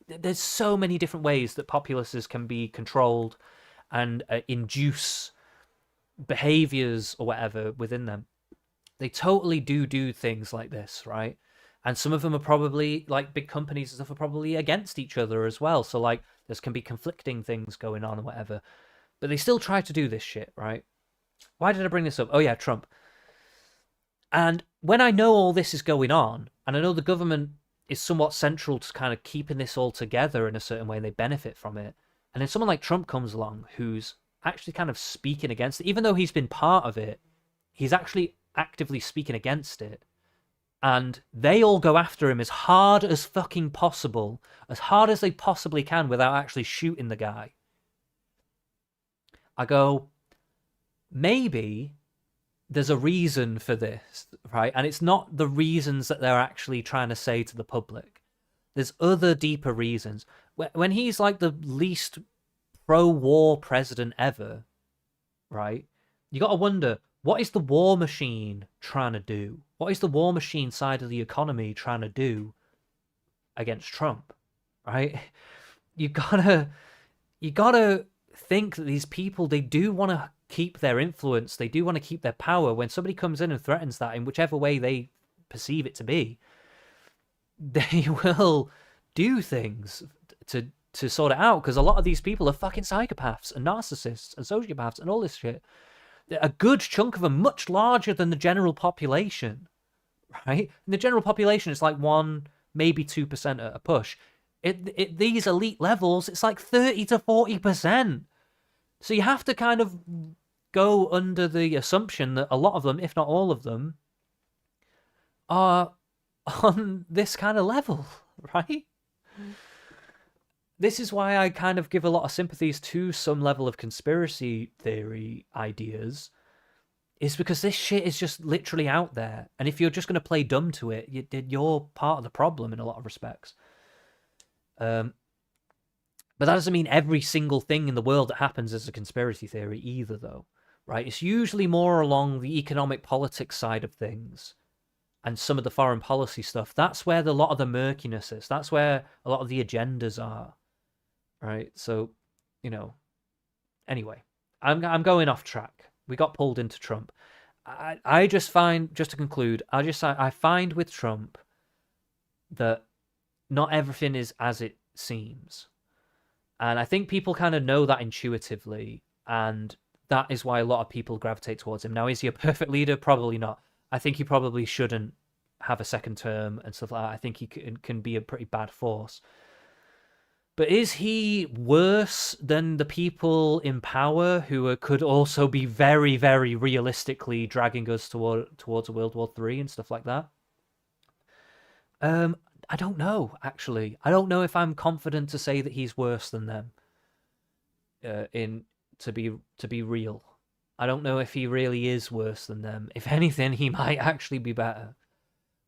There's so many different ways that populaces can be controlled and induce behaviors or whatever within them. They totally do things like this, right? And some of them are probably, like, big companies and stuff are probably against each other as well. So, like, there can be conflicting things going on or whatever. But they still try to do this shit, right? Why did I bring this up? Oh, yeah, Trump. And when I know all this is going on, and I know the government is somewhat central to kind of keeping this all together in a certain way, and they benefit from it, and then someone like Trump comes along who's actually kind of speaking against it, even though he's been part of it, he's actually actively speaking against it, and they all go after him as hard as fucking possible, as hard as they possibly can without actually shooting the guy. I go, maybe there's a reason for this, right? And it's not the reasons that they're actually trying to say to the public. There's other deeper reasons. When he's like the least pro-war president ever, right? You got to wonder, what is the war machine trying to do? What is the war machine side of the economy trying to do against Trump, right? You gotta think that these people, they do want to keep their influence, they do want to keep their power. When somebody comes in and threatens that in whichever way they perceive it to be, they will do things to sort it out, because a lot of these people are fucking psychopaths and narcissists and sociopaths and all this shit. A good chunk of them, much larger than the general population, right? And the general population is like 1, maybe 2% at a push. These elite levels, it's like 30 to 40%. So you have to kind of go under the assumption that a lot of them, if not all of them, are on this kind of level, right? This is why I kind of give a lot of sympathies to some level of conspiracy theory ideas, is because this shit is just literally out there. And if you're just going to play dumb to it, you're part of the problem in a lot of respects. But that doesn't mean every single thing in the world that happens is a conspiracy theory either, though, right? It's usually more along the economic politics side of things and some of the foreign policy stuff. That's where a lot of the murkiness is. That's where a lot of the agendas are, right? So, anyway, I'm going off track. We got pulled into Trump. I just find, just to conclude, I find with Trump that not everything is as it seems. And I think people kind of know that intuitively, and that is why a lot of people gravitate towards him. Now, is he a perfect leader? Probably not. I think he probably shouldn't have a second term and stuff like that. I think he can be a pretty bad force. But is he worse than the people in power who could also be very, very realistically dragging us towards a World War III and stuff like that? I don't know, actually. I don't know if I'm confident to say that he's worse than them. To be real, I don't know if he really is worse than them. If anything, he might actually be better,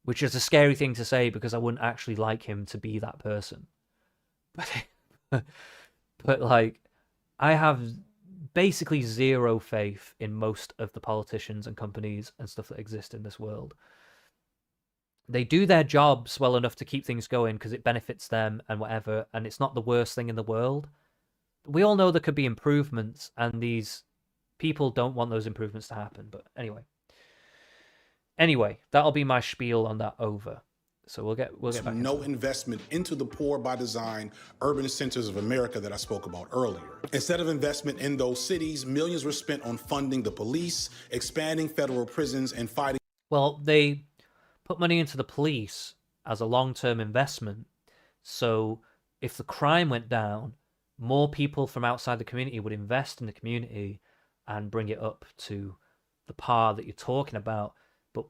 which is a scary thing to say because I wouldn't actually like him to be that person. But like, I have basically zero faith in most of the politicians and companies and stuff that exist in this world. They do their jobs well enough to keep things going because it benefits them and whatever, and it's not the worst thing in the world. We all know there could be improvements, and these people don't want those improvements to happen. But anyway, that'll be my spiel on that over. So we'll get back. No investment into the poor by design urban centers of America that I spoke about earlier. Instead of investment in those cities, millions were spent on funding the police, expanding federal prisons, and fighting. Well, they put money into the police as a long-term investment. So if the crime went down, more people from outside the community would invest in the community and bring it up to the par that you're talking about. But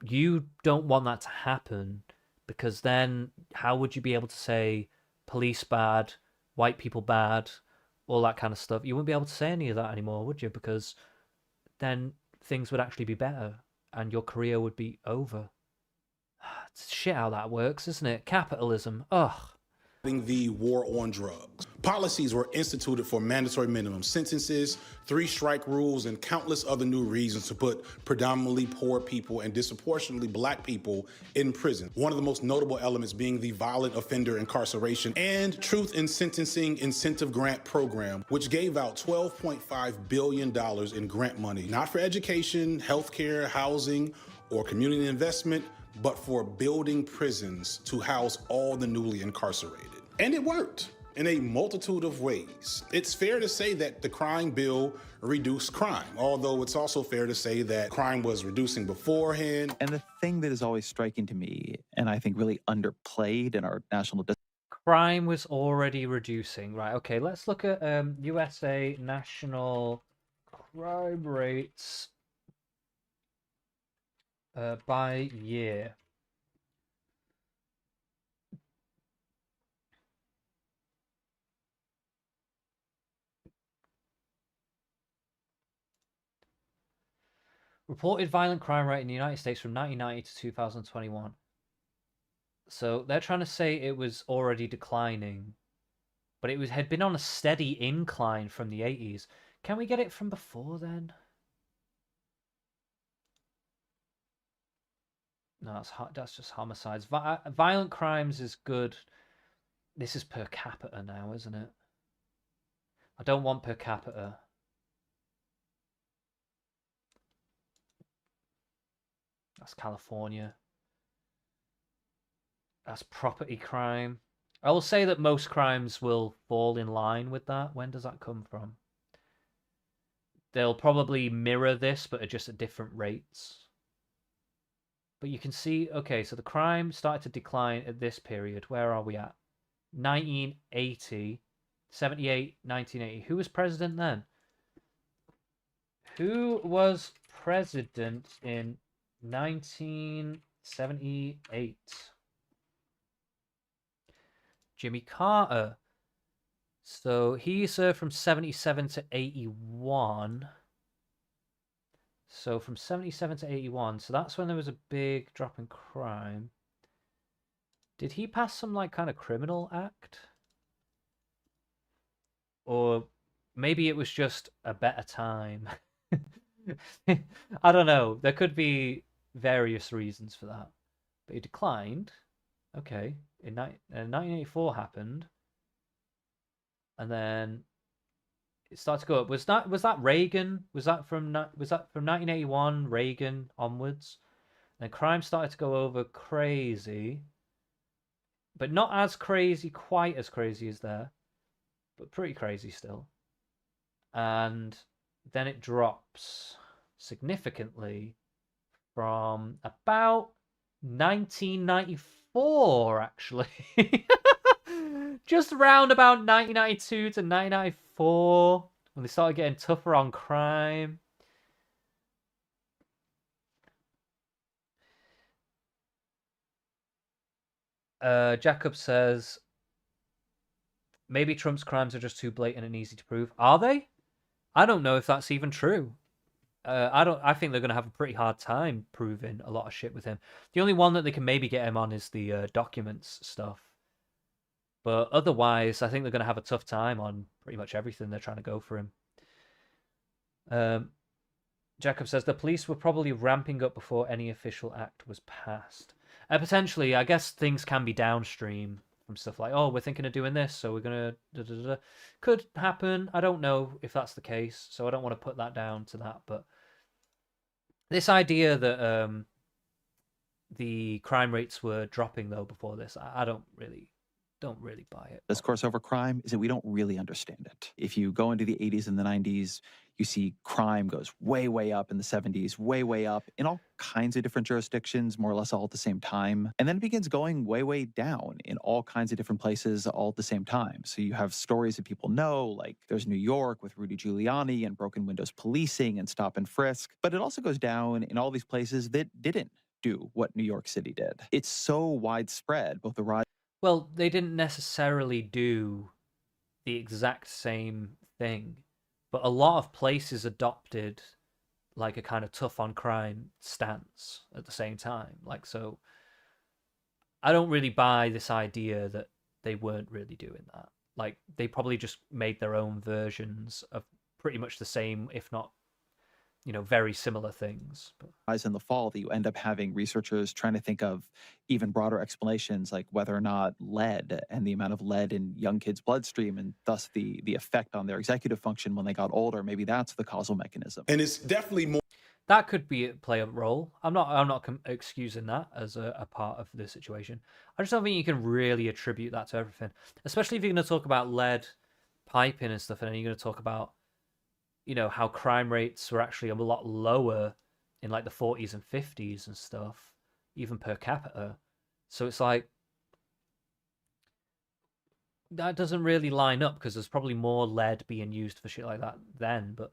you don't want that to happen, because then how would you be able to say police bad, white people bad, all that kind of stuff? You wouldn't be able to say any of that anymore, would you? Because then things would actually be better and your career would be over. It's shit how that works, isn't it? Capitalism. Ugh. The war on drugs. Policies were instituted for mandatory minimum sentences, 3-strike rules, and countless other new reasons to put predominantly poor people and disproportionately black people in prison. One of the most notable elements being the violent offender incarceration and truth in sentencing incentive grant program, which gave out $12.5 billion in grant money, not for education, healthcare, housing, or community investment, but for building prisons to house all the newly incarcerated. And it worked in a multitude of ways. It's fair to say that the crime bill reduced crime, although it's also fair to say that crime was reducing beforehand. And the thing that is always striking to me, and I think really underplayed in our national crime was already reducing. Right, okay, let's look at USA national crime rates by year. Reported violent crime rate in the United States from 1990 to 2021. So they're trying to say it was already declining, but it had been on a steady incline from the 80s. Can we get it from before then? No, that's just homicides. Violent crimes is good. This is per capita now, isn't it? I don't want per capita. That's California. That's property crime. I will say that most crimes will fall in line with that. When does that come from? They'll probably mirror this, but are just at different rates. But you can see, okay, so the crime started to decline at this period. Where are we at? 1980, 78, 1980. Who was president then? Who was president in 1978? Jimmy Carter. So he served from 77 to 81. So from 77 to 81. So that's when there was a big drop in crime. Did he pass some like kind of criminal act? Or maybe it was just a better time. I don't know. There could be various reasons for that. But he declined. Okay. In 1984 happened. And then it started to go up. Was that Reagan? Was that from 1981 Reagan onwards? And then crime started to go over crazy. But not as crazy, quite as crazy as there. But pretty crazy still. And then it drops significantly from about 1994, actually. Just around about 1992 to 1994, when they started getting tougher on crime. Jacob says, maybe Trump's crimes are just too blatant and easy to prove. Are they? I don't know if that's even true. I think they're going to have a pretty hard time proving a lot of shit with him. The only one that they can maybe get him on is the documents stuff. But otherwise, I think they're going to have a tough time on pretty much everything they're trying to go for him. Jacob says, the police were probably ramping up before any official act was passed. Potentially, I guess things can be downstream from stuff like, oh, we're thinking of doing this, so we're going to... Could happen. I don't know if that's the case, so I don't want to put that down to that. But this idea that the crime rates were dropping, though, before this, I don't really buy it. Discourse over crime is that we don't really understand it. If you go into the 80s and the 90s, you see crime goes way, way up in the 70s, way, way up in all kinds of different jurisdictions, more or less all at the same time. And then it begins going way, way down in all kinds of different places all at the same time. So you have stories that people know, like there's New York with Rudy Giuliani and broken windows policing and stop and frisk. But it also goes down in all these places that didn't do what New York City did. It's so widespread, both the rise... Well, they didn't necessarily do the exact same thing, but a lot of places adopted like a kind of tough on crime stance at the same time. Like, so I don't really buy this idea that they weren't really doing that. Like, they probably just made their own versions of pretty much the same, if not, very similar things. Rise in the fall that you end up having researchers trying to think of even broader explanations, like whether or not lead and the amount of lead in young kids' bloodstream and thus the effect on their executive function when they got older, maybe that's the causal mechanism. And it's definitely more... That could play a role. I'm not excusing that as a part of the situation. I just don't think you can really attribute that to everything, especially if you're going to talk about lead piping and stuff, and then you're going to talk about how crime rates were actually a lot lower in like the 40s and 50s and stuff, even per capita. So it's like, that doesn't really line up because there's probably more lead being used for shit like that then. But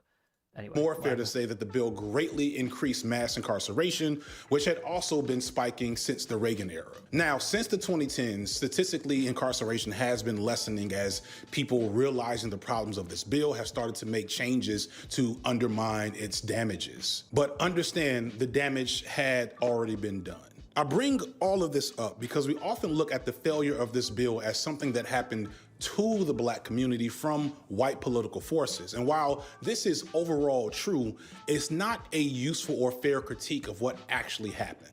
anyway, more fair to say that the bill greatly increased mass incarceration, which had also been spiking since the Reagan era. Now, since the 2010s, statistically, incarceration has been lessening as people realizing the problems of this bill have started to make changes to undermine its damages. But understand, the damage had already been done. I bring all of this up because we often look at the failure of this bill as something that happened to the black community from white political forces. And while this is overall true, it's not a useful or fair critique of what actually happened.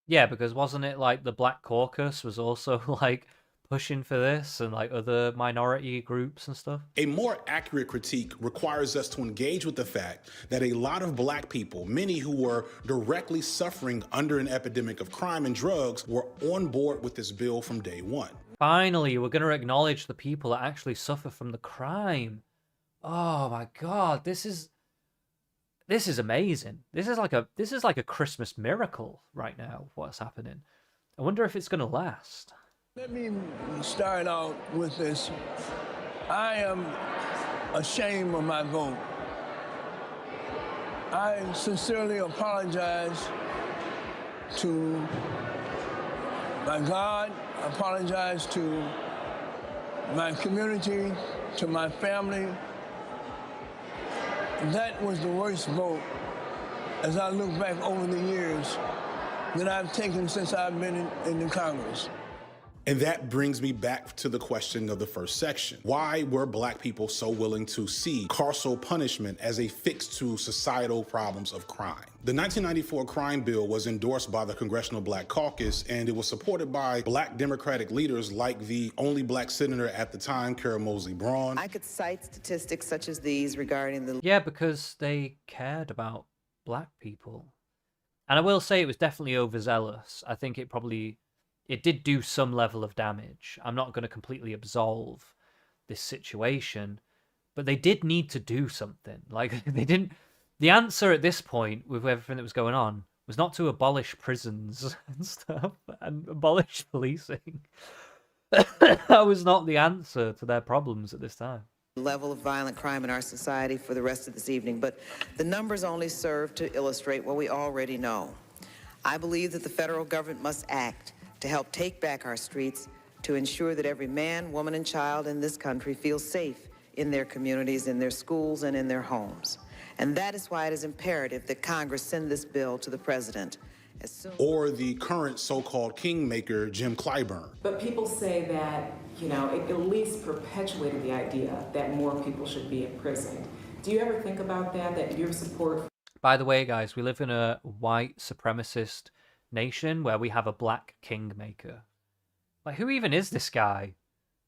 Yeah, because wasn't it like the Black Caucus was also like pushing for this and like other minority groups and stuff? A more accurate critique requires us to engage with the fact that a lot of black people, many who were directly suffering under an epidemic of crime and drugs, were on board with this bill from day one. Finally, we're going to acknowledge the people that actually suffer from the crime. Oh my god, this is amazing. This is like a Christmas miracle right now, what's happening. I wonder if it's going to last. Let me start out with this. I am ashamed of my vote. I sincerely apologize to my God, apologize to my community, to my family. That was the worst vote, as I look back over the years, that I've taken since I've been in the Congress. And that brings me back to the question of the first section. Why were black people so willing to see carceral punishment as a fix to societal problems of crime? The 1994 crime bill was endorsed by the Congressional Black Caucus, and it was supported by black Democratic leaders like the only black senator at the time, Carol Moseley Braun. I could cite statistics such as these regarding the... Yeah, because they cared about black people. And I will say it was definitely overzealous. I think it did do some level of damage. I'm not going to completely absolve this situation, but they did need to do something. Like, they didn't... The answer at this point, with everything that was going on, was not to abolish prisons and stuff, and abolish policing. That was not the answer to their problems at this time. Level of violent crime in our society for the rest of this evening, but the numbers only serve to illustrate what we already know. I believe that the federal government must act to help take back our streets, to ensure that every man, woman, and child in this country feels safe in their communities, in their schools, and in their homes. And that is why it is imperative that Congress send this bill to the president as soon... Or the current so-called kingmaker, Jim Clyburn. But people say that, you know, it at least perpetuated the idea that more people should be imprisoned. Do you ever think about that your support... By the way, guys, we live in a white supremacist nation where we have a black kingmaker. Like, who even is this guy?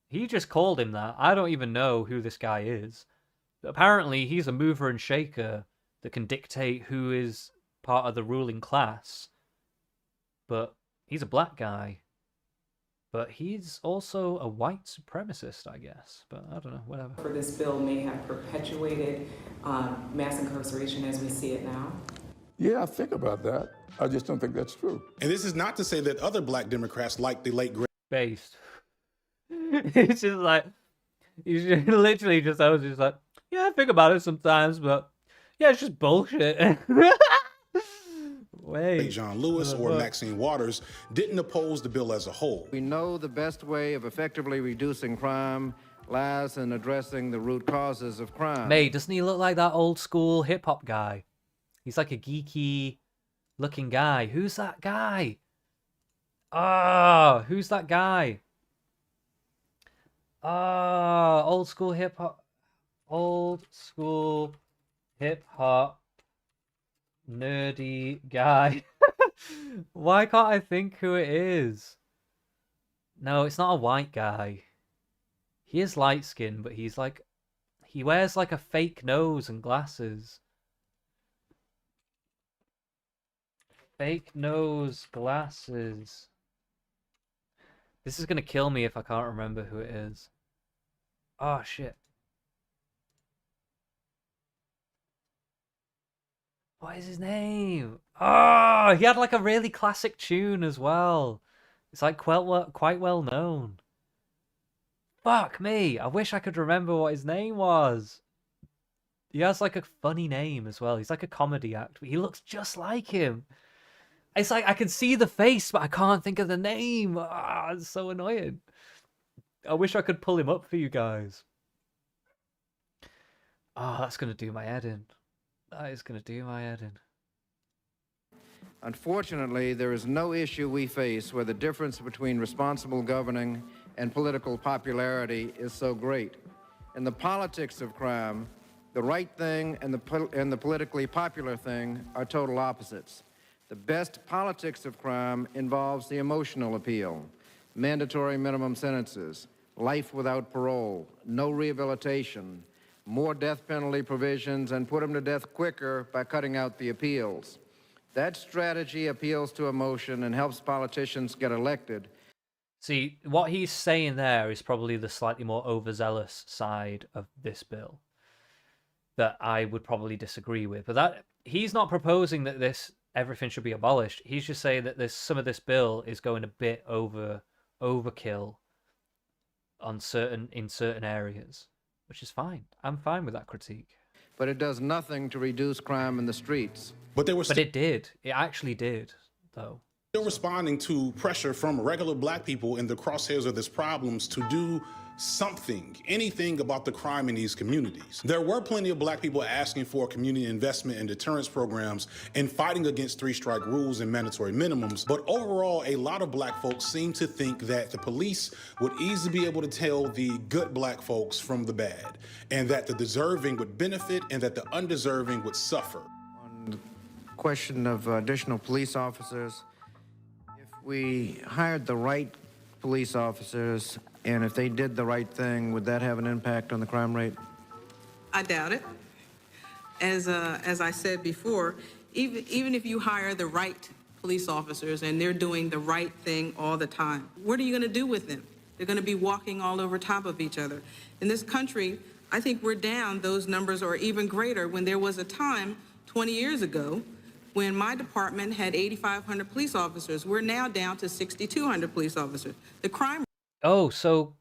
He just called him that. I don't even know who this guy is. But apparently, he's a mover and shaker that can dictate who is part of the ruling class. But he's a black guy. But he's also a white supremacist, I guess. But I don't know, whatever. For this bill may have perpetuated mass incarceration as we see it now? Yeah, I think about that. I just don't think that's true. And this is not to say that other black Democrats like the late great... Based. It's just like... He's literally just, I was just like, yeah, I think about it sometimes, but yeah, it's just bullshit. Wait. John Lewis or Maxine Waters didn't oppose the bill as a whole. We know the best way of effectively reducing crime lies in addressing the root causes of crime. Mate, doesn't he look like that old school hip hop guy? He's like a geeky looking guy. Who's that guy? Oh, who's that guy? Oh, old school hip hop nerdy guy. Why can't I think who it is? No, it's not a white guy. He is light skinned, but he's like, he wears like a fake nose and glasses. Fake nose, glasses. This is gonna kill me if I can't remember who it is. Oh shit. What is his name? Oh, he had like a really classic tune as well. It's like quite well known. Fuck me. I wish I could remember what his name was. He has like a funny name as well. He's like a comedy actor. He looks just like him. It's like I can see the face, but I can't think of the name. Ah, it's so annoying. I wish I could pull him up for you guys. Oh, that's going to do my head in. That is going to do my head in. Unfortunately, there is no issue we face where the difference between responsible governing and political popularity is so great. In the politics of crime, the right thing and the politically popular thing are total opposites. The best politics of crime involves the emotional appeal, mandatory minimum sentences, life without parole, no rehabilitation, more death penalty provisions, and put them to death quicker by cutting out the appeals. That strategy appeals to emotion and helps politicians get elected. See, what he's saying there is probably the slightly more overzealous side of this bill that I would probably disagree with. But that he's not proposing that everything should be abolished. He's just saying that some of this bill is going a bit overkill in certain areas, which is fine. I'm fine with that critique. But it does nothing to reduce crime in the streets. But it did. It actually did, though. Still responding to pressure from regular black people in the crosshairs of this problems to do something, anything about the crime in these communities. There were plenty of black people asking for community investment and deterrence programs and fighting against three-strike rules and mandatory minimums. But overall, a lot of black folks seem to think that the police would easily be able to tell the good black folks from the bad, and that the deserving would benefit and that the undeserving would suffer. On the question of additional police officers, if we hired the right police officers and if they did the right thing, would that have an impact on the crime rate? I doubt it. As I said before, even if you hire the right police officers and they're doing the right thing all the time, what are you going to do with them? They're going to be walking all over top of each other. In this country, I think we're down. Those numbers are even greater. When there was a time 20 years ago when my department had 8,500 police officers, we're now down to 6,200 police officers. The crime. Oh, so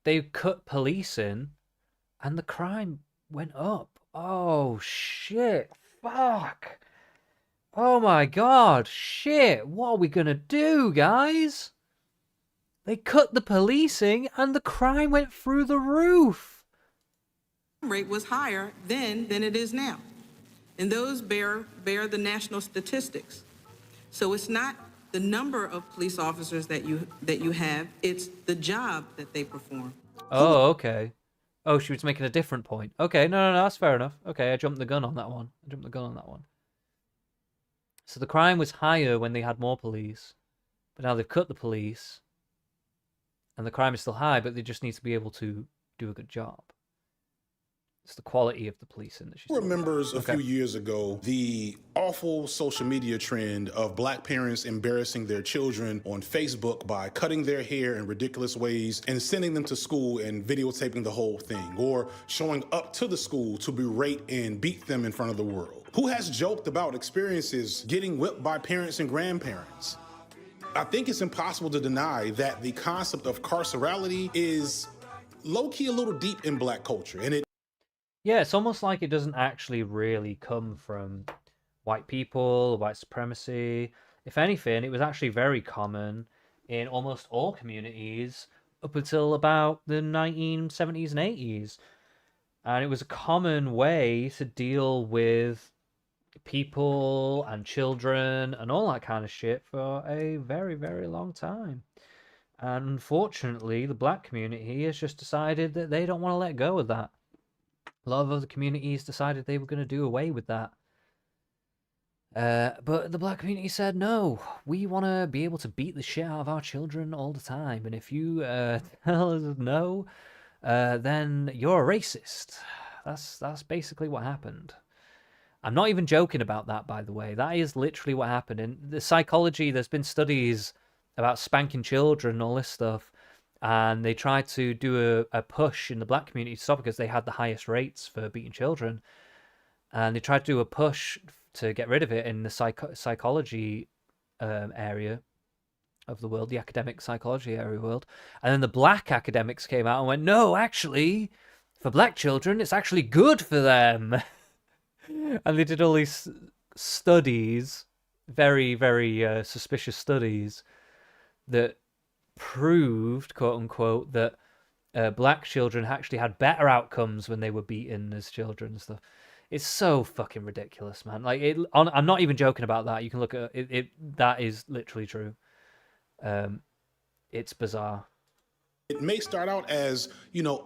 they cut police in and the crime went up. Oh, shit. Fuck. Oh my god. Shit. What are we gonna do, guys? They cut the policing and the crime went through the roof. Rate was higher then than it is now. And those bear the national statistics. So it's not the number of police officers that you have, it's the job that they perform. Oh, okay. Oh, she was making a different point. Okay, no, that's fair enough. Okay, I jumped the gun on that one. So the crime was higher when they had more police, but now they've cut the police, and the crime is still high, but they just need to be able to do a good job. It's the quality of the policing that she's Remembers a few years ago the awful social media trend of black parents embarrassing their children on Facebook by cutting their hair in ridiculous ways and sending them to school and videotaping the whole thing, or showing up to the school to berate and beat them in front of the world. Who has joked about experiences getting whipped by parents and grandparents? I think it's impossible to deny that the concept of carcerality is low-key a little deep in black culture, and Yeah, it's almost like it doesn't actually really come from white people, white supremacy. If anything, it was actually very common in almost all communities up until about the 1970s and 80s. And it was a common way to deal with people and children and all that kind of shit for a very, very long time. And unfortunately, the black community has just decided that they don't want to let go of that. A lot of other communities decided they were going to do away with that. But the black community said, no, we want to be able to beat the shit out of our children all the time. And if you tell us no, then you're a racist. That's basically what happened. I'm not even joking about that, by the way. That is literally what happened. In the psychology, there's been studies about spanking children and all this stuff. And they tried to do a push in the black community to stop, because they had the highest rates for beating children. And they tried to do a push to get rid of it in the psychology area of the world, the academic psychology area of the world. And then the black academics came out and went, no, actually, for black children, it's actually good for them. And they did all these studies, very, very suspicious studies, that proved, quote unquote, that black children actually had better outcomes when they were beaten as children and stuff. It's so fucking ridiculous, man. Like, I'm not even joking about that. You can look at it. That is literally true. It's bizarre. It may start out as,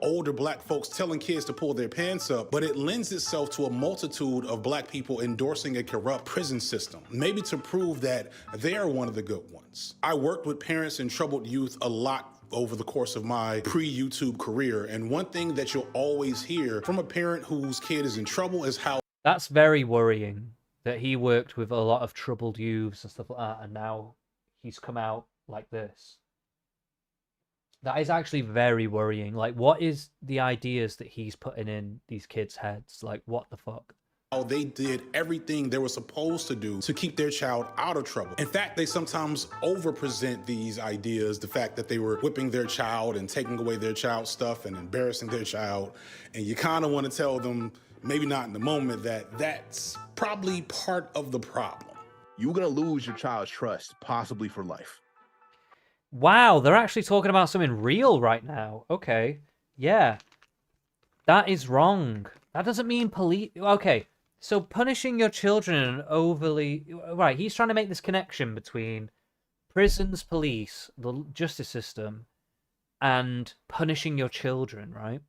older black folks telling kids to pull their pants up, but it lends itself to a multitude of black people endorsing a corrupt prison system, maybe to prove that they are one of the good ones. I worked with parents and troubled youth a lot over the course of my pre-YouTube career, and one thing that you'll always hear from a parent whose kid is in trouble is how That's very worrying that he worked with a lot of troubled youths and stuff like that, and now he's come out like this. That is actually very worrying. Like, what is the ideas that he's putting in these kids' heads? Like, what the fuck? they did everything they were supposed to do to keep their child out of trouble. In fact, they sometimes overpresent these ideas, the fact that they were whipping their child and taking away their child's stuff and embarrassing their child. And you kind of want to tell them, maybe not in the moment, that that's probably part of the problem. You're going to lose your child's trust, possibly for life. Wow, they're actually talking about something real right now. Okay. Yeah. That is wrong. That doesn't mean police... Okay, so punishing your children overly... Right, he's trying to make this connection between prisons, police, the justice system, and punishing your children, right?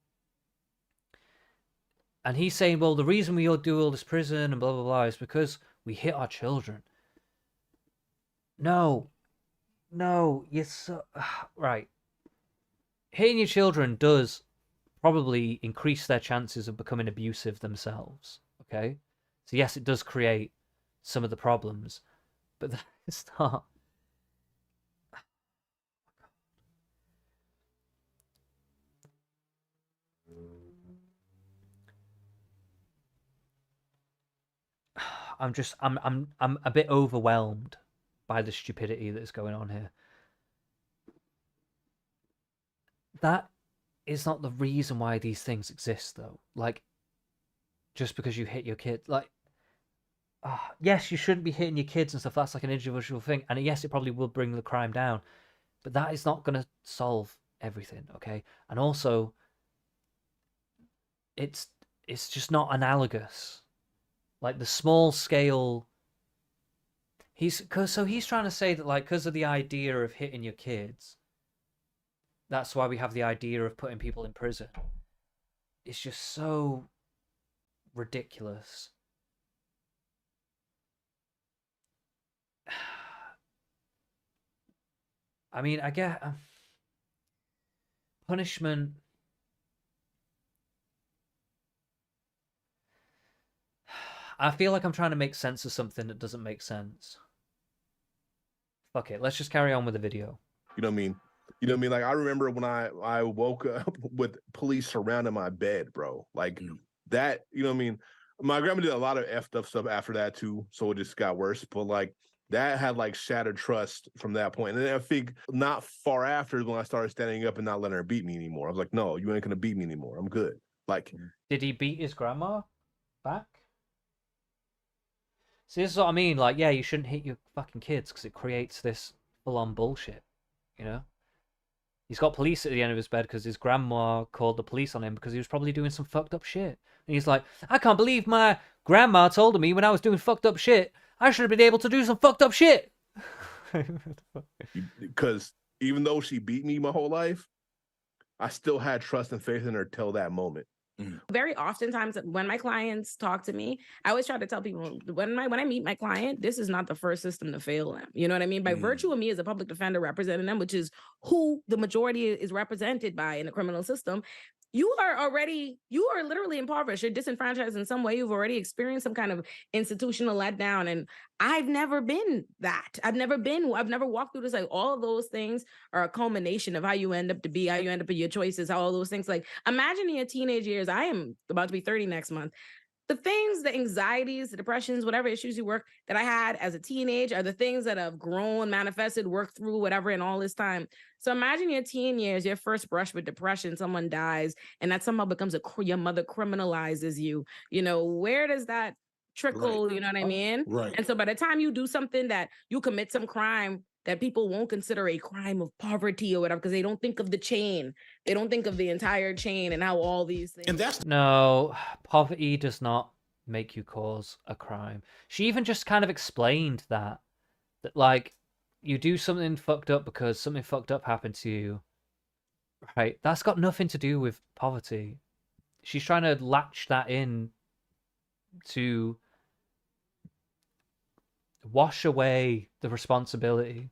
And he's saying, well, the reason we all do all this prison and blah, blah, blah is because we hit our children. No. No, you're so... Right. Hitting your children does probably increase their chances of becoming abusive themselves, okay? So yes, it does create some of the problems, but that is not... I'm a bit overwhelmed by the stupidity that's going on here. That is not the reason why these things exist, though. Like, just because you hit your kid, like, yes, you shouldn't be hitting your kids and stuff. That's like an individual thing, and yes, it probably will bring the crime down, but that is not going to solve everything, okay? And also, it's just not analogous. Like the small scale. He's trying to say that, like, because of the idea of hitting your kids, that's why we have the idea of putting people in prison. It's just so ridiculous. I mean, I get punishment. I feel like I'm trying to make sense of something that doesn't make sense. Fuck it, let's just carry on with the video. You know what I mean? You know what I mean? Like, I remember when I woke up with police surrounding my bed, bro. Like, that, you know what I mean? My grandma did a lot of effed up stuff after that, too, so it just got worse. But, like, that had, like, shattered trust from that point. And then I think not far after is when I started standing up and not letting her beat me anymore. I was like, no, you ain't gonna beat me anymore. I'm good. Like, did he beat his grandma back? See, this is what I mean. Like, yeah, you shouldn't hit your fucking kids because it creates this full-on bullshit, you know? He's got police at the end of his bed because his grandma called the police on him because he was probably doing some fucked up shit. And he's like, I can't believe my grandma told me when I was doing fucked up shit, I should have been able to do some fucked up shit. Because even though she beat me my whole life, I still had trust and faith in her till that moment. Very oftentimes when my clients talk to me, I always try to tell people when I meet my client, this is not the first system to fail them. You know what I mean? By virtue of me as a public defender representing them, which is who the majority is represented by in the criminal system, you are literally impoverished. You're disenfranchised in some way. You've already experienced some kind of institutional letdown. And I've never been that. I've never walked through this. Like, all of those things are a culmination of how you end up to be, how you end up with your choices, how all those things. Like, imagine in your teenage years, I am about to be 30 next month. The things, the anxieties, the depressions, whatever issues that I had as a teenage are the things that have grown, manifested, worked through, whatever, in all this time. So imagine your teen years, your first brush with depression, someone dies, and that somehow becomes your mother criminalizes you. You know, where does that trickle? Right. You know what I mean? Right. And so by the time you do something that you commit some crime that people won't consider a crime of poverty or whatever, because they don't think of the chain. They don't think of the entire chain and how all these things. No, poverty does not make you cause a crime. She even just kind of explained that like you do something fucked up because something fucked up happened to you, right? That's got nothing to do with poverty. She's trying to latch that in to wash away the responsibility.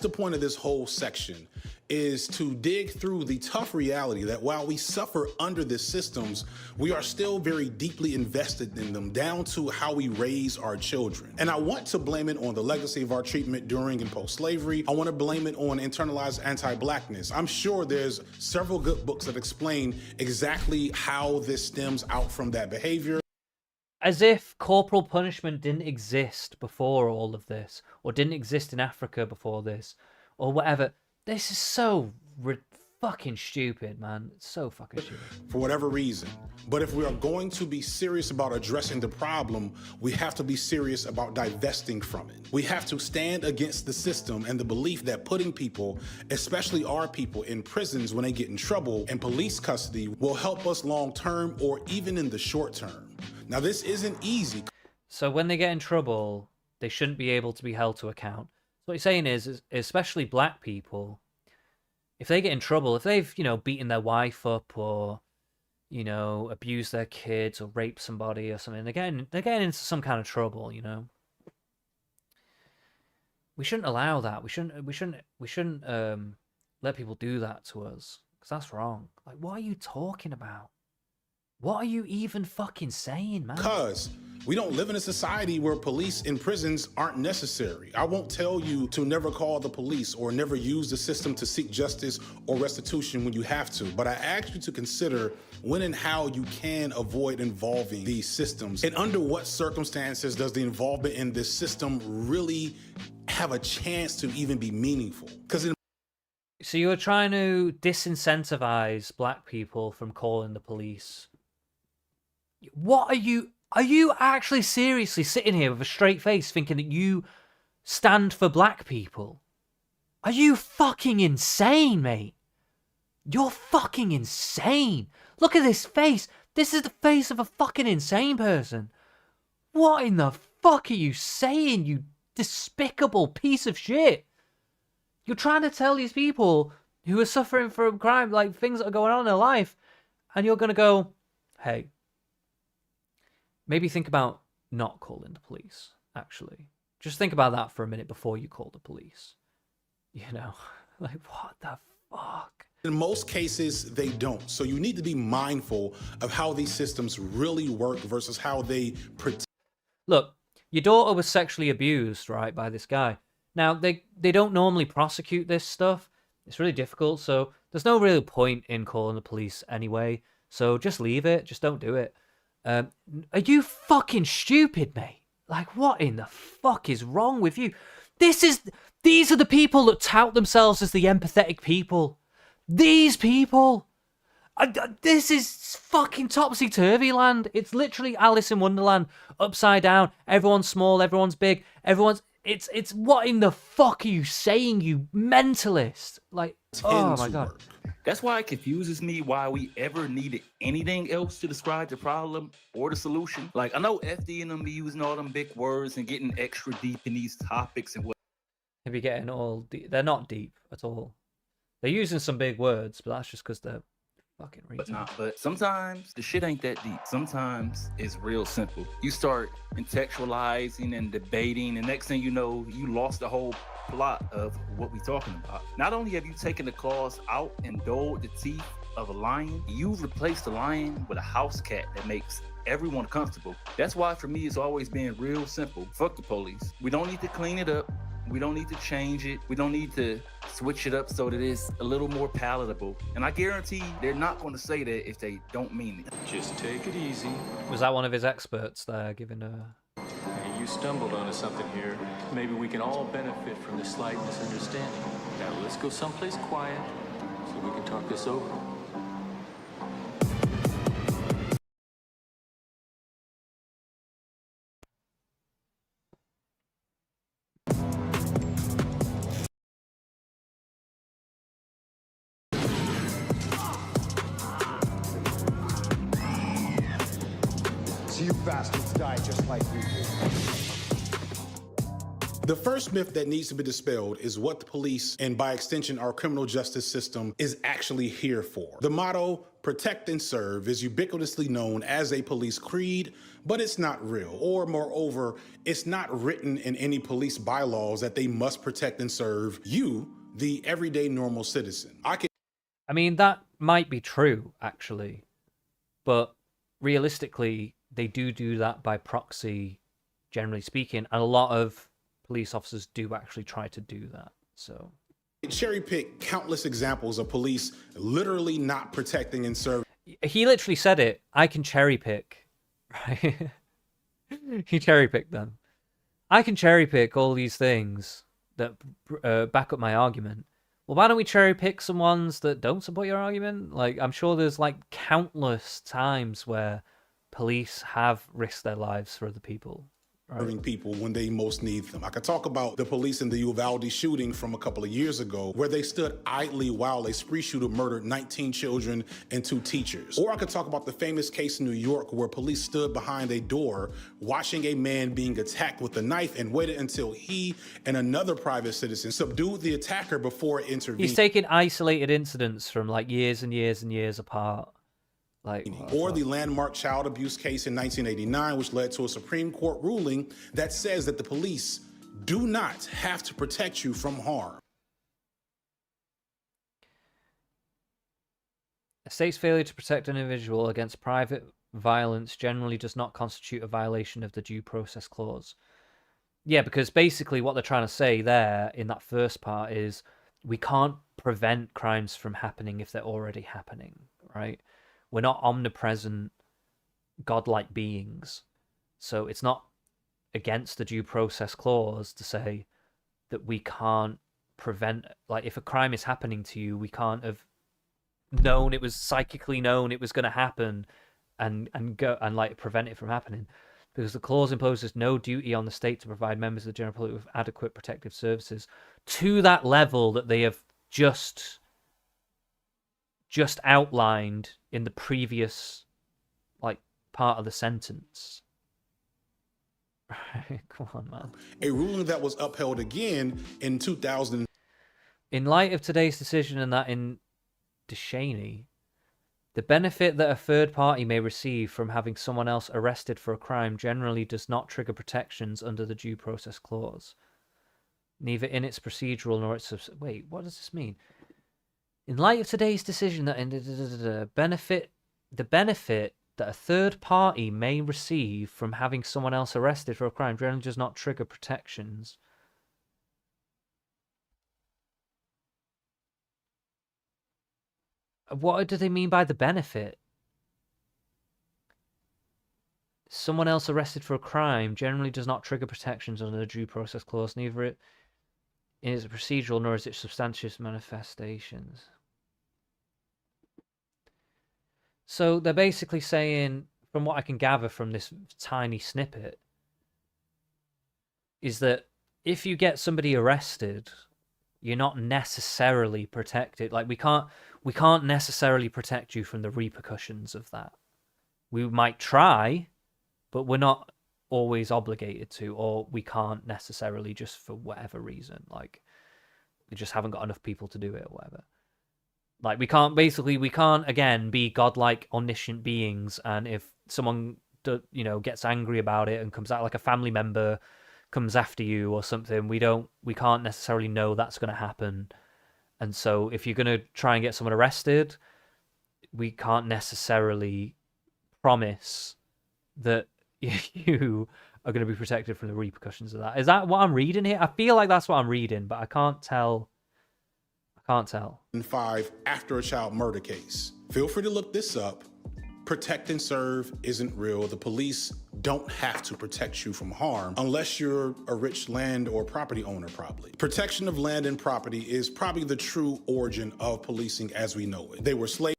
The point of this whole section is to dig through the tough reality that while we suffer under the systems, we are still very deeply invested in them, down to how we raise our children. And I want to blame it on the legacy of our treatment during and post-slavery. I want to blame it on internalized anti-blackness. I'm sure there's several good books that explain exactly how this stems out from that behavior. As if corporal punishment didn't exist before all of this, or didn't exist in Africa before this, or whatever. This is so fucking stupid, man. It's so fucking stupid. For whatever reason. But if we are going to be serious about addressing the problem, we have to be serious about divesting from it. We have to stand against the system and the belief that putting people, especially our people, in prisons when they get in trouble and police custody will help us long term or even in the short term. Now, this isn't easy. So when they get in trouble, they shouldn't be able to be held to account. So what he's saying is especially black people, if they get in trouble, if they've, beaten their wife up or, abused their kids or raped somebody or something, they're getting into some kind of trouble, We shouldn't allow that. We shouldn't let people do that to us, because that's wrong. Like, what are you talking about? What are you even fucking saying, man? Because we don't live in a society where police in prisons aren't necessary. I won't tell you to never call the police or never use the system to seek justice or restitution when you have to, but I ask you to consider when and how you can avoid involving these systems. And under what circumstances does the involvement in this system really have a chance to even be meaningful? So you're trying to disincentivize black people from calling the police. What are you actually seriously sitting here with a straight face thinking that you stand for black people? Are you fucking insane, mate? You're fucking insane. Look at this face. This is the face of a fucking insane person. What in the fuck are you saying, you despicable piece of shit? You're trying to tell these people who are suffering from crime, like things that are going on in their life, and you're going to go, hey, maybe think about not calling the police, actually. Just think about that for a minute before you call the police. Like, what the fuck? In most cases, they don't. So you need to be mindful of how these systems really work versus how they protect. Look, your daughter was sexually abused, right, by this guy. Now, they don't normally prosecute this stuff. It's really difficult, so there's no real point in calling the police anyway. So just leave it. Just don't do it. Are you fucking stupid, mate? Like, what in the fuck is wrong with you? These are the people that tout themselves as the empathetic people. These people. This is fucking topsy-turvy land. It's literally Alice in Wonderland, upside down. Everyone's small, everyone's big, It's what in the fuck are you saying, you mentalist? Like, oh my god. That's why it confuses me why we ever needed anything else to describe the problem or the solution. Like, I know FD and them be using all them big words and getting extra deep in these topics and what. They be getting all deep. They're not deep at all. They're using some big words, but that's just because they're fucking retards. But sometimes the shit ain't that deep. Sometimes it's real simple. You start contextualizing and debating, and next thing you know, you lost the whole plot of what we're talking about. Not only have you taken the claws out and dulled the teeth of a lion, you've replaced the lion with a house cat that makes everyone comfortable. That's why for me it's always been real simple. Fuck the police. We don't need to clean it up. We don't need to change it. We don't need to switch it up so that it's a little more palatable. And I guarantee they're not going to say that if they don't mean it. Just take it easy. Was that one of his experts there giving a... Hey, you stumbled onto something here. Maybe we can all benefit from this slight misunderstanding. Now let's go someplace quiet so we can talk this over. so you bastards die just like we do. The first myth that needs to be dispelled is what the police, and by extension our criminal justice system, is actually here for. The motto, protect and serve, is ubiquitously known as a police creed, but it's not real. Or moreover, it's not written in any police bylaws that they must protect and serve you, the everyday normal citizen. I mean, that might be true, actually. But realistically, they do that by proxy, generally speaking. And a lot of police officers do actually try to do that. So cherry pick countless examples of police literally not protecting and serving. he literally said it. I can cherry pick, right? He cherry picked them. I can cherry pick all these things that back up my argument. Well, why don't we cherry pick some ones that don't support your argument? Like, I'm sure there's like countless times where police have risked their lives for other people. Serving people when they most need them. I could talk about the police in the Uvalde shooting from a couple of years ago, where they stood idly while a spree shooter murdered 19 children and 2 teachers. Or I could talk about the famous case in New York where police stood behind a door watching a man being attacked with a knife and waited until he and another private citizen subdued the attacker before intervening. He's taking isolated incidents from like years and years and years apart. Like, or the landmark child abuse case in 1989, which led to a Supreme Court ruling that says that the police do not have to protect you from harm. A state's failure to protect an individual against private violence generally does not constitute a violation of the Due Process Clause. Yeah, because basically what they're trying to say there in that first part is we can't prevent crimes from happening if they're already happening, right? We're not omnipresent, godlike beings. So it's not against the Due Process Clause to say that we can't prevent, like, if a crime is happening to you, we can't have known it was psychically known it was going to happen and go and like prevent it from happening, because the clause imposes no duty on the state to provide members of the general public with adequate protective services to that level that they have just outlined in the previous like part of the sentence. Come on, man. A ruling that was upheld again in 2000. In light of today's decision and that in DeShaney, the benefit that a third party may receive from having someone else arrested for a crime generally does not trigger protections under the Due Process Clause, neither in its procedural nor its... Wait, what does this mean? In light of today's decision that the benefit that a third party may receive from having someone else arrested for a crime generally does not trigger protections. What do they mean by the benefit? Someone else arrested for a crime generally does not trigger protections under the Due Process Clause, neither in its procedural nor is its substantious manifestations. So they're basically saying, from what I can gather from this tiny snippet, is that if you get somebody arrested, you're not necessarily protected. Like, we can't necessarily protect you from the repercussions of that. We might try, but we're not always obligated to, or we can't necessarily, just for whatever reason. Like, we just haven't got enough people to do it or whatever. Like, we can't again be godlike omniscient beings, and if someone gets angry about it and comes out, like a family member comes after you or something, we can't necessarily know that's going to happen. And so if you're going to try and get someone arrested, we can't necessarily promise that you are going to be protected from the repercussions of that. Is that what I'm reading here? I feel like that's what I'm reading, but I can't tell. And 5 after a child murder case. Feel free to look this up. Protect and serve isn't real. The police don't have to protect you from harm unless you're a rich land or property owner, probably. Protection of land and property is probably the true origin of policing as we know it. They were slave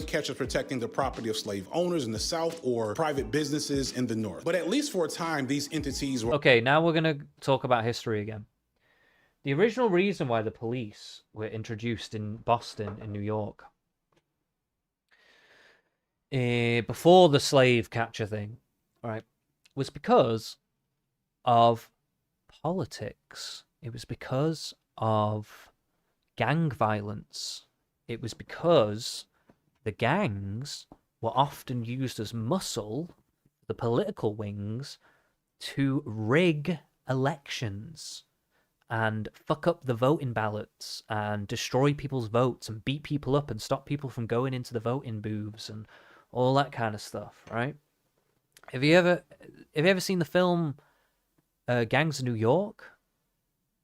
catchers protecting the property of slave owners in the South or private businesses in the North. But at least for a time, these entities were... Okay, now we're going to talk about history again. The original reason why the police were introduced in Boston, in New York, before the slave catcher thing, right, was because of politics. It was because of gang violence. It was because the gangs were often used as muscle, the political wings, to rig elections and fuck up the voting ballots and destroy people's votes and beat people up and stop people from going into the voting booths and all that kind of stuff, right? Have you ever seen the film Gangs of New York?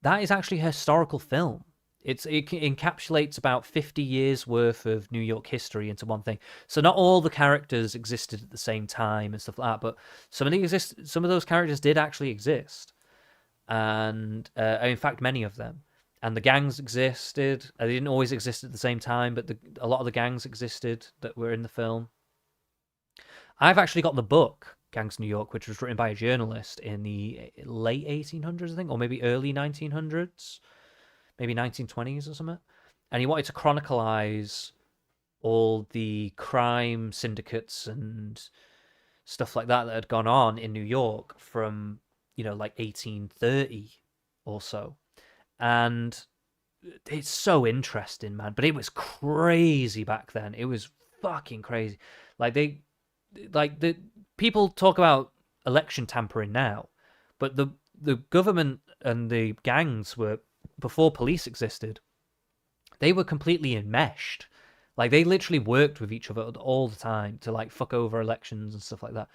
That is actually a historical film. It encapsulates about 50 years worth of New York history into one thing. So not all the characters existed at the same time and stuff like that, but some of those characters did actually exist, and in fact many of them. And the gangs existed. They didn't always exist at the same time, but a lot of the gangs existed that were in the film. I've actually got the book Gangs of New York, which was written by a journalist in the late 1800s, I think, or maybe early 1900s, maybe 1920s or something. And he wanted to chronicleize all the crime syndicates and stuff like that had gone on in New York from, like 1830 or so. And it's so interesting, man. But it was crazy back then. It was fucking crazy. The people talk about election tampering now, but the government and the gangs were, before police existed, they were completely enmeshed. Like, they literally worked with each other all the time to, like, fuck over elections and stuff like that.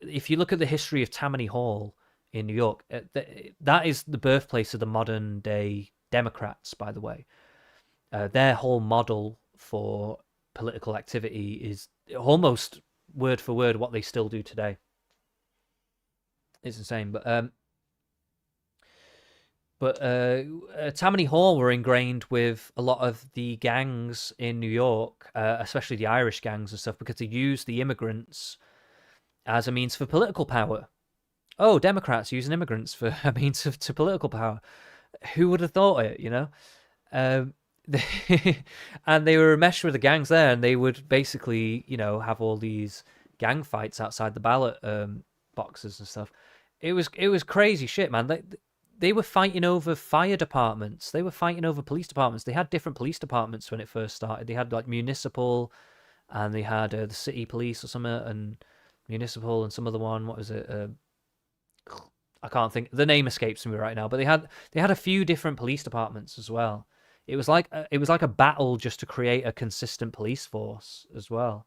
If you look at the history of Tammany Hall in New York, that is the birthplace of the modern day Democrats, by the way. Their whole model for political activity is almost word for word what they still do today. It's insane, but Tammany Hall were ingrained with a lot of the gangs in New York, especially the Irish gangs and stuff, because they used the immigrants as a means for political power. Oh, Democrats using immigrants for a means to political power. Who would have thought it, and they were meshed with the gangs there, and they would basically, have all these gang fights outside the ballot boxes and stuff. It was crazy shit, man. They were fighting over fire departments. They were fighting over police departments. They had different police departments when it first started. They had like municipal, and they had the city police or something, and municipal, and some other one. What was it? I can't think. The name escapes me right now. But they had a few different police departments as well. It was like a battle just to create a consistent police force as well.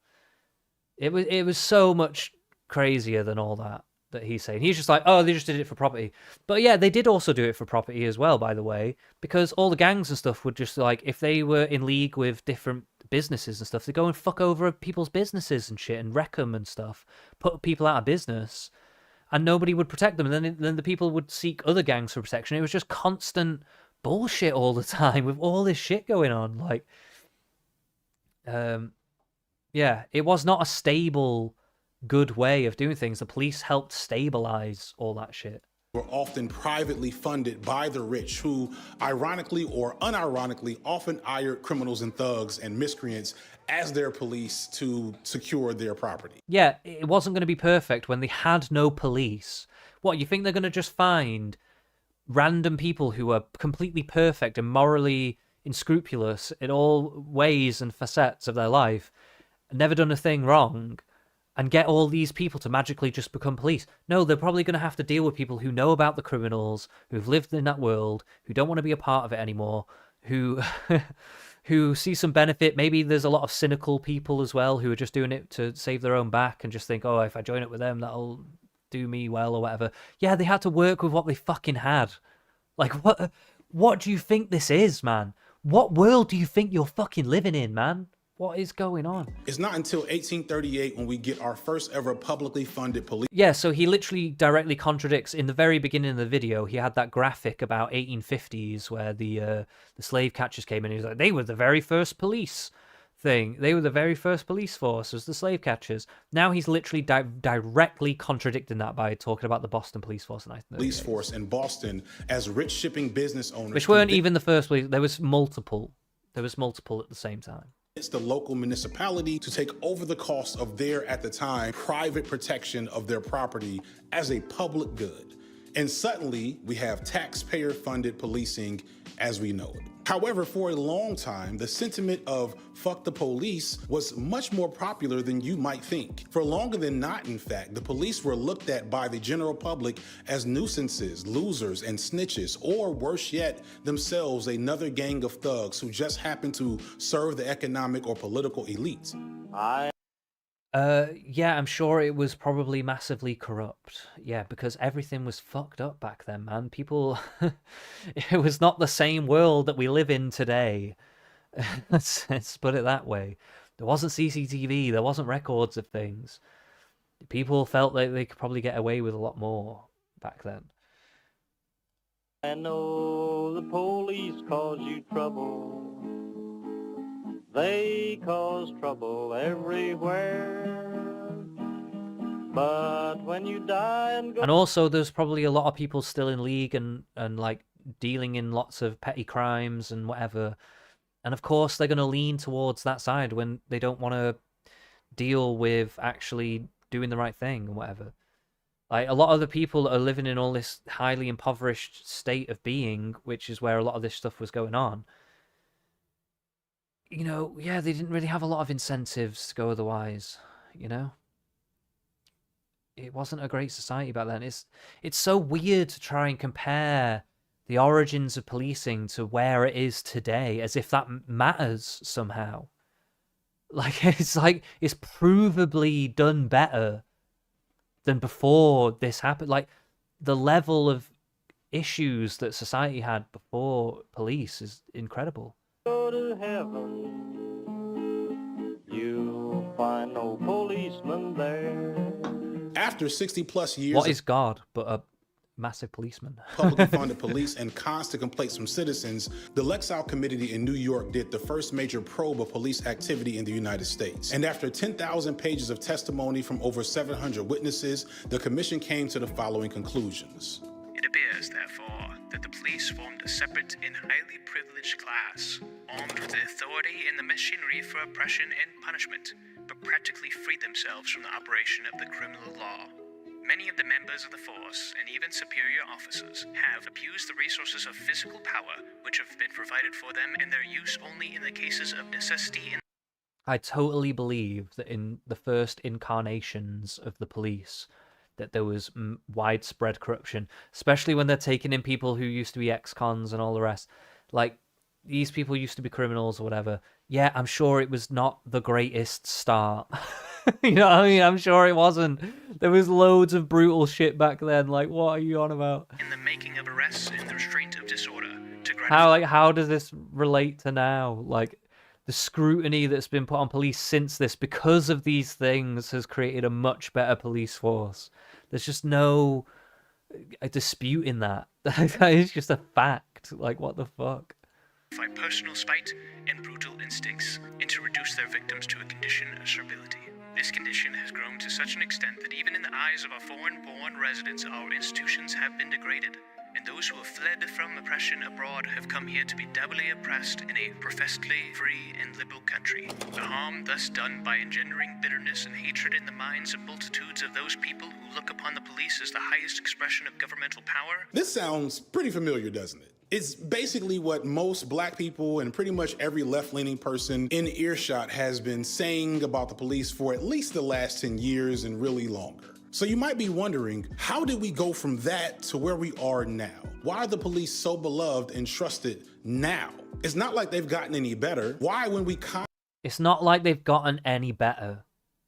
It was so much crazier than all that he's saying. He's just like, oh, they just did it for property. But yeah, they did also do it for property as well, by the way, because all the gangs and stuff would just, like, if they were in league with different businesses and stuff, they'd go and fuck over people's businesses and shit and wreck them and stuff, put people out of business, and nobody would protect them. And then the people would seek other gangs for protection. It was just constant bullshit all the time with all this shit going on. Like, yeah, it was not a stable, good way of doing things. The police helped stabilize all that shit. Were often privately funded by the rich, who, ironically or unironically, often hired criminals and thugs and miscreants as their police to secure their property. Yeah, it wasn't going to be perfect when they had no police. What, you think they're going to just find random people who are completely perfect and morally unscrupulous in all ways and facets of their life, never done a thing wrong, and get all these people to magically just become police? No, they're probably going to have to deal with people who know about the criminals, who've lived in that world, who don't want to be a part of it anymore, who who see some benefit. Maybe there's a lot of cynical people as well who are just doing it to save their own back and just think, oh, if I join up with them, that'll do me well or whatever. Yeah, they had to work with what they fucking had. Like, what do you think this is, man? What world do you think you're fucking living in, man? What is going on? It's not until 1838 when we get our first ever publicly funded police. Yeah, so he literally directly contradicts. In the very beginning of the video, he had that graphic about 1850s where the slave catchers came in. He was like, they were the very first police thing. They were the very first police force, was the slave catchers. Now he's literally directly contradicting that by talking about the Boston police force. Police force in Boston as rich shipping business owners. Which weren't even the first police. There was multiple. There was multiple at the same time. It's the local municipality to take over the cost of their, at the time, private protection of their property as a public good. And suddenly, we have taxpayer-funded policing as we know it. However, for a long time, the sentiment of fuck the police was much more popular than you might think. For longer than not, in fact, the police were looked at by the general public as nuisances, losers, and snitches, or worse yet, themselves another gang of thugs who just happened to serve the economic or political elites. Yeah, I'm sure it was probably massively corrupt. Yeah, because everything was fucked up back then, man. People, it was not the same world that we live in today. Let's put it that way. There wasn't CCTV, there wasn't records of things. People felt like they could probably get away with a lot more back then. I know the police cause you trouble. They cause trouble everywhere. But when you die and go... And also, there's probably a lot of people still in league and like dealing in lots of petty crimes and whatever. And of course, they're going to lean towards that side when they don't want to deal with actually doing the right thing and whatever. Like, a lot of the people that are living in all this highly impoverished state of being, which is where a lot of this stuff was going on, you know, yeah, they didn't really have a lot of incentives to go otherwise, you know? It wasn't a great society back then. It's so weird to try and compare the origins of policing to where it is today, as if that matters somehow. Like, it's provably done better than before this happened. Like, the level of issues that society had before police is incredible. Go to heaven, you'll find no policeman there. After 60 plus years What is God but a massive policeman? publicly funded police and constant complaints from citizens, the Lexile Committee in New York did the first major probe of police activity in the United States. And after 10,000 pages of testimony from over 700 witnesses, the commission came to the following conclusions. It appears, therefore, that the police formed a separate and highly privileged class, armed with the authority and the machinery for oppression and punishment, but practically freed themselves from the operation of the criminal law. Many of the members of the force, and even superior officers, have abused the resources of physical power which have been provided for them, and their use only in the cases of necessity. I totally believe that in the first incarnations of the police, that there was widespread corruption, especially when they're taking in people who used to be ex-cons and all the rest. Like, these people used to be criminals or whatever. Yeah, I'm sure it was not the greatest start. You know what I mean? I'm sure it wasn't. There was loads of brutal shit back then. Like, what are you on about? In the making of arrests and the restraint of disorder to How does this relate to now? Like, the scrutiny that's been put on police since this, because of these things, has created a much better police force. There's just no dispute in that. That is just a fact. Like, what the fuck? Fight personal spite and brutal instincts, and to reduce their victims to a condition of servility. This condition has grown to such an extent that even in the eyes of our foreign-born residents, our institutions have been degraded, and those who have fled from oppression abroad have come here to be doubly oppressed in a professedly free and liberal country. The harm thus done by engendering bitterness and hatred in the minds of multitudes of those people who look upon the police as the highest expression of governmental power. This sounds pretty familiar, doesn't it? It's basically what most black people and pretty much every left-leaning person in earshot has been saying about the police for at least the last 10 years and really longer. So you might be wondering, how did we go from that to where we are now? Why are the police so beloved and trusted now? It's not like they've gotten any better. Why, when we... It's not like they've gotten any better.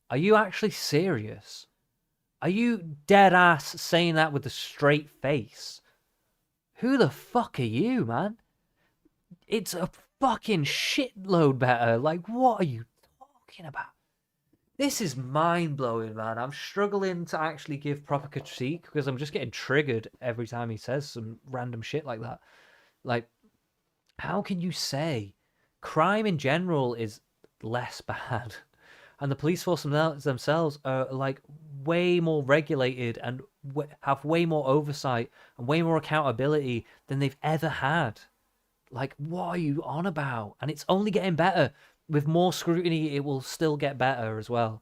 Are you actually serious? Are you dead ass saying that with a straight face? Who the fuck are you, man? It's a fucking shitload better. Like, what are you talking about? This is mind-blowing, man. I'm struggling to actually give proper critique because I'm just getting triggered every time he says some random shit like that. Like, how can you say crime in general is less bad and the police force themselves are, like, way more regulated and have way more oversight and way more accountability than they've ever had? Like, what are you on about? And it's only getting better. with more scrutiny, it will still get better as well.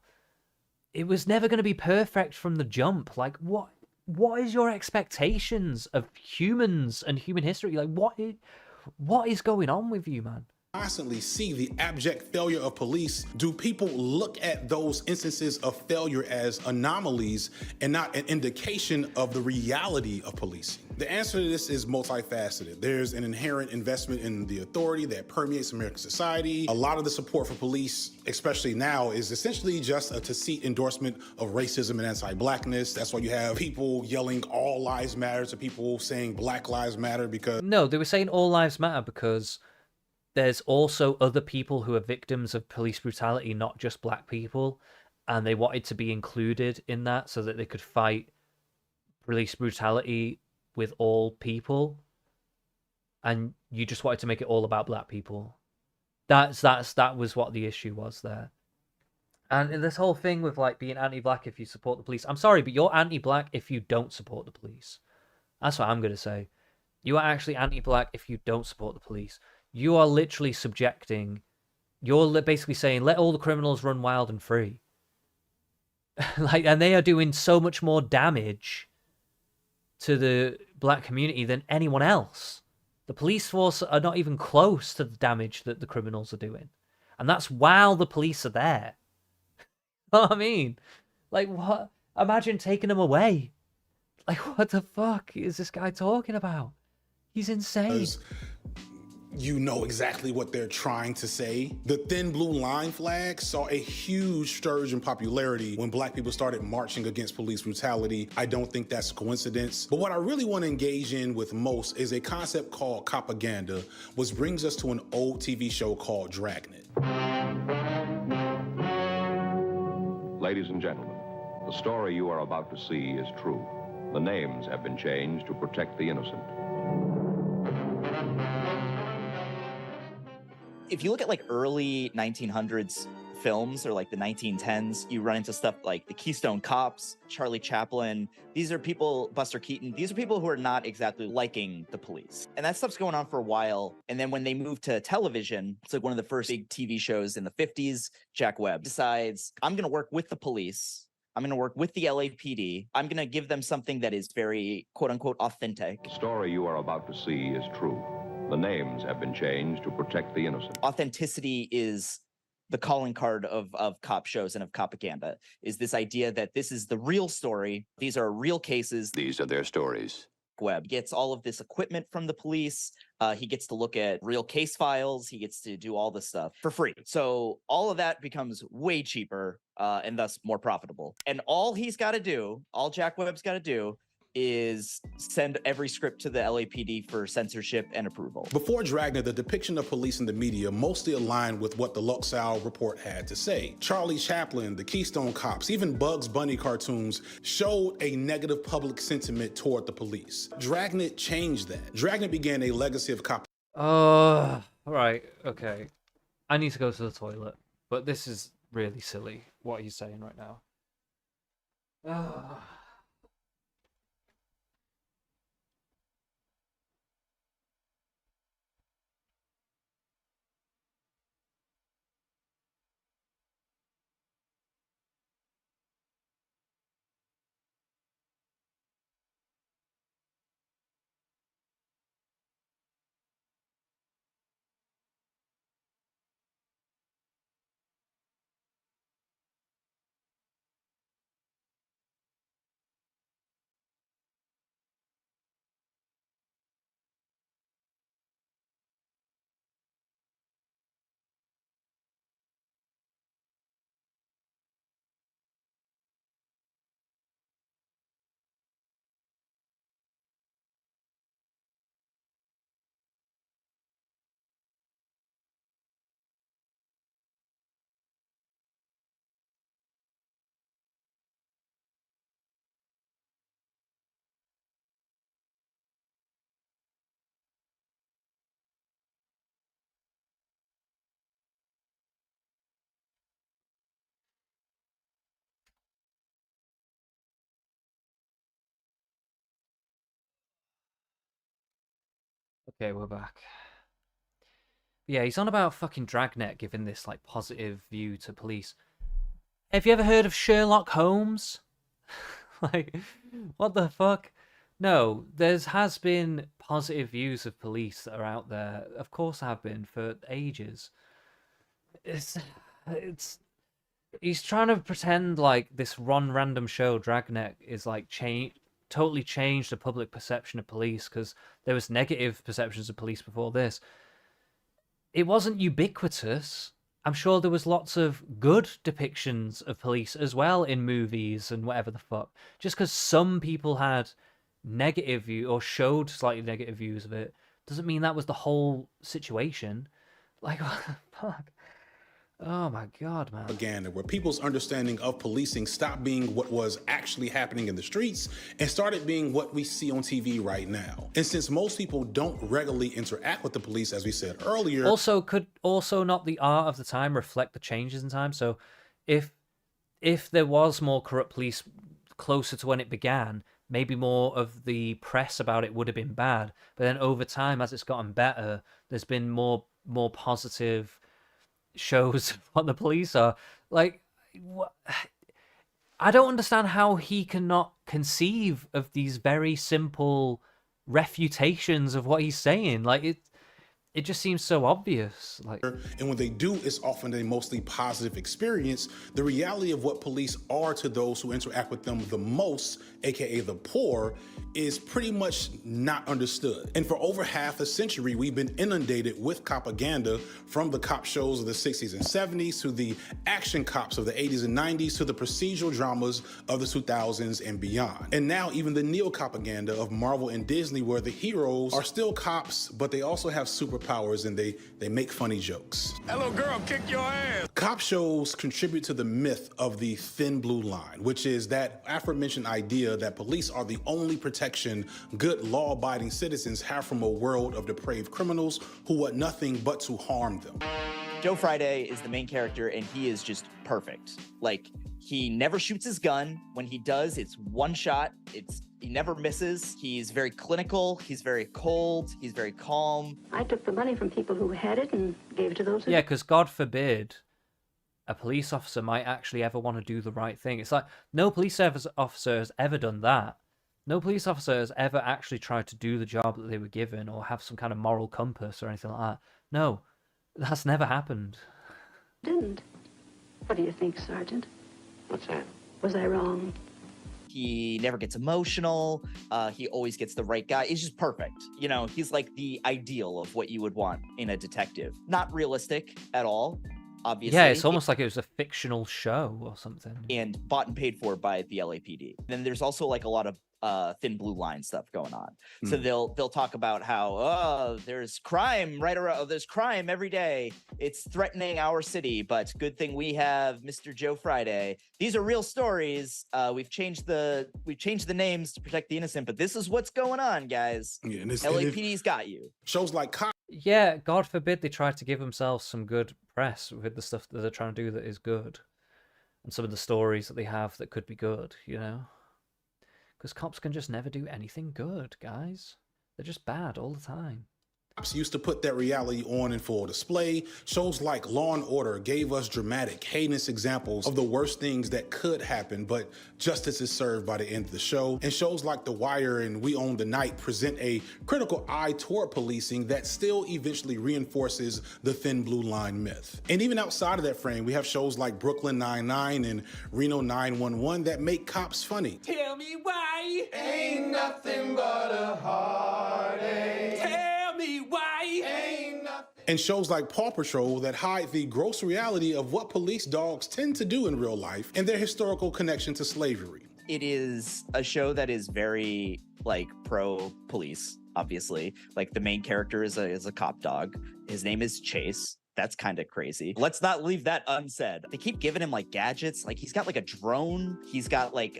It was never going to be perfect from the jump. Like, what is your expectations of humans and human history? Like, what is going on with you, man? Constantly see the abject failure of police. Do people look at those instances of failure as anomalies and not an indication of the reality of policing? The answer to this is multifaceted. There's an inherent investment in the authority that permeates American society. A lot of the support for police, especially now, is essentially just a tacit endorsement of racism and anti-blackness. That's why you have people yelling all lives matter to people saying Black Lives Matter because... No, they were saying all lives matter because there's also other people who are victims of police brutality, not just black people, and they wanted to be included in that so that they could fight police brutality with all people. And you just wanted to make it all about black people. That was what the issue was there. And in this whole thing with like being anti-black if you support the police, I'm sorry, but you're anti-black if you don't support the police. That's what I'm gonna say. You are actually anti-black if you don't support the police. You are literally you're basically saying, let all the criminals run wild and free. And they are doing so much more damage to the black community than anyone else. The police force are not even close to the damage that the criminals are doing. And that's while the police are there. You know what I mean? Like, what? Imagine taking them away. Like, what the fuck is this guy talking about? He's insane. You know exactly what they're trying to say. The thin blue line flag saw a huge surge in popularity when black people started marching against police brutality. I don't think that's a coincidence. But what I really want to engage in with most is a concept called propaganda, which brings us to an old TV show called Dragnet. Ladies and gentlemen, the story you are about to see is true. The names have been changed to protect the innocent. If you look at like early 1900s films or like the 1910s, you run into stuff like the Keystone Cops, Charlie Chaplin. These are people, Buster Keaton, these are people who are not exactly liking the police. And that stuff's going on for a while. And then when they move to television, it's like one of the first big TV shows in the 50s, Jack Webb decides, I'm going to work with the police. I'm going to work with the LAPD. I'm going to give them something that is very, quote unquote, authentic. The story you are about to see is true. The names have been changed to protect the innocent. Authenticity is the calling card of cop shows and of propaganda, is this idea that this is the real story. These are real cases. These are their stories. Webb gets all of this equipment from the police. He gets to look at real case files. He gets to do all this stuff for free. So all of that becomes way cheaper and thus more profitable. And all he's got to do, all Jack Webb's got to do, is send every script to the LAPD for censorship and approval. Before Dragnet, the depiction of police in the media mostly aligned with what the Luxau report had to say. Charlie Chaplin, the Keystone Cops, even Bugs Bunny cartoons showed a negative public sentiment toward the police. Dragnet changed that. Dragnet began a legacy of cop. All right, okay. I need to go to the toilet, but this is really silly, what he's saying right now. Okay, we're back. Yeah, he's on about fucking Dragnet giving this like positive view to police. Have you ever heard of Sherlock Holmes? Like, what the fuck? No, has been positive views of police that are out there. Of course, have been for ages. It's he's trying to pretend like this random show Dragnet is like totally changed the public perception of police, because there was negative perceptions of police before this. It wasn't ubiquitous. I'm sure there was lots of good depictions of police as well in movies and whatever the fuck. Just because some people had negative view or showed slightly negative views of it doesn't mean that was the whole situation. Like, what the fuck? Oh my god, man. Propaganda, where people's understanding of policing stopped being what was actually happening in the streets and started being what we see on TV right now. And since most people don't regularly interact with the police, as we said earlier... Also, could also not the art of the time reflect the changes in time? So if there was more corrupt police closer to when it began, maybe more of the press about it would have been bad. But then over time, as it's gotten better, there's been more positive shows of what the police are. Like, what? I don't understand how he cannot conceive of these very simple refutations of what he's saying. Like, it just seems so obvious. Like, and when they do, it's often a mostly positive experience. The reality of what police are to those who interact with them the most, aka the poor, is pretty much not understood. And for over half a century, we've been inundated with propaganda, from the cop shows of the 60s and 70s to the action cops of the 80s and 90s to the procedural dramas of the 2000s and beyond. And now even the neo-propaganda of Marvel and Disney, where the heroes are still cops, but they also have superpowers and they make funny jokes. Hello, girl, kick your ass. Cop shows contribute to the myth of the thin blue line, which is that aforementioned idea that police are the only protection good law-abiding citizens have from a world of depraved criminals who want nothing but to harm them. Joe Friday is the main character, and he is just perfect. Like, he never shoots his gun. When he does, it's one shot. He never misses. He's very clinical. He's very cold. He's very calm. I took the money from people who had it and gave it to those who... Yeah, because God forbid a police officer might actually ever want to do the right thing. It's like, no police officer has ever done that. No police officer has ever actually tried to do the job that they were given or have some kind of moral compass or anything like that. No, that's never happened. Didn't. What do you think, Sergeant? What's that? Was I wrong? He never gets emotional. He always gets the right guy. He's just perfect. You know, he's like the ideal of what you would want in a detective. Not realistic at all, obviously. Yeah, it's almost like it was a fictional show or something. And bought and paid for by the LAPD. Then there's also like a lot of thin blue line stuff going on. So they'll talk about how there's crime right around, there's crime every day. It's threatening our city, but good thing we have Mr. Joe Friday. These are real stories. We've changed the names to protect the innocent, but this is what's going on, guys. Yeah, and LAPD's got you. Shows like Yeah, God forbid they try to give themselves some good press with the stuff that they're trying to do that is good, and some of the stories that they have that could be good, you know? Because cops can just never do anything good, guys. They're just bad all the time. Cops used to put that reality on in full display. Shows like Law and Order gave us dramatic, heinous examples of the worst things that could happen, but justice is served by the end of the show. And shows like The Wire and We Own the Night present a critical eye toward policing that still eventually reinforces the thin blue line myth. And even outside of that frame, we have shows like Brooklyn Nine-Nine and Reno 911 that make cops funny. Tell me why ain't nothing but a heartache. Tell me why ain't nothing. And shows like Paw Patrol that hide the gross reality of what police dogs tend to do in real life and their historical connection to slavery. It is a show that is very like pro police, obviously. Like the main character is a cop dog. His name is Chase. That's kind of crazy. Let's not leave that unsaid. They keep giving him like gadgets. Like he's got like a drone. He's got like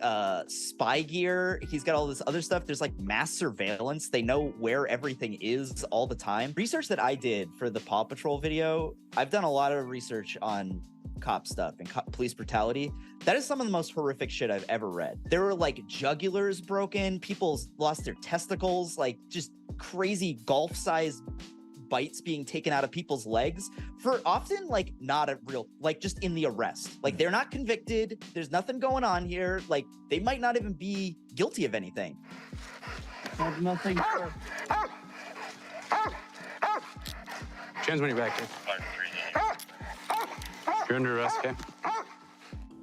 spy gear. He's got all this other stuff. There's like mass surveillance. They know where everything is all the time. Research that I did for the Paw Patrol video, I've done a lot of research on cop stuff and police brutality. That is some of the most horrific shit I've ever read. There were like jugulars broken. People lost their testicles, like just crazy golf-sized bites being taken out of people's legs for often like not a real, like just in the arrest. Like they're not convicted. There's nothing going on here. Like they might not even be guilty of anything. Have nothing. Hands when you're back here. You're under arrest, okay?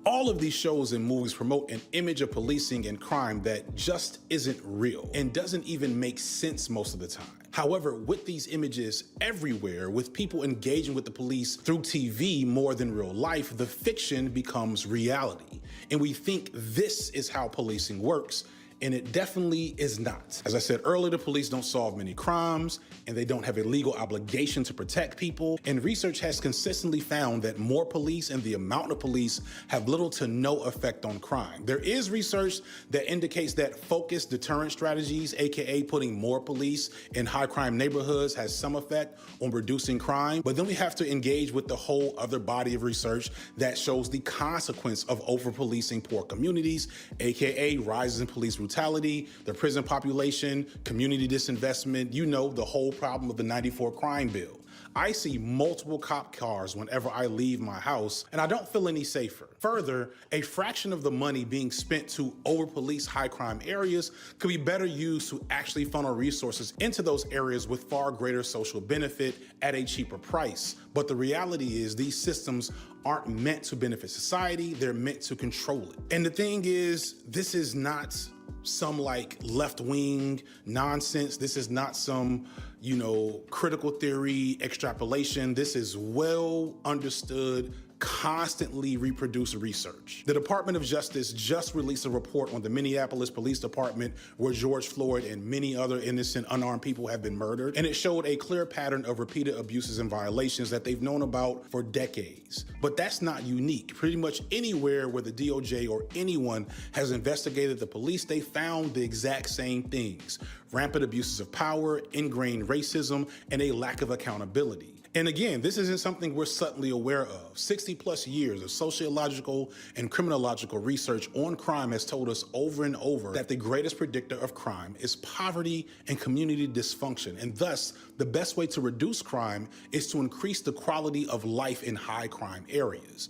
All of these shows and movies promote an image of policing and crime that just isn't real and doesn't even make sense most of the time. However, with these images everywhere, with people engaging with the police through TV more than real life, the fiction becomes reality. And we think this is how policing works, and it definitely is not. As I said earlier, the police don't solve many crimes, and they don't have a legal obligation to protect people. And research has consistently found that more police and the amount of police have little to no effect on crime. There is research that indicates that focused deterrent strategies, aka putting more police in high crime neighborhoods, has some effect on reducing crime. But then we have to engage with the whole other body of research that shows the consequence of over-policing poor communities, aka rises in police brutality, the prison population, community disinvestment, you know, the whole problem of the '94 crime bill. I see multiple cop cars whenever I leave my house, and I don't feel any safer. Further, a fraction of the money being spent to over-police high crime areas could be better used to actually funnel resources into those areas with far greater social benefit at a cheaper price. But the reality is these systems aren't meant to benefit society, they're meant to control it. And the thing is, this is not some like left-wing nonsense. This is not some, you know, critical theory extrapolation. This is well understood, constantly reproduced research. The Department of Justice just released a report on the Minneapolis Police Department where George Floyd and many other innocent unarmed people have been murdered. And it showed a clear pattern of repeated abuses and violations that they've known about for decades. But that's not unique. Pretty much anywhere where the DOJ or anyone has investigated the police, they found the exact same things: rampant abuses of power, ingrained racism, and a lack of accountability. And again, this isn't something we're subtly aware of. 60 plus years of sociological and criminological research on crime has told us over and over that the greatest predictor of crime is poverty and community dysfunction. And thus, the best way to reduce crime is to increase the quality of life in high crime areas.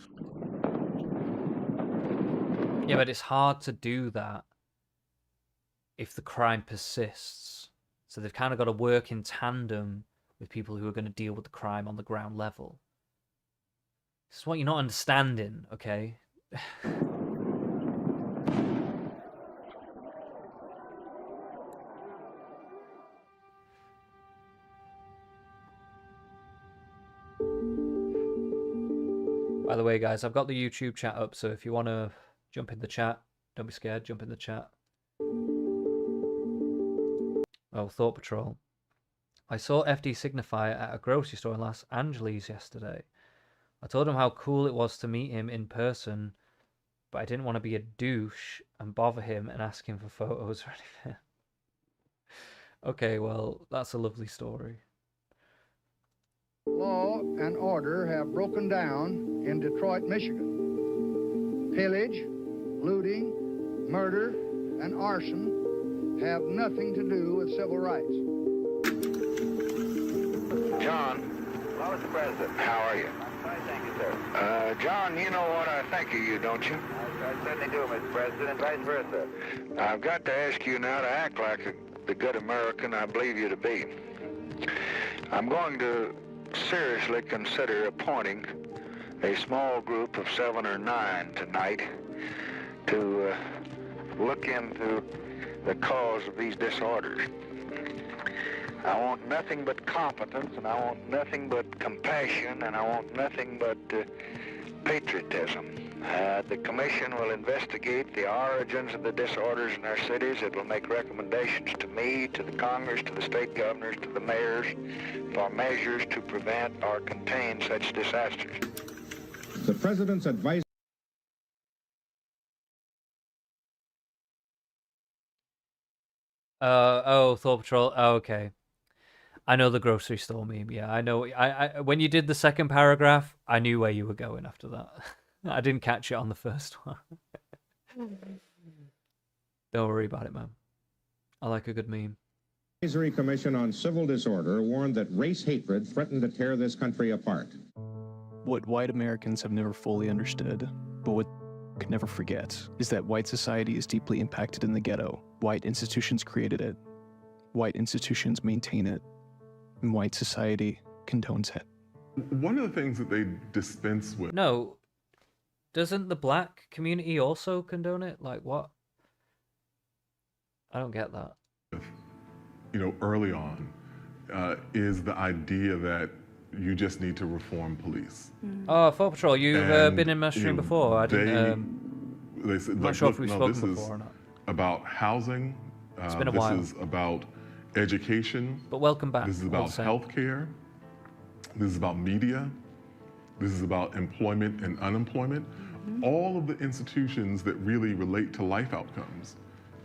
Yeah, but it's hard to do that if the crime persists. So they've kind of got to work in tandem with people who are going to deal with the crime on the ground level. This is what you're not understanding, okay? By the way, guys, I've got the YouTube chat up, so if you want to jump in the chat, don't be scared, jump in the chat. Oh, Thought Patrol. I saw FD Signifier at a grocery store in Los Angeles yesterday. I told him how cool it was to meet him in person, but I didn't want to be a douche and bother him and ask him for photos or anything. Okay, well, that's a lovely story. Law and order have broken down in Detroit, Michigan. Pillage, looting, murder, and arson have nothing to do with civil rights. John. Hello, Mr. President. How are you? I'm fine, thank you, sir. John, you know what I think of you, don't you? I certainly do, Mr. President, and vice versa. I've got to ask you now to act like the good American I believe you to be. I'm going to seriously consider appointing a small group of 7 or 9 tonight to look into the cause of these disorders. I want nothing but competence, and I want nothing but compassion, and I want nothing but patriotism. The commission will investigate the origins of the disorders in our cities. It will make recommendations to me, to the Congress, to the state governors, to the mayors for measures to prevent or contain such disasters. The President's advice. Oh, Thought Patrol. Oh, okay. I know the grocery store meme. Yeah, I know. I when you did the second paragraph, I knew where you were going after that. I didn't catch it on the first one. Don't worry about it, man. I like a good meme. Advisory Commission on Civil Disorder warned that race hatred threatened to tear this country apart. What white Americans have never fully understood, but what can never forget, is that white society is deeply impacted in the ghetto. White institutions created it. White institutions maintain it. And white society condones it. One of the things that they dispense with... No. Doesn't the black community also condone it? Like, what? I don't get that. Early on, is the idea that you just need to reform police. Oh, Four Patrol, you've been in my stream before. I didn't. They said, I'm not sure if we've spoken before or not. About housing. It's been a while. This is about education. But welcome back. This is about healthcare. This is about media. This is about employment and unemployment. All of the institutions that really relate to life outcomes.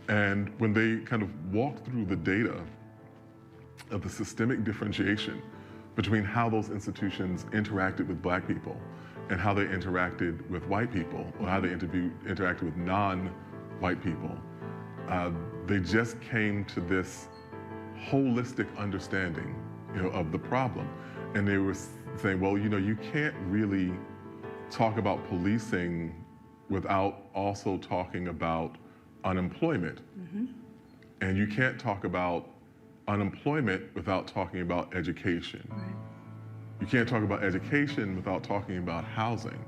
And when they kind of walk through the data of the systemic differentiation between how those institutions interacted with black people and how they interacted with white people, or how they interacted with non-white people, they just came to this holistic understanding, of the problem. And they were saying, well, you can't really talk about policing without also talking about unemployment. And you can't talk about unemployment without talking about education. You can't talk about education without talking about housing.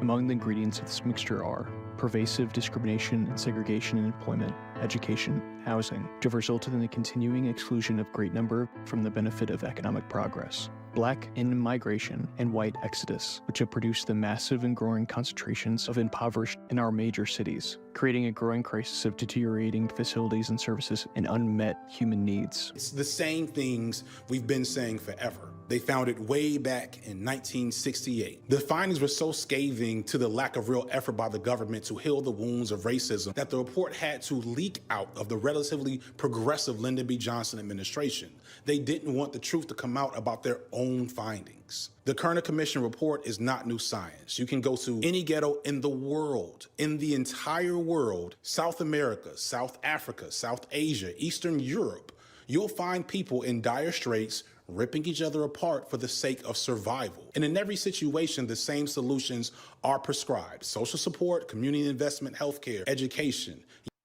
Among the ingredients of this mixture are pervasive discrimination and segregation in employment, education, housing, which have resulted in the continuing exclusion of great number from the benefit of economic progress. Black in-migration and white exodus, which have produced the massive and growing concentrations of impoverished in our major cities, creating a growing crisis of deteriorating facilities and services and unmet human needs. It's the same things we've been saying forever. They found it way back in 1968. The findings were so scathing to the lack of real effort by the government to heal the wounds of racism that the report had to leak out of the relatively progressive Lyndon B. Johnson administration. They didn't want the truth to come out about their own findings. The Kerner Commission report is not new science. You can go to any ghetto in the world, in the entire world, South America, South Africa, South Asia, Eastern Europe. You'll find people in dire straits ripping each other apart for the sake of survival. And in every situation, the same solutions are prescribed: social support, community investment, healthcare, education.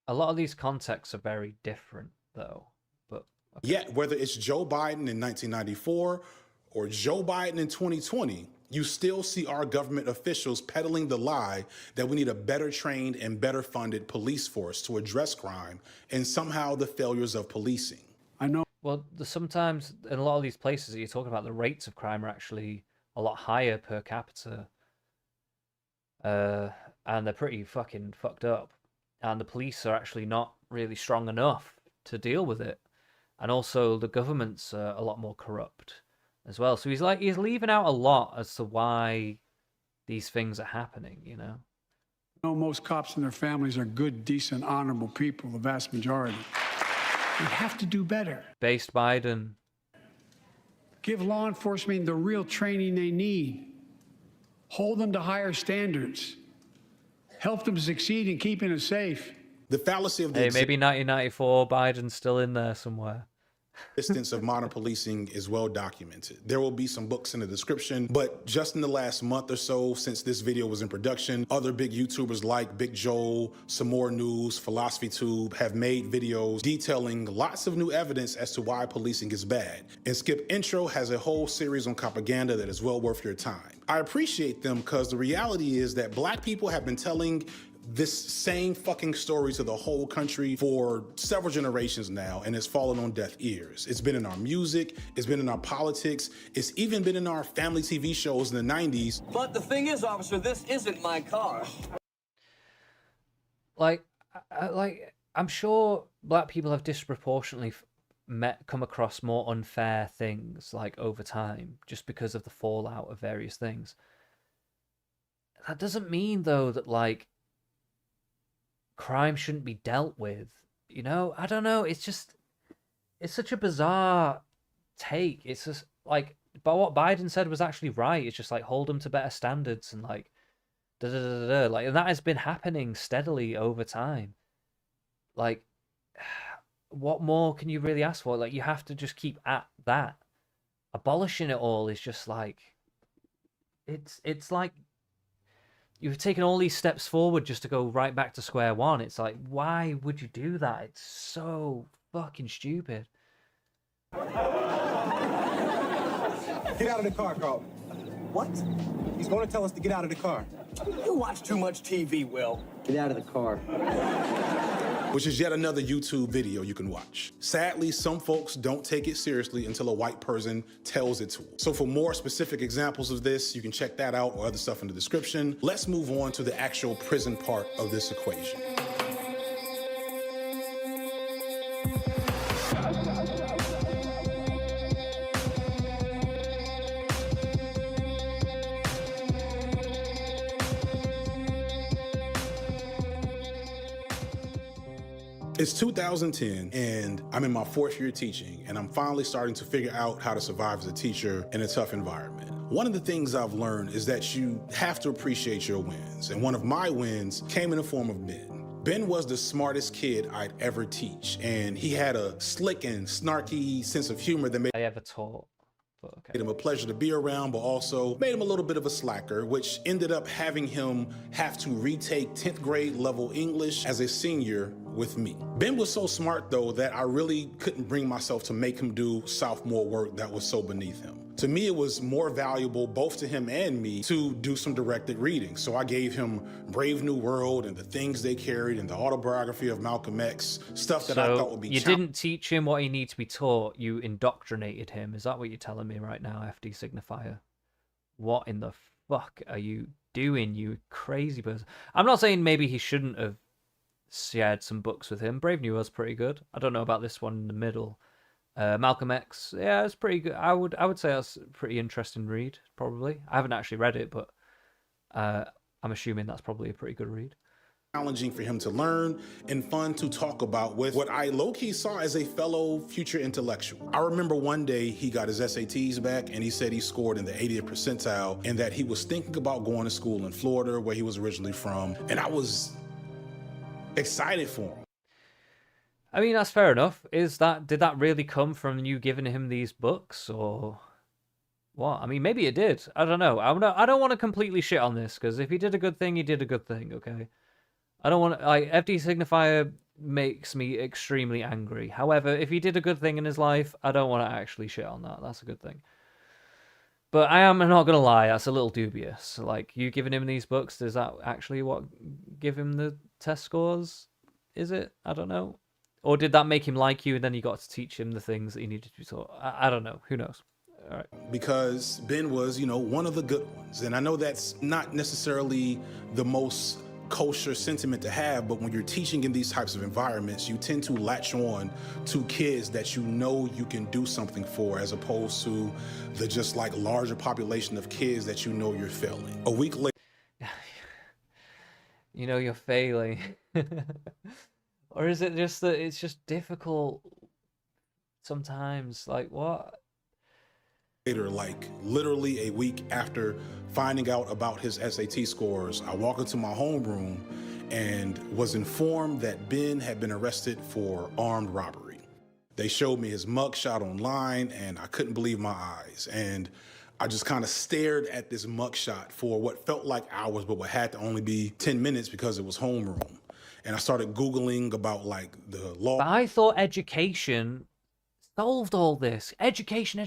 A lot of these contexts are very different, though. But Yet, whether it's Joe Biden in 1994 or Joe Biden in 2020, you still see our government officials peddling the lie that we need a better trained and better funded police force to address crime and somehow the failures of policing. I know. Well, sometimes in a lot of these places that you're talking about, the rates of crime are actually a lot higher per capita. And they're pretty fucking fucked up. And the police are actually not really strong enough to deal with it. And also the government's a lot more corrupt as well. So he's leaving out a lot as to why these things are happening, Most cops and their families are good, decent, honorable people, the vast majority. We have to do better. Based Biden. Give law enforcement the real training they need. Hold them to higher standards. Help them succeed in keeping us safe. The fallacy of the maybe 1994, Biden's still in there somewhere. existence of modern policing is well documented. There will be some books in the description, but just in the last month or so since this video was in production, other big YouTubers like Big Joel, Some More News, Philosophy Tube have made videos detailing lots of new evidence as to why policing is bad. And Skip Intro has a whole series on propaganda that is well worth your time. I appreciate them because the reality is that black people have been telling this same fucking story to the whole country for several generations now, and it's fallen on deaf ears. It's been in our music, it's been in our politics, it's even been in our family TV shows in the 90s. But the thing is, officer, this isn't my car. I'm sure black people have disproportionately come across more unfair things over time, just because of the fallout of various things. That doesn't mean though that crime shouldn't be dealt with, I don't know, it's such a bizarre take. It's just but what Biden said was actually right. It's just hold them to better standards and and that has been happening steadily over time. what more can you really ask for? Like, you have to just keep at that. Abolishing it all is just like, it's like you've taken all these steps forward just to go right back to square one. It's like, why would you do that? It's so fucking stupid. Get out of the car, Carl. What? He's going to tell us to get out of the car. You watch too much TV, Will. Get out of the car. Which is yet another YouTube video you can watch. Sadly, some folks don't take it seriously until a white person tells it to them. So for more specific examples of this, you can check that out or other stuff in the description. Let's move on to the actual prison part of this equation. It's 2010 and I'm in my 4th year teaching, and I'm finally starting to figure out how to survive as a teacher in a tough environment. One of the things I've learned is that you have to appreciate your wins, and one of my wins came in the form of Ben. Ben was the smartest kid I'd ever teach, and he had a slick and snarky sense of humor that made I ever taught. Okay. him a pleasure to be around, but also made him a little bit of a slacker, which ended up having him have to retake 10th grade level English as a senior with me. Ben was so smart, though, that I really couldn't bring myself to make him do sophomore work that was so beneath him. To me, it was more valuable, both to him and me, to do some directed reading. So I gave him Brave New World and The Things They Carried and the autobiography of Malcolm X, stuff that I thought would be you didn't teach him what he needs to be taught, you indoctrinated him. Is that what you're telling me right now, FD Signifier? What in the fuck are you doing, you crazy person? I'm not saying maybe he shouldn't have shared some books with him. Brave New World's pretty good. I don't know about this one in the middle. Malcolm X, yeah, it's pretty good. I would say that's a pretty interesting read, probably. I haven't actually read it, but I'm assuming that's probably a pretty good read. Challenging for him to learn and fun to talk about with what I low-key saw as a fellow future intellectual. I remember one day he got his SATs back and he said he scored in the 80th percentile and that he was thinking about going to school in Florida, where he was originally from, and I was excited for him. I mean, that's fair enough. Did that really come from you giving him these books, or what? I mean, maybe it did. I don't know. I don't want to completely shit on this, because if he did a good thing, he did a good thing, okay? I don't want to, like, FD Signifier makes me extremely angry. However, if he did a good thing in his life, I don't want to actually shit on that. That's a good thing. But I am not going to lie, that's a little dubious. Like, you giving him these books, does that actually give him the test scores? Is it? I don't know. Or did that make him like you and then you got to teach him the things that he needed to be taught? I don't know. Who knows? All right. Because Ben was, one of the good ones. And I know that's not necessarily the most kosher sentiment to have, but when you're teaching in these types of environments, you tend to latch on to kids that you know you can do something for, as opposed to the just like larger population of kids that you know you're failing. A week later, you know you're failing. Or is it just that it's just difficult sometimes? Like, what? Later, like literally a week after finding out about his SAT scores, I walked into my homeroom and was informed that Ben had been arrested for armed robbery. They showed me his mugshot online and I couldn't believe my eyes. And I just kind of stared at this mugshot for what felt like hours, but what had to only be 10 minutes because it was homeroom. And I started Googling about like the law. But I thought education solved all this. Education,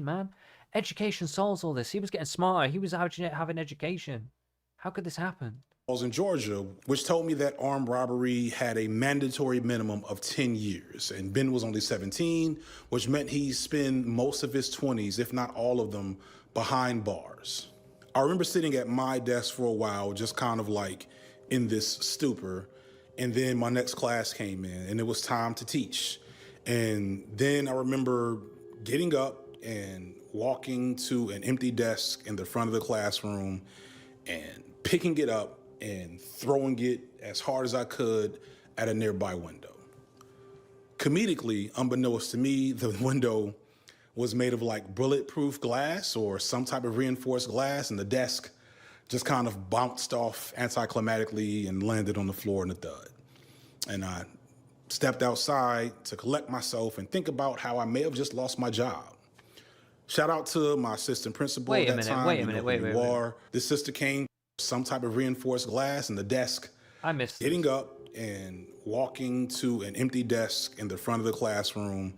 man. Education solves all this. He was getting smarter. He was having education. How could this happen? In Georgia, which told me that armed robbery had a mandatory minimum of 10 years. And Ben was only 17, which meant he'd spend most of his 20s, if not all of them, behind bars. I remember sitting at my desk for a while, just kind of like in this stupor. And then my next class came in and it was time to teach. And then I remember getting up and walking to an empty desk in the front of the classroom and picking it up and throwing it as hard as I could at a nearby window. Comedically, unbeknownst to me, the window was made of like bulletproof glass or some type of reinforced glass, and the desk just kind of bounced off anticlimactically and landed on the floor in a thud. And I stepped outside to collect myself and think about how I may have just lost my job. Shout out to my assistant principal Wait at a that minute, time. wait a You know minute, who wait, you wait, wait. are. This sister came, some type of reinforced glass in the desk. I missed Getting up and walking to an empty desk in the front of the classroom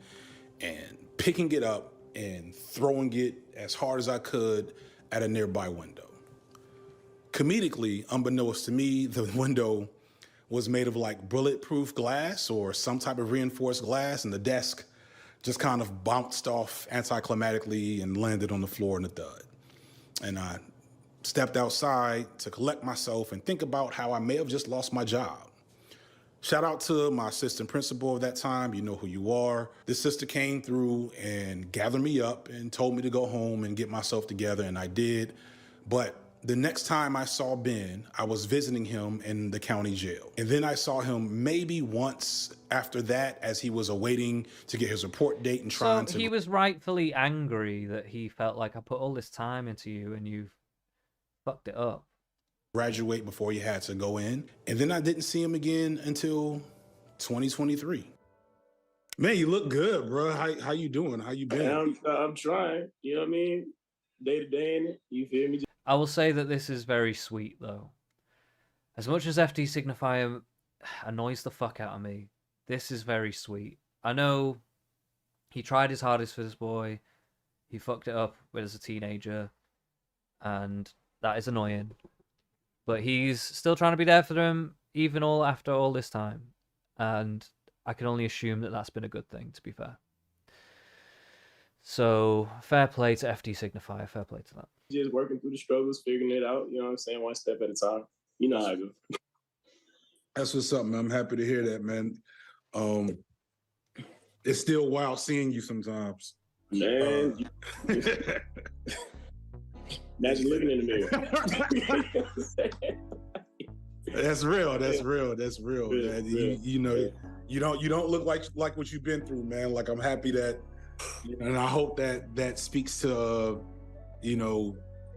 and picking it up and throwing it as hard as I could at a nearby window. Comedically, unbeknownst to me, the window was made of like bulletproof glass or some type of reinforced glass, and the desk just kind of bounced off anticlimactically and landed on the floor in a thud. And I stepped outside to collect myself and think about how I may have just lost my job. Shout out to my assistant principal of that time. You know who you are. This sister came through and gathered me up and told me to go home and get myself together, and I did. But the next time I saw Ben, I was visiting him in the county jail. And then I saw him maybe once after that as he was awaiting to get his report date and trying So to... he was rightfully angry that he felt like I put all this time into you and you've fucked it up. Graduate before he had to go in. And then I didn't see him again until 2023. Man, you look good, bro. How you doing? How you been? I'm trying. You know what I mean? Day to day in it. You feel me? I will say that this is very sweet, though. As much as FD Signifier annoys the fuck out of me, this is very sweet. I know he tried his hardest for this boy. He fucked it up as a teenager. And that is annoying. But he's still trying to be there for them, even all after all this time. And I can only assume that that's been a good thing, to be fair. So, fair play to FD Signifier. Fair play to that. Just working through the struggles, figuring it out. You know what I'm saying? One step at a time. You know how I go. That's what's up, man. I'm happy to hear that, man. It's still wild seeing you sometimes. Man. Imagine looking in the mirror. That's real. That's real. That's real. Yeah, Man. yeah, You know, you don't look like what you've been through, man. Like, I'm happy that, and I hope that speaks to,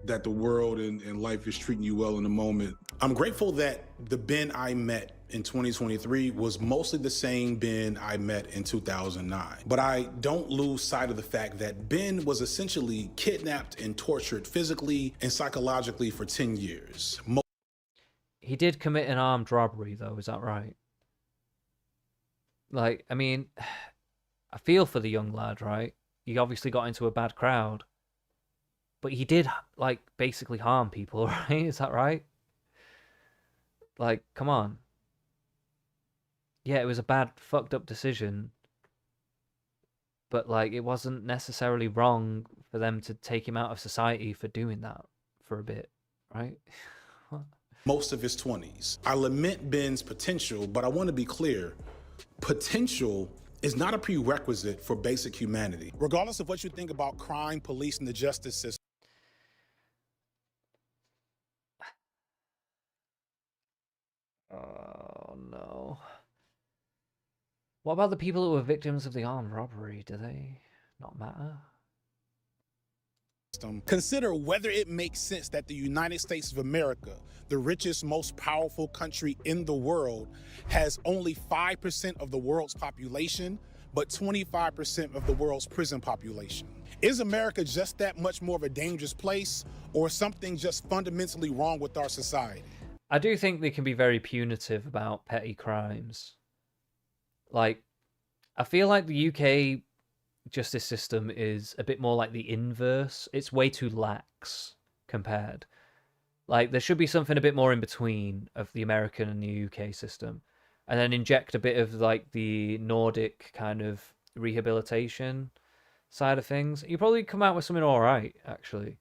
that the world and life is treating you well in the moment. I'm grateful that the Ben I met in 2023 was mostly the same Ben I met in 2009. But I don't lose sight of the fact that Ben was essentially kidnapped and tortured physically and psychologically for 10 years. He did commit an armed robbery, though, is that right? Like, I mean, I feel for the young lad, right? He obviously got into a bad crowd. But he did, like, basically harm people, right? Is that right? Like, come on. Yeah, it was a bad, fucked up decision. But, like, it wasn't necessarily wrong for them to take him out of society for doing that for a bit, right? Most of his 20s. I lament Ben's potential, but I want to be clear. Potential is not a prerequisite for basic humanity. Regardless of what you think about crime, police, and the justice system. Oh, no. What about the people who were victims of the armed robbery? Do they not matter? Consider whether it makes sense that the United States of America, the richest, most powerful country in the world, has only 5% of the world's population, but 25% of the world's prison population. Is America just that much more of a dangerous place, or something just fundamentally wrong with our society? I do think they can be very punitive about petty crimes. Like, I feel like the UK justice system is a bit more like the inverse. It's way too lax compared. Like, there should be something a bit more in between of the American and the UK system, and then inject a bit of like the Nordic kind of rehabilitation side of things. You probably come out with something all right, actually.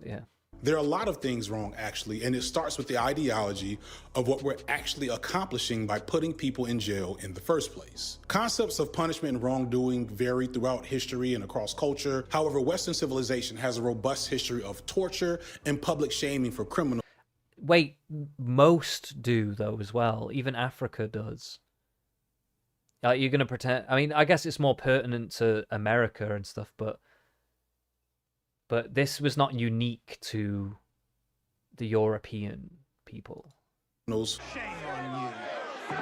Yeah. There are a lot of things wrong, actually, and it starts with the ideology of what we're actually accomplishing by putting people in jail in the first place. Concepts of punishment and wrongdoing vary throughout history and across culture. However, Western civilization has a robust history of torture and public shaming for criminals. Wait, most do, though, as well. Even Africa does. Like, you're going to pretend... I mean, I guess it's more pertinent to America and stuff, but this was not unique to the European people. Shame on you.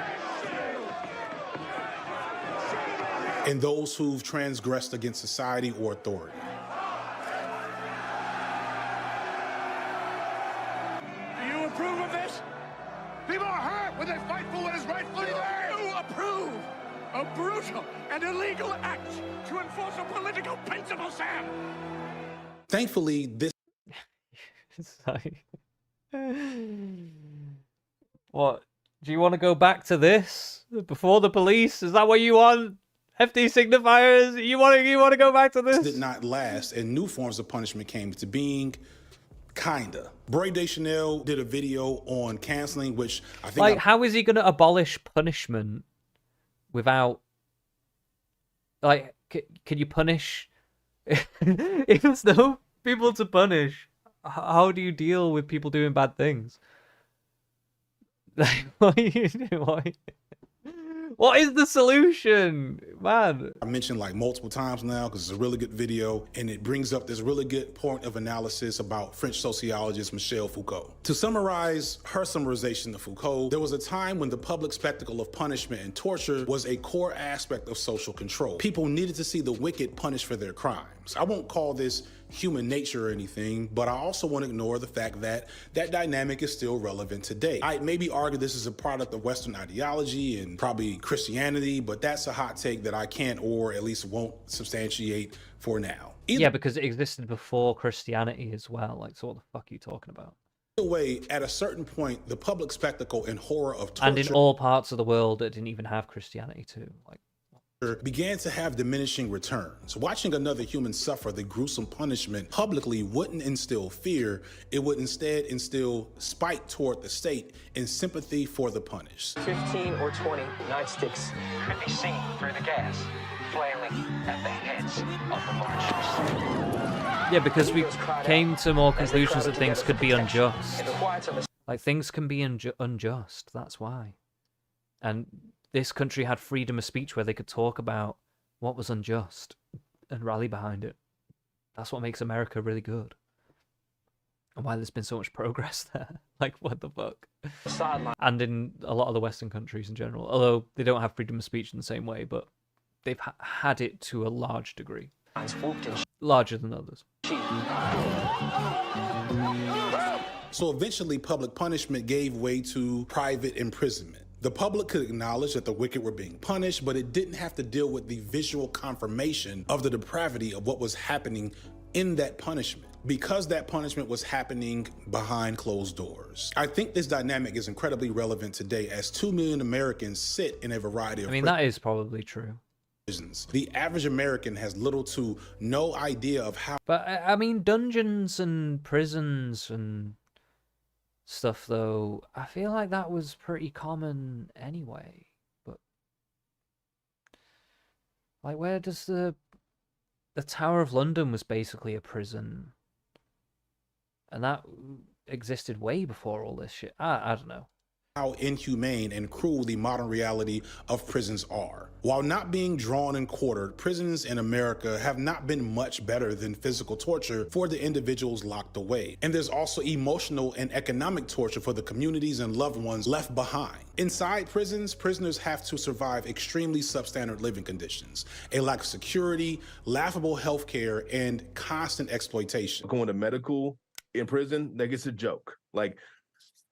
and those who've transgressed against society or authority. Do you approve of this? People are hurt when they fight for what is rightfully theirs. You approve of brutal and illegal acts to enforce a political principle, Sam. Thankfully, this It's like... What? Do you want to go back to this? Before the police? Is that what you want? FD signifiers? You want to go back to this? did not last, and new forms of punishment came into being. Kinda. Bray Deschanel did a video on canceling, which I think... Like, how is he going to abolish punishment without... Like, can you punish... If there's no people to punish, how do you deal with people doing bad things? Like, what are you doing? What is the solution, man? I mentioned like multiple times now because it's a really good video and it brings up this really good point of analysis about French sociologist Michel Foucault. To summarize her summarization of Foucault, there was a time when the public spectacle of punishment and torture was a core aspect of social control. People needed to see the wicked punished for their crimes. I won't call this human nature or anything, but I also want to ignore the fact that that dynamic is still relevant today. I maybe argue this is a product of Western ideology and probably Christianity, but that's a hot take that I can't or at least won't substantiate for now. Yeah, because it existed before Christianity as well. Like, so what the fuck are you talking about? Either way, at a certain point, the public spectacle and horror of torture... And in all parts of the world that didn't even have Christianity too. Like, began to have diminishing returns. Watching another human suffer the gruesome punishment publicly wouldn't instill fear, it would instead instill spite toward the state and sympathy for the punished. 15 or 20 nightsticks could be seen through the gas, flailing at the heads of the marchers. yeah, because we came to more conclusions that things could be unjust. Like, things can be unjust, that's why. And this country had freedom of speech where they could talk about what was unjust and rally behind it. That's what makes America really good. And why there's been so much progress there. Like, what the fuck? And in a lot of the Western countries in general. Although they don't have freedom of speech in the same way, but they've had it to a large degree. Larger than others. So eventually, public punishment gave way to private imprisonment. The public could acknowledge that the wicked were being punished, but it didn't have to deal with the visual confirmation of the depravity of what was happening in that punishment, because that punishment was happening behind closed doors. I think this dynamic is incredibly relevant today as 2 million Americans sit in a variety of that is probably true. prisons. The average American has little to no idea of how... But, I mean, dungeons and prisons and stuff, though, I feel like that was pretty common anyway. But like, where does the Tower of London was basically a prison, and that existed way before all this shit. I don't know how inhumane and cruel the modern reality of prisons are. While not being drawn and quartered, prisons in America have not been much better than physical torture for the individuals locked away. And there's also emotional and economic torture for the communities and loved ones left behind. Inside prisons, prisoners have to survive extremely substandard living conditions, a lack of security, laughable health care, and constant exploitation. Going to medical in prison, that gets a joke. Like,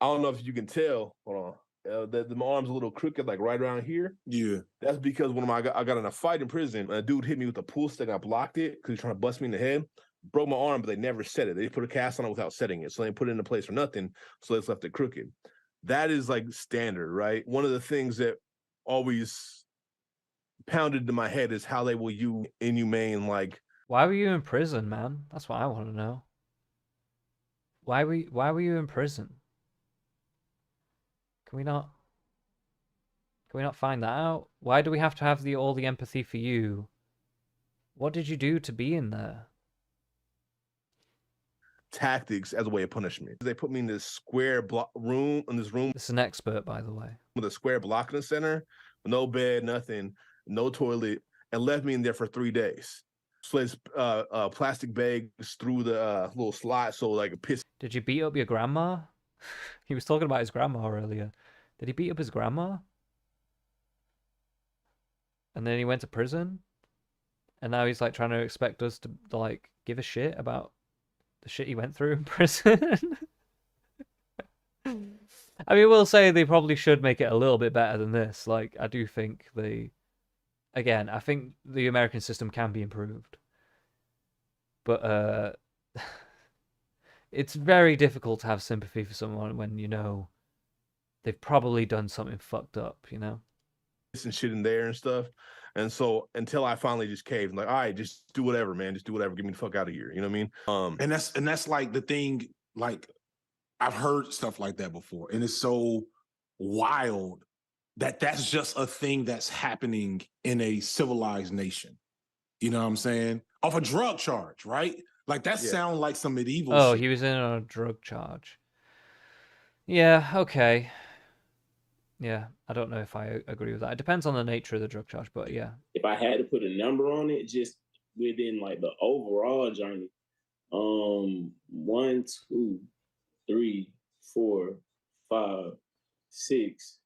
I don't know if you can tell. Hold on. The my arm's a little crooked, like right around here. Yeah. That's because when I got in a fight in prison, a dude hit me with a pool stick. I blocked it because he's trying to bust me in the head. Broke my arm, but they never set it. They put a cast on it without setting it. So they put it into place for nothing. So it's left it crooked. That is like standard, right? One of the things that always pounded into my head is how they will use inhumane, like... Why were you in prison, man? That's what I want to know. Why were you in prison? Can we not find that out? Why do we have to have all the empathy for you? What did you do to be in there? Tactics as a way of punishment. They put me in this square room. It's an expert, by the way. With a square block in the center, no bed, nothing, no toilet, and left me in there for 3 days. So it's plastic bags through the little slot, so like a piss. Did you beat up your grandma? He was talking about his grandma earlier. Did he beat up his grandma? and then he went to prison, and now he's like trying to expect us to like give a shit about the shit he went through in prison. I mean, we'll say they probably should make it a little bit better than this. Like, I do think again, I think the American system can be improved, but it's very difficult to have sympathy for someone when you know they've probably done something fucked up, you know? And shit in there and stuff. And so until I finally just caved, like, all right, just do whatever, man. Just do whatever. Get me the fuck out of here. You know what I mean? And that's like the thing, like I've heard stuff like that before, and it's so wild that that's just a thing that's happening in a civilized nation. You know what I'm saying? Off a drug charge, right? Like that sounds like some medieval Oh, shit. he was in on a drug charge. Yeah, okay. Yeah, I don't know if I agree with that. It depends on the nature of the drug charge, but yeah. If I had to put a number on it, just within like the overall journey, 1, 2, 3, 4, 5, 6,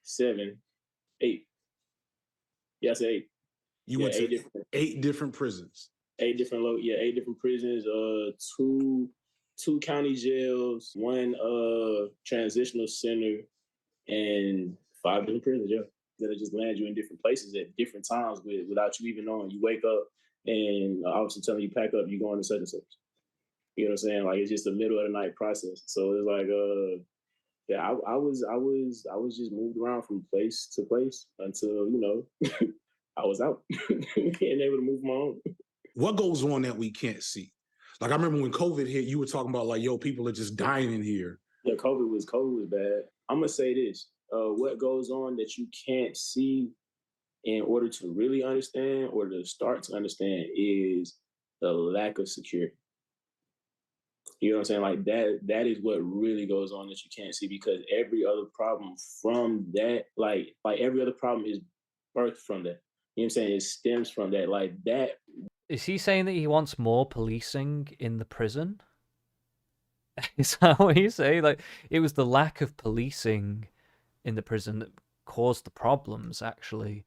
7, 8. Yeah, I said 8. You went to 8 different prisons. 8 different 8 different prisons, two county jails, 1 transitional center, and 5 different prisons, that'll just land you in different places at different times without you even knowing. You wake up and obviously telling you pack up, you going to such and such. You know what I'm saying? Like it's just a middle of the night process. So it's like yeah, I was just moved around from place to place until, I was out and able to move my own. What goes on that we can't see? Like I remember when COVID hit, you were talking about like, yo, people are just dying in here. Yeah, COVID was bad. I'm gonna say this: what goes on that you can't see, in order to really understand or to start to understand, is the lack of security. You know what I'm saying? Like that is what really goes on that you can't see, because every other problem from that, like every other problem is birthed from that. You know what I'm saying? It stems from that. Like that. Is he saying that he wants more policing in the prison? Is that what he's saying? Like, it was the lack of policing in the prison that caused the problems, actually.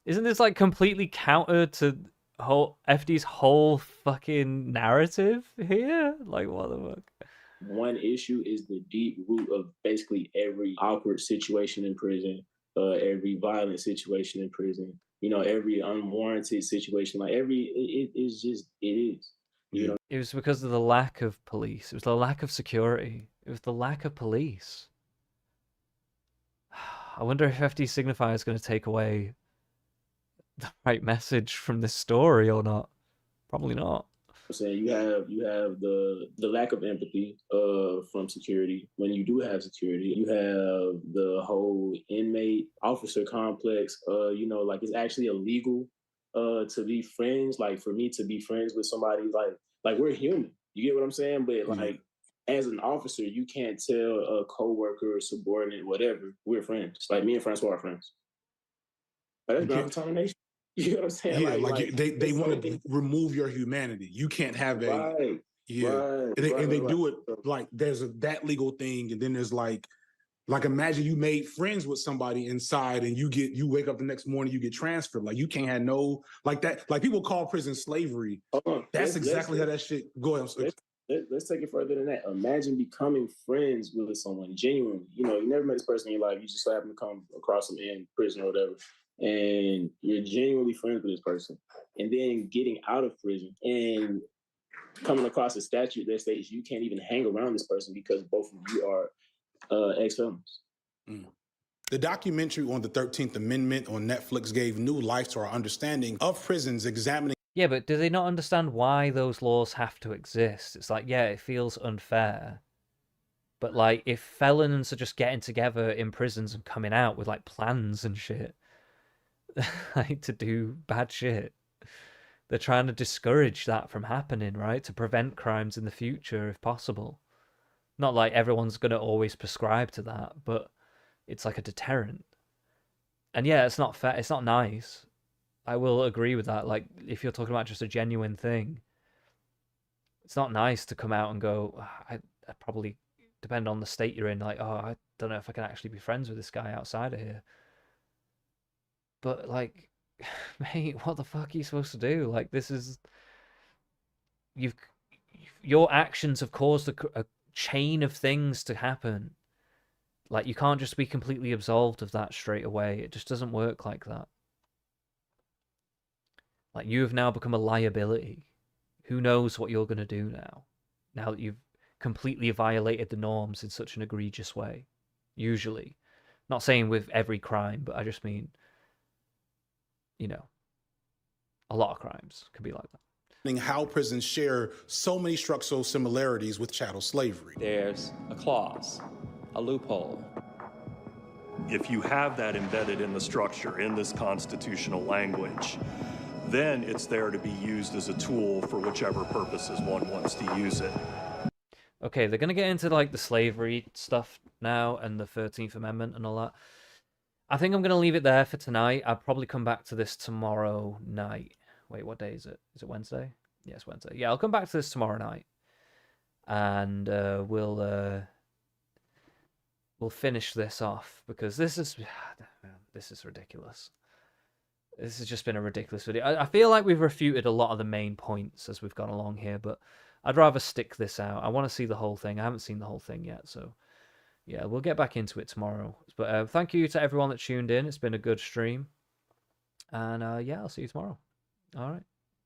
Isn't this, like, completely counter to FD's whole fucking narrative here? Like, what the fuck? One issue is the deep root of basically every awkward situation in prison, every violent situation in prison, every unwarranted situation. Like it is. You know, it was because of the lack of police. It was the lack of security. It was the lack of police. I wonder if FD Signifier is going to take away the right message from this story or not. Probably not. I'm saying you have the lack of empathy from security. When you do have security, you have the whole inmate officer complex. Like it's actually illegal to be friends. Like for me to be friends with somebody, like we're human. You get what I'm saying? But like as an officer, you can't tell a coworker or subordinate, whatever, we're friends. Like me and Francois are friends. Like, that's ground contamination. You know what I'm saying? Yeah, like they want to remove your humanity. You can't have a right. And they do it like there's that legal thing, and then there's like imagine you made friends with somebody inside, and you wake up the next morning, you get transferred. Like you can't have no like that. Like people call prison slavery. That's exactly how that shit goes. Let's take it further than that. Imagine becoming friends with someone genuinely. You never met this person in your life. You just happen to come across them in prison or whatever, and you're genuinely friends with this person. And then getting out of prison and coming across a statute that states you can't even hang around this person because both of you are ex-felons. The documentary on the 13th Amendment on Netflix gave new life to our understanding of prisons, examining. Yeah, but do they not understand why those laws have to exist? It's like, yeah, it feels unfair. But like, if felons are just getting together in prisons and coming out with like plans and shit, like to do bad shit, they're trying to discourage that from happening, right? To prevent crimes in the future if possible. Not like everyone's going to always prescribe to that, but it's like a deterrent. And yeah, it's not fair. It's not nice. I will agree with that. Like, if you're talking about just a genuine thing, it's not nice to come out and go, I probably, depend on the state you're in, like, oh, I don't know if I can actually be friends with this guy outside of here. But, like, mate, what the fuck are you supposed to do? Like, this is your actions have caused a chain of things to happen. Like, you can't just be completely absolved of that straight away. It just doesn't work like that. Like, you have now become a liability. Who knows what you're going to do now? Now that you've completely violated the norms in such an egregious way. Usually. Not saying with every crime, but I just mean, you know, a lot of crimes could be like that. How prisons share so many structural similarities with chattel slavery. There's a clause, a loophole. If you have that embedded in the structure, in this constitutional language, then it's there to be used as a tool for whichever purposes one wants to use it. Okay, they're going to get into like the slavery stuff now and the 13th Amendment and all that. I think I'm going to leave it there for tonight. I'll probably come back to this tomorrow night. Wait, what day is it? Is it Wednesday? Yes, Wednesday. Yeah, I'll come back to this tomorrow night. And we'll finish this off because this is ridiculous. This has just been a ridiculous video. I feel like we've refuted a lot of the main points as we've gone along here, but I'd rather stick this out. I want to see the whole thing. I haven't seen the whole thing yet, so yeah, we'll get back into it tomorrow. But thank you to everyone that tuned in. It's been a good stream. And yeah, I'll see you tomorrow. All right.